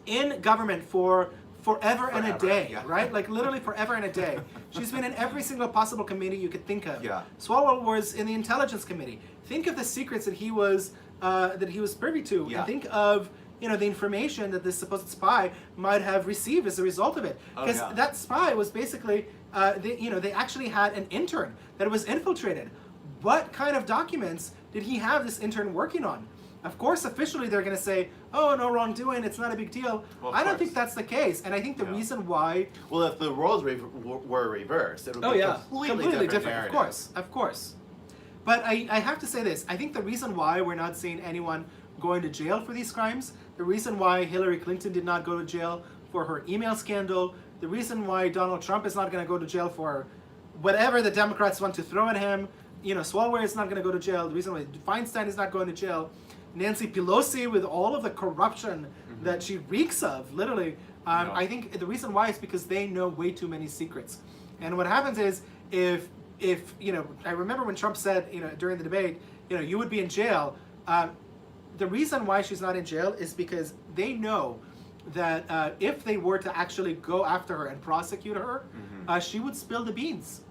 in government for forever and a day, right? Like literally forever and a day. She's been in every single possible committee you could think of. Yeah. Swalwell was in the Intelligence Committee. Think of the secrets that he was privy to. Yeah. And think of the information that this supposed spy might have received as a result of it. Because that spy was basically, they actually had an intern that was infiltrated. What kind of documents did he have this intern working on? Of course, officially they're going to say, oh, no wrongdoing, it's not a big deal. Well, I don't think that's the case. And I think the reason why... Well, if the roles were reversed, it would be completely different. Of course. But I have to say this. I think the reason why we're not seeing anyone going to jail for these crimes, the reason why Hillary Clinton did not go to jail for her email scandal, the reason why Donald Trump is not going to go to jail for whatever the Democrats want to throw at him, Swalwell is not going to go to jail, the reason why Feinstein is not going to jail, Nancy Pelosi with all of the corruption that she reeks of, literally, I think the reason why is because they know way too many secrets. And what happens is, if I remember when Trump said, during the debate, you would be in jail. The reason why she's not in jail is because they know that if they were to actually go after her and prosecute her, she would spill the beans.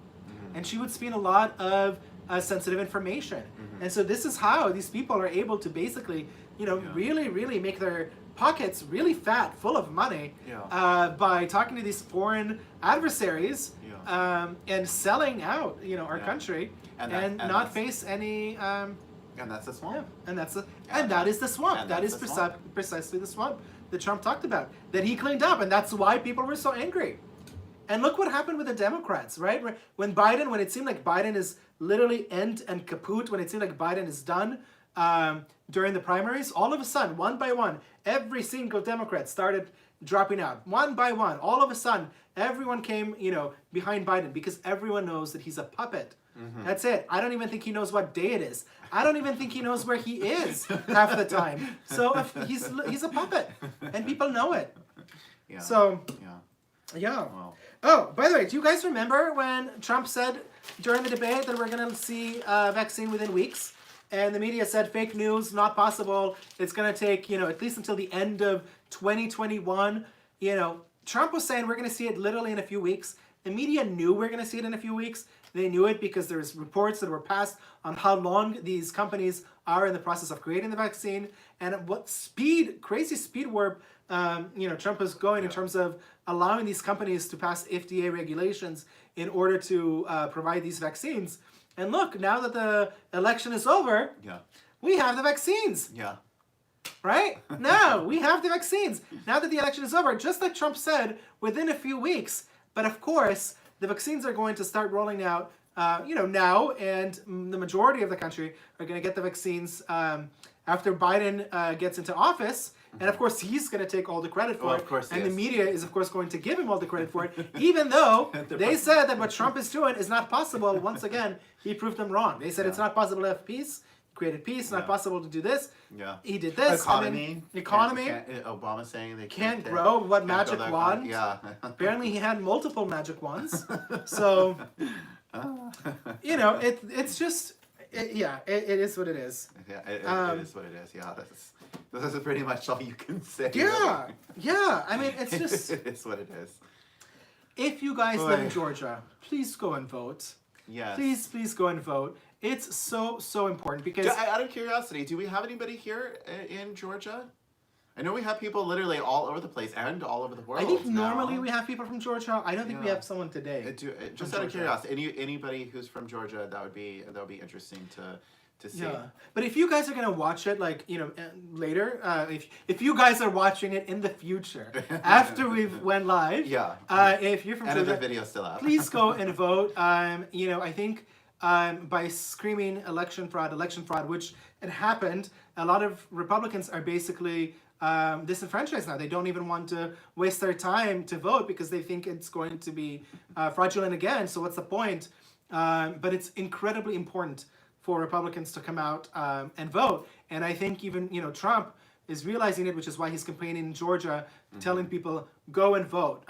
And she would spill a lot of sensitive information. And so this is how these people are able to basically, really, really make their pockets really fat, full of money, by talking to these foreign adversaries and selling out, our country, and not face any. And that's the swamp. And that is the swamp. That is precisely the swamp that Trump talked about, that he cleaned up, and that's why people were so angry. And look what happened with the Democrats, right? When it seemed like Biden is literally end and kaput, when it seemed like Biden is done during the primaries, all of a sudden, one by one, every single Democrat started dropping out. One by one, all of a sudden, everyone came, behind Biden because everyone knows that he's a puppet. That's it. I don't even think he knows what day it is. I don't even think he knows where he is half the time. So he's a puppet, and people know it. Yeah. So, yeah. Wow. Oh, by the way, do you guys remember when Trump said during the debate that we're going to see a vaccine within weeks? And the media said fake news, not possible. It's going to take, at least until the end of 2021. Trump was saying we're going to see it literally in a few weeks. The media knew we're going to see it in a few weeks. They knew it because there's reports that were passed on how long these companies are in the process of creating the vaccine and what crazy speed warp, Trump is going in terms of allowing these companies to pass FDA regulations in order to provide these vaccines. And look, now that the election is over, we have the vaccines. Yeah. Right? Now, we have the vaccines. Now that the election is over, just like Trump said, within a few weeks. But of course, the vaccines are going to start rolling out, now, and the majority of the country are going to get the vaccines after Biden gets into office. And of course, he's going to take all the credit for it. Of course, and the media is, of course, going to give him all the credit for it, even though they said that what Trump is doing is not possible. Once again, he proved them wrong. They said it's not possible to have peace, created peace, not possible to do this. Yeah. He did this. Economy. Obama saying they can't grow. What magic wand? Yeah. Apparently, he had multiple magic wands. So, it's just, it is what it is. Yeah, it is what it is. Yeah, this is pretty much all you can say. Yeah, yeah. I mean, it's just... it is what it is. If you guys live in Georgia, please go and vote. Yes. Please go and vote. It's so important because... Out of curiosity, do we have anybody here in Georgia? I know we have people literally all over the place and all over the world. I think normally we have people from Georgia. I don't think we have someone today. Just out of curiosity, anybody who's from Georgia, that would be interesting to see. Yeah, but if you guys are gonna watch it, later, if you guys are watching it in the future after we've went live, if you're from Georgia, and if the video's still out, please go and vote. I think by screaming election fraud, which it happened, a lot of Republicans are basically disenfranchised now. They don't even want to waste their time to vote because they think it's going to be fraudulent again. So what's the point? But it's incredibly important for Republicans to come out and vote. And I think even, Trump is realizing it, which is why he's campaigning in Georgia, telling people, go and vote,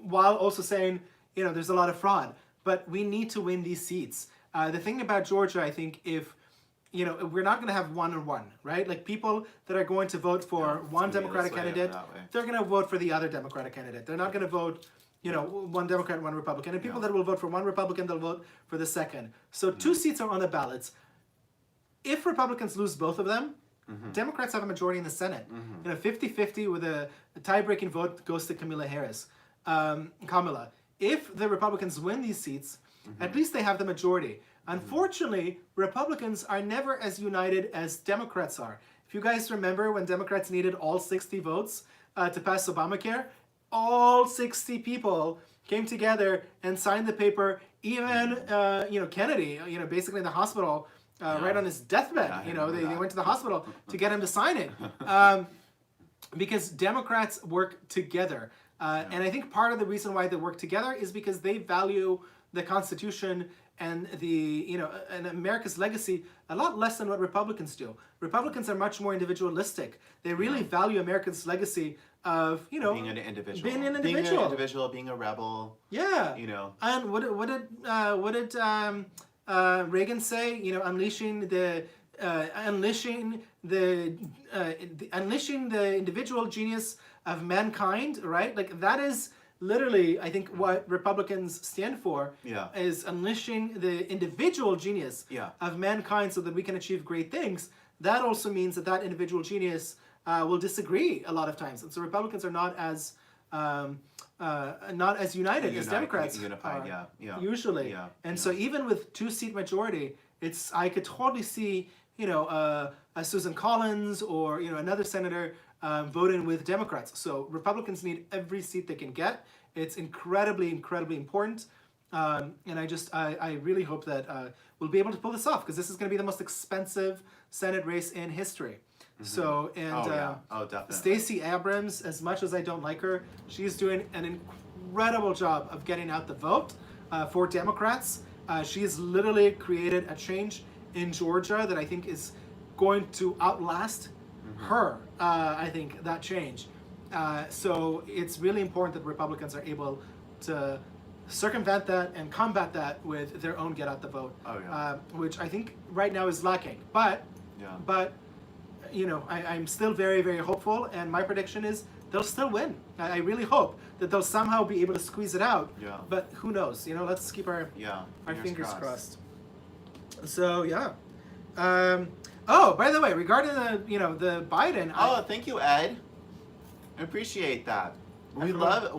while also saying, there's a lot of fraud. But we need to win these seats. The thing about Georgia, I think, if, we're not going to have 1-on-1, right? Like people that are going to vote for one Democratic candidate, they're going to vote for the other Democratic candidate. They're not going to vote, one Democrat, one Republican. And people that will vote for one Republican, they'll vote for the second. So 2 seats are on the ballots. If Republicans lose both of them, Democrats have a majority in the Senate. 50-50 with a tie-breaking vote goes to Kamala. If the Republicans win these seats, at least they have the majority. Unfortunately, Republicans are never as united as Democrats are. If you guys remember when Democrats needed all 60 votes to pass Obamacare, all 60 people came together and signed the paper. Even Kennedy, basically in the hospital, right on his deathbed. They went to the hospital to get him to sign it, because Democrats work together. And I think part of the reason why they work together is because they value the Constitution and and America's legacy a lot less than what Republicans do. Republicans are much more individualistic. They really value America's legacy of being an individual, being a rebel. Yeah. And what did Reagan say? Unleashing the individual genius of mankind, right? Like that is literally, I think, what Republicans stand for. Is unleashing the individual genius of mankind so that we can achieve great things. That also means that individual genius will disagree a lot of times, and so Republicans are not as united as Democrats are, usually. So even with 2-seat majority, I could totally see a Susan Collins or another senator voting with Democrats. So Republicans need every seat they can get. It's incredibly important. And I really hope that we'll be able to pull this off, because this is going to be the most expensive Senate race in history. So, definitely. Stacey Abrams, as much as I don't like her, she's doing an incredible job of getting out the vote for Democrats. She has literally created a change in Georgia that I think is going to outlast her, I think, that change. So it's really important that Republicans are able to circumvent that and combat that with their own get out the vote, which I think right now is lacking. But I'm still very, very hopeful, and my prediction is they'll still win. I really hope that they'll somehow be able to squeeze it out. But who knows? Let's keep our fingers crossed. So by the way, regarding the Biden. Thank you, Ed. I appreciate that. We love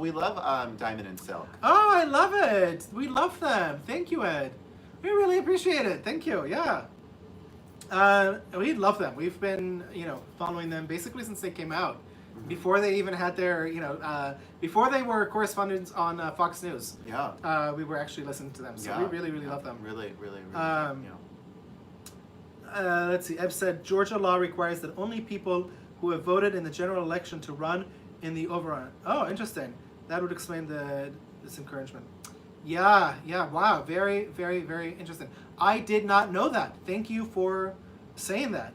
Diamond and Silk. Oh, I love it. We love them. Thank you, Ed. We really appreciate it. Thank you. Yeah. We love them. We've been, following them basically since they came out. Before they even had their, before they were correspondents on Fox News. We were actually listening to them. So we really, really love them. Really. Let's see. Eb said Georgia law requires that only people who have voted in the general election to run in the overrun. Oh, interesting. That would explain this encouragement. Yeah. Wow. Very, very, very interesting. I did not know that. Thank you for saying that.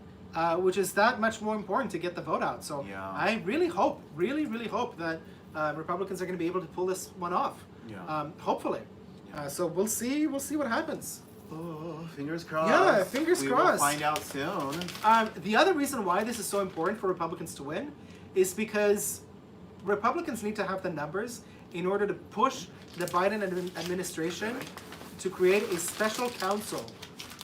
Which is that much more important to get the vote out. So I really hope that Republicans are going to be able to pull this one off. Hopefully. So we'll see what happens. Oh, fingers crossed. Yeah, fingers crossed. We will find out soon. The other reason why this is so important for Republicans to win is because Republicans need to have the numbers in order to push the Biden administration to create a special counsel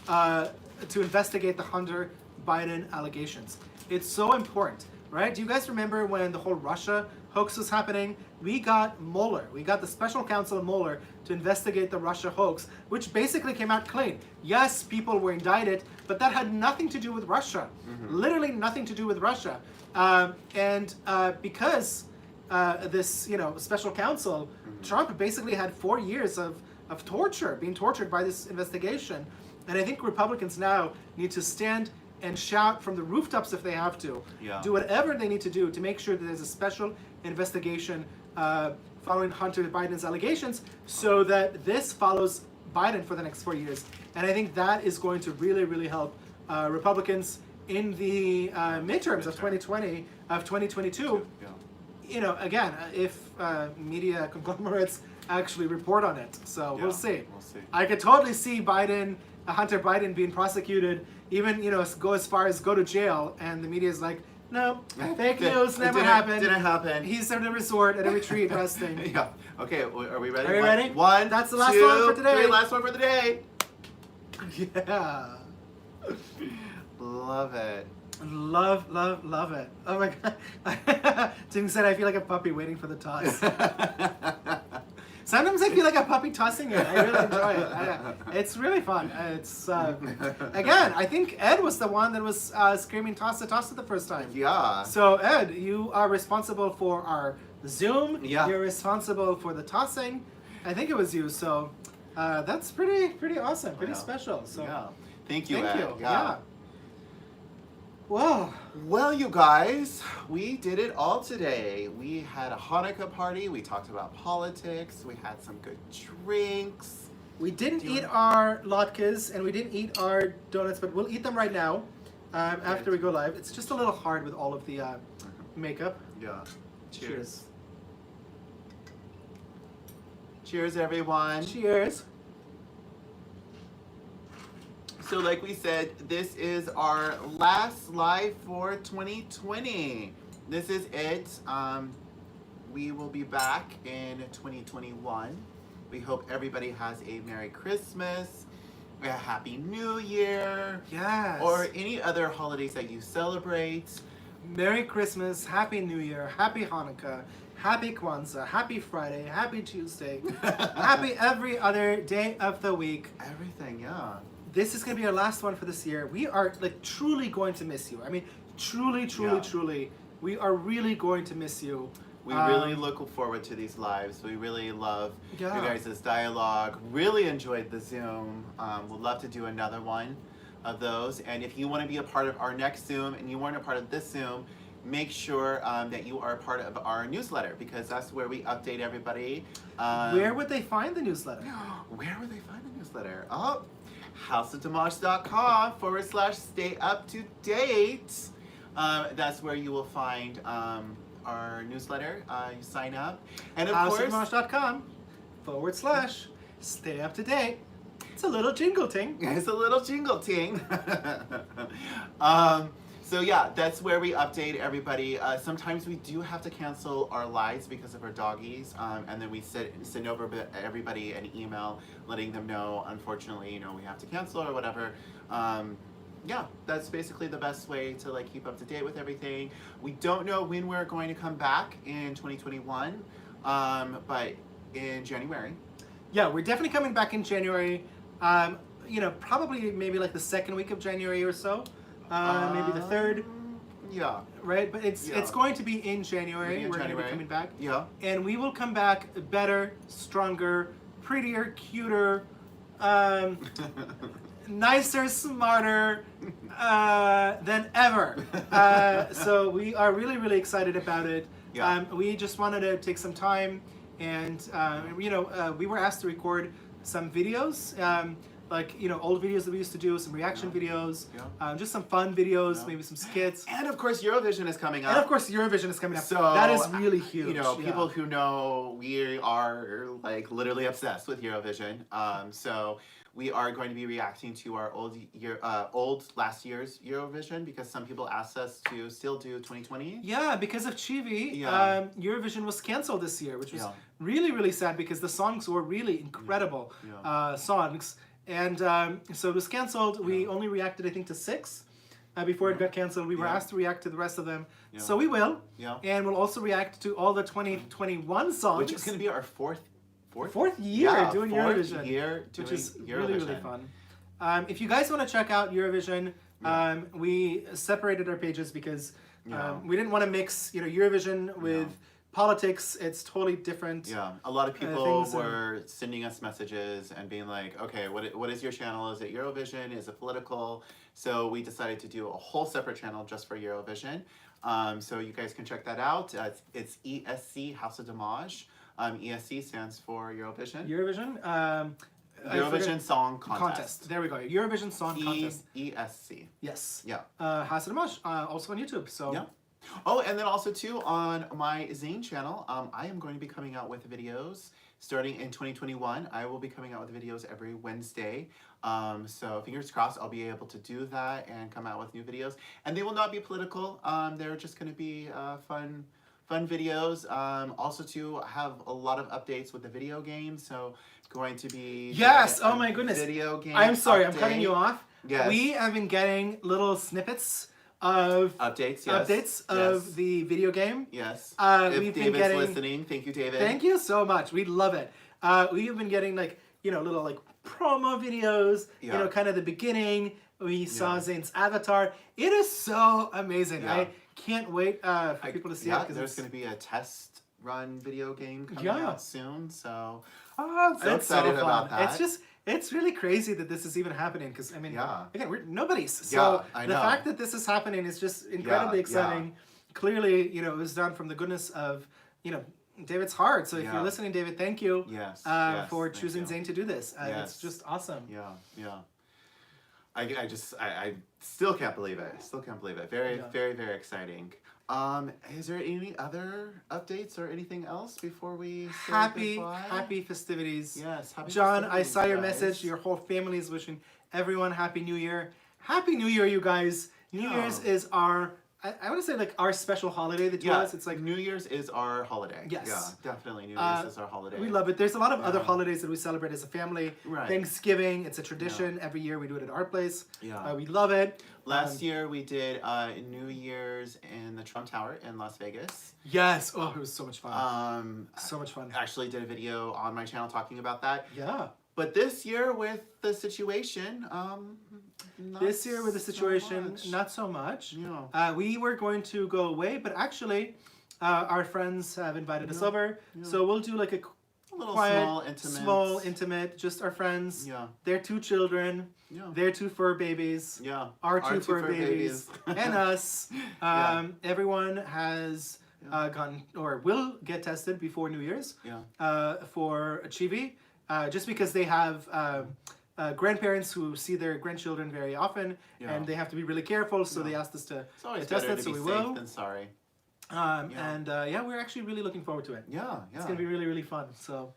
to investigate the Hunter Biden allegations. It's so important, right? Do you guys remember when the whole Russia hoax was happening? We got Mueller. We got the special counsel Mueller to investigate the Russia hoax, which basically came out clean. Yes, people were indicted, but that had nothing to do with Russia. Literally nothing to do with Russia. Because this, special counsel, Trump basically had 4 years of torture, being tortured by this investigation. And I think Republicans now need to stand and shout from the rooftops if they have to. Do whatever they need to do to make sure that there's a special investigation following Hunter Biden's allegations, so that this follows Biden for the next 4 years. And I think that is going to really, really help Republicans in the midterms of 2020, of 2022. Again, if media conglomerates actually report on it. So we'll see. I could totally see Hunter Biden being prosecuted, even, go as far as go to jail, and the media is like, no, fake news, never happened. Didn't happen. He's at a resort, at a retreat, resting. Okay, are we ready? Are you ready? One, that's the last two, one for today. Three, last one for the day. Yeah. Love it. Love, love, love it. Oh my god. Tim said, I feel like a puppy waiting for the toss. Sometimes I feel like a puppy tossing it. I really enjoy it. It's really fun. It's again, I think Ed was the one that was screaming toss it the first time. Yeah. So Ed, you are responsible for our Zoom. Yeah. You're responsible for the tossing. I think it was you. So that's pretty awesome. Pretty special. So yeah. Thank you, thank Ed. you. Yeah. Whoa. Well, you guys, we did it all today. We had a Hanukkah party. We talked about politics. We had some good drinks. We didn't eat our latkes and we didn't eat our donuts, but we'll eat them right now after we go live. It's just a little hard with all of the makeup. Yeah. Cheers. Cheers, everyone. Cheers. So like we said, this is our last live for 2020. This is it. We will be back in 2021. We hope everybody has a Merry Christmas, a Happy New Year, Yes. or any other holidays that you celebrate. Merry Christmas, Happy New Year, Happy Hanukkah, Happy Kwanzaa, Happy Friday, Happy Tuesday, Happy every other day of the week. Everything, yeah. This is going to be our last one for this year. We are like truly going to miss you. I mean, truly, we are really going to miss you. We really look forward to these lives. We really love you guys' dialogue. Really enjoyed the Zoom. We'd love to do another one of those. And if you want to be a part of our next Zoom and you weren't a part of this Zoom, make sure that you are a part of our newsletter, because that's where we update everybody. Where would they find the newsletter? Where would they find the newsletter? Oh, houseofdemaj.com/stay up to date. That's where you will find our newsletter. You sign up. And of course, houseofdemaj.com/stay up to date. It's a little jingle ting. It's a little jingle ting. So yeah, that's where we update everybody. Sometimes we do have to cancel our lives because of our doggies, and then we send over everybody an email letting them know, unfortunately, we have to cancel or whatever. Yeah, that's basically the best way to like keep up to date with everything. We don't know when we're going to come back in 2021, but in January. Yeah, we're definitely coming back in January. Probably maybe like the second week of January or so. Maybe the third. Yeah. Right, but it's going to be in January. We're going to be coming back. Yeah. And we will come back better, stronger, prettier, cuter, nicer, smarter than ever. So we are really excited about it. Yeah. We just wanted to take some time, and we were asked to record some videos. Old videos that we used to do, some reaction videos, just some fun videos, maybe some skits. And of course, Eurovision is coming up. So that is really huge. People who know, we are like literally obsessed with Eurovision. So we are going to be reacting to our last year's Eurovision, because some people asked us to still do 2020. Yeah, because of Chibi, Eurovision was canceled this year, which was really sad, because the songs were really incredible songs. And so it was canceled. We only reacted, I think, to 6 before it got canceled. We were asked to react to the rest of them. So we will. Yeah. And we'll also react to all the 2021 songs. Which is going to be our fourth year doing Eurovision. Which is really fun. If you guys want to check out Eurovision, we separated our pages because we didn't want to mix Eurovision with politics. It's totally different. Yeah, a lot of people were sending us messages and being like, okay, what is your channel? Is it Eurovision? Is it political? So we decided to do a whole separate channel just for Eurovision. So you guys can check that out. It's ESC House of DMaaj. ESC stands for Eurovision. Eurovision Song Contest. There we go. Eurovision Song Contest. ESC. Yes. Yeah. House of DMaaj, also on YouTube. So. Yeah. Oh, and then also too, on my Zane channel, I am going to be coming out with videos starting in 2021. I will be coming out with videos every Wednesday. So fingers crossed I'll be able to do that and come out with new videos. And they will not be political. They're just going to be fun videos. Also to have a lot of updates with the video game. So it's going to be oh my goodness, video game. I'm sorry, update. I'm cutting you off. Yes. We have been getting little snippets of Updates, yes. updates of Yes. the video game. Yes. We've If been David's getting- listening, thank you, David. Thank you so much. We love it. We have been getting like, little like promo videos, Yeah. kind of the beginning. We saw Yeah. Zane's avatar. It is so amazing. Yeah. I can't wait for people to see it. Yeah, 'cause there's it's- going to be a test run video game coming Yeah. out soon, so I'm so it's excited so about fun. that. It's really crazy that this is even happening because I mean, Yeah. again, we're nobodies. So Yeah, I the know. fact that this is happening is just incredibly Yeah, exciting. Clearly, it was done from the goodness of, David's heart. So if Yeah. you're listening, David, thank you Yes, for thank choosing you. Zane to do this. It's Yes. just awesome. Yeah. I still can't believe it. Still can't believe it. Very, Yeah. very, very exciting. Is there any other updates or anything else before we say goodbye? Happy festivities. Yes, happy John, I festivities, saw your guys. message. Your whole family is wishing everyone Happy New Year. Happy New Year, you guys. New Yeah. Year's is our, I want to say like our special holiday that to Yeah, us. It's like, New Year's is our holiday. Yes. Yeah, definitely New Year's is our holiday. we love it. There's a lot of other Yeah. holidays that we celebrate as a family. Right. Thanksgiving, it's a tradition. Every year we do it at our place. Yeah. We love it. Last year we did New Year's in the Trump Tower in Las Vegas. Yes. Oh, it was so much fun. I So much fun. actually did a video on my channel talking about that. Yeah. But this year with the situation, not This year with the so situation, much. not so much. Yeah. We were going to go away, but actually, our friends have invited us over, so we'll do like a A little quiet, small, intimate. intimate, just our friends. Yeah. Their 2 children, Yeah. their 2 fur babies, Yeah. our 2 fur babies, and us. Yeah. Everyone has gotten or will get tested before New Year's Yeah. for HIV, just because they have grandparents who see their grandchildren very often, Yeah. and they have to be really careful. So they asked us to It's always get tested, better to so be we safe will. than sorry. And we're actually really looking forward to it. Yeah. It's gonna be really, really fun. So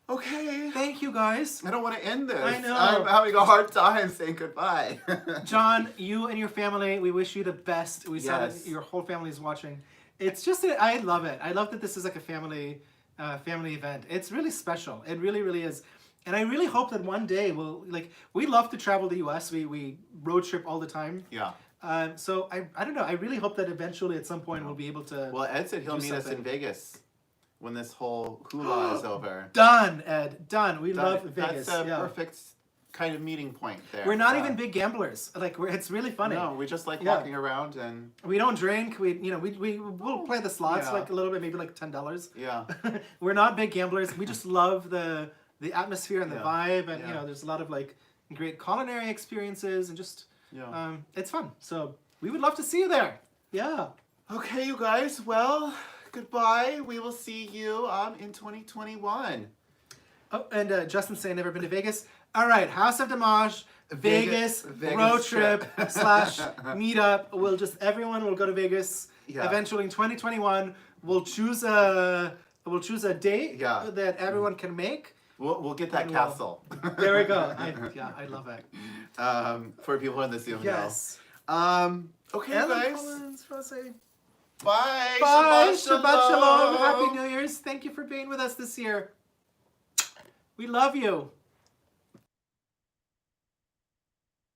Okay. thank you guys. I don't want to end this. I know. I'm having a hard time saying goodbye. John, you and your family, we wish you the best. We saw Yes. that your whole family is watching. It's just, I love it. I love that this is like a family event. It's really special. It really, really is. And I really hope that one day we love to travel the U.S. We road trip all the time. Yeah. So I don't know. I really hope that eventually at some point we'll be able to. Well, Ed said he'll do meet us in something. Vegas when this whole hula is over. Done, Ed. Done. We love Vegas. That's a yeah. perfect kind of meeting point there. We're not Yeah. even big gamblers. It's really funny. No, we just like Yeah. walking around and We don't drink. We'll play the slots Yeah. like a little bit, maybe like $10. yeah. We're not big gamblers. We just love the atmosphere and the Yeah. vibe, and Yeah. there's a lot of like great culinary experiences, and just Yeah. it's fun. So we would love to see you there. Yeah. Okay, you guys. Well, goodbye. We will see you in 2021. Oh, and Justin's saying never been to Vegas. All right, House of DMaaj, Vegas Vegas road trip trip. / meetup. Everyone will go to Vegas. Yeah. Eventually in 2021, we'll choose a date Yeah. that everyone can make. We'll get that And we'll- castle. There we go. I love it. For people in the Zoom Yes. now. Okay, you Ellen guys. Collins, Rosé. Bye. Bye. Shabbat Shabbat shalom. shalom. Happy New Year's. Thank you for being with us this year. We love you.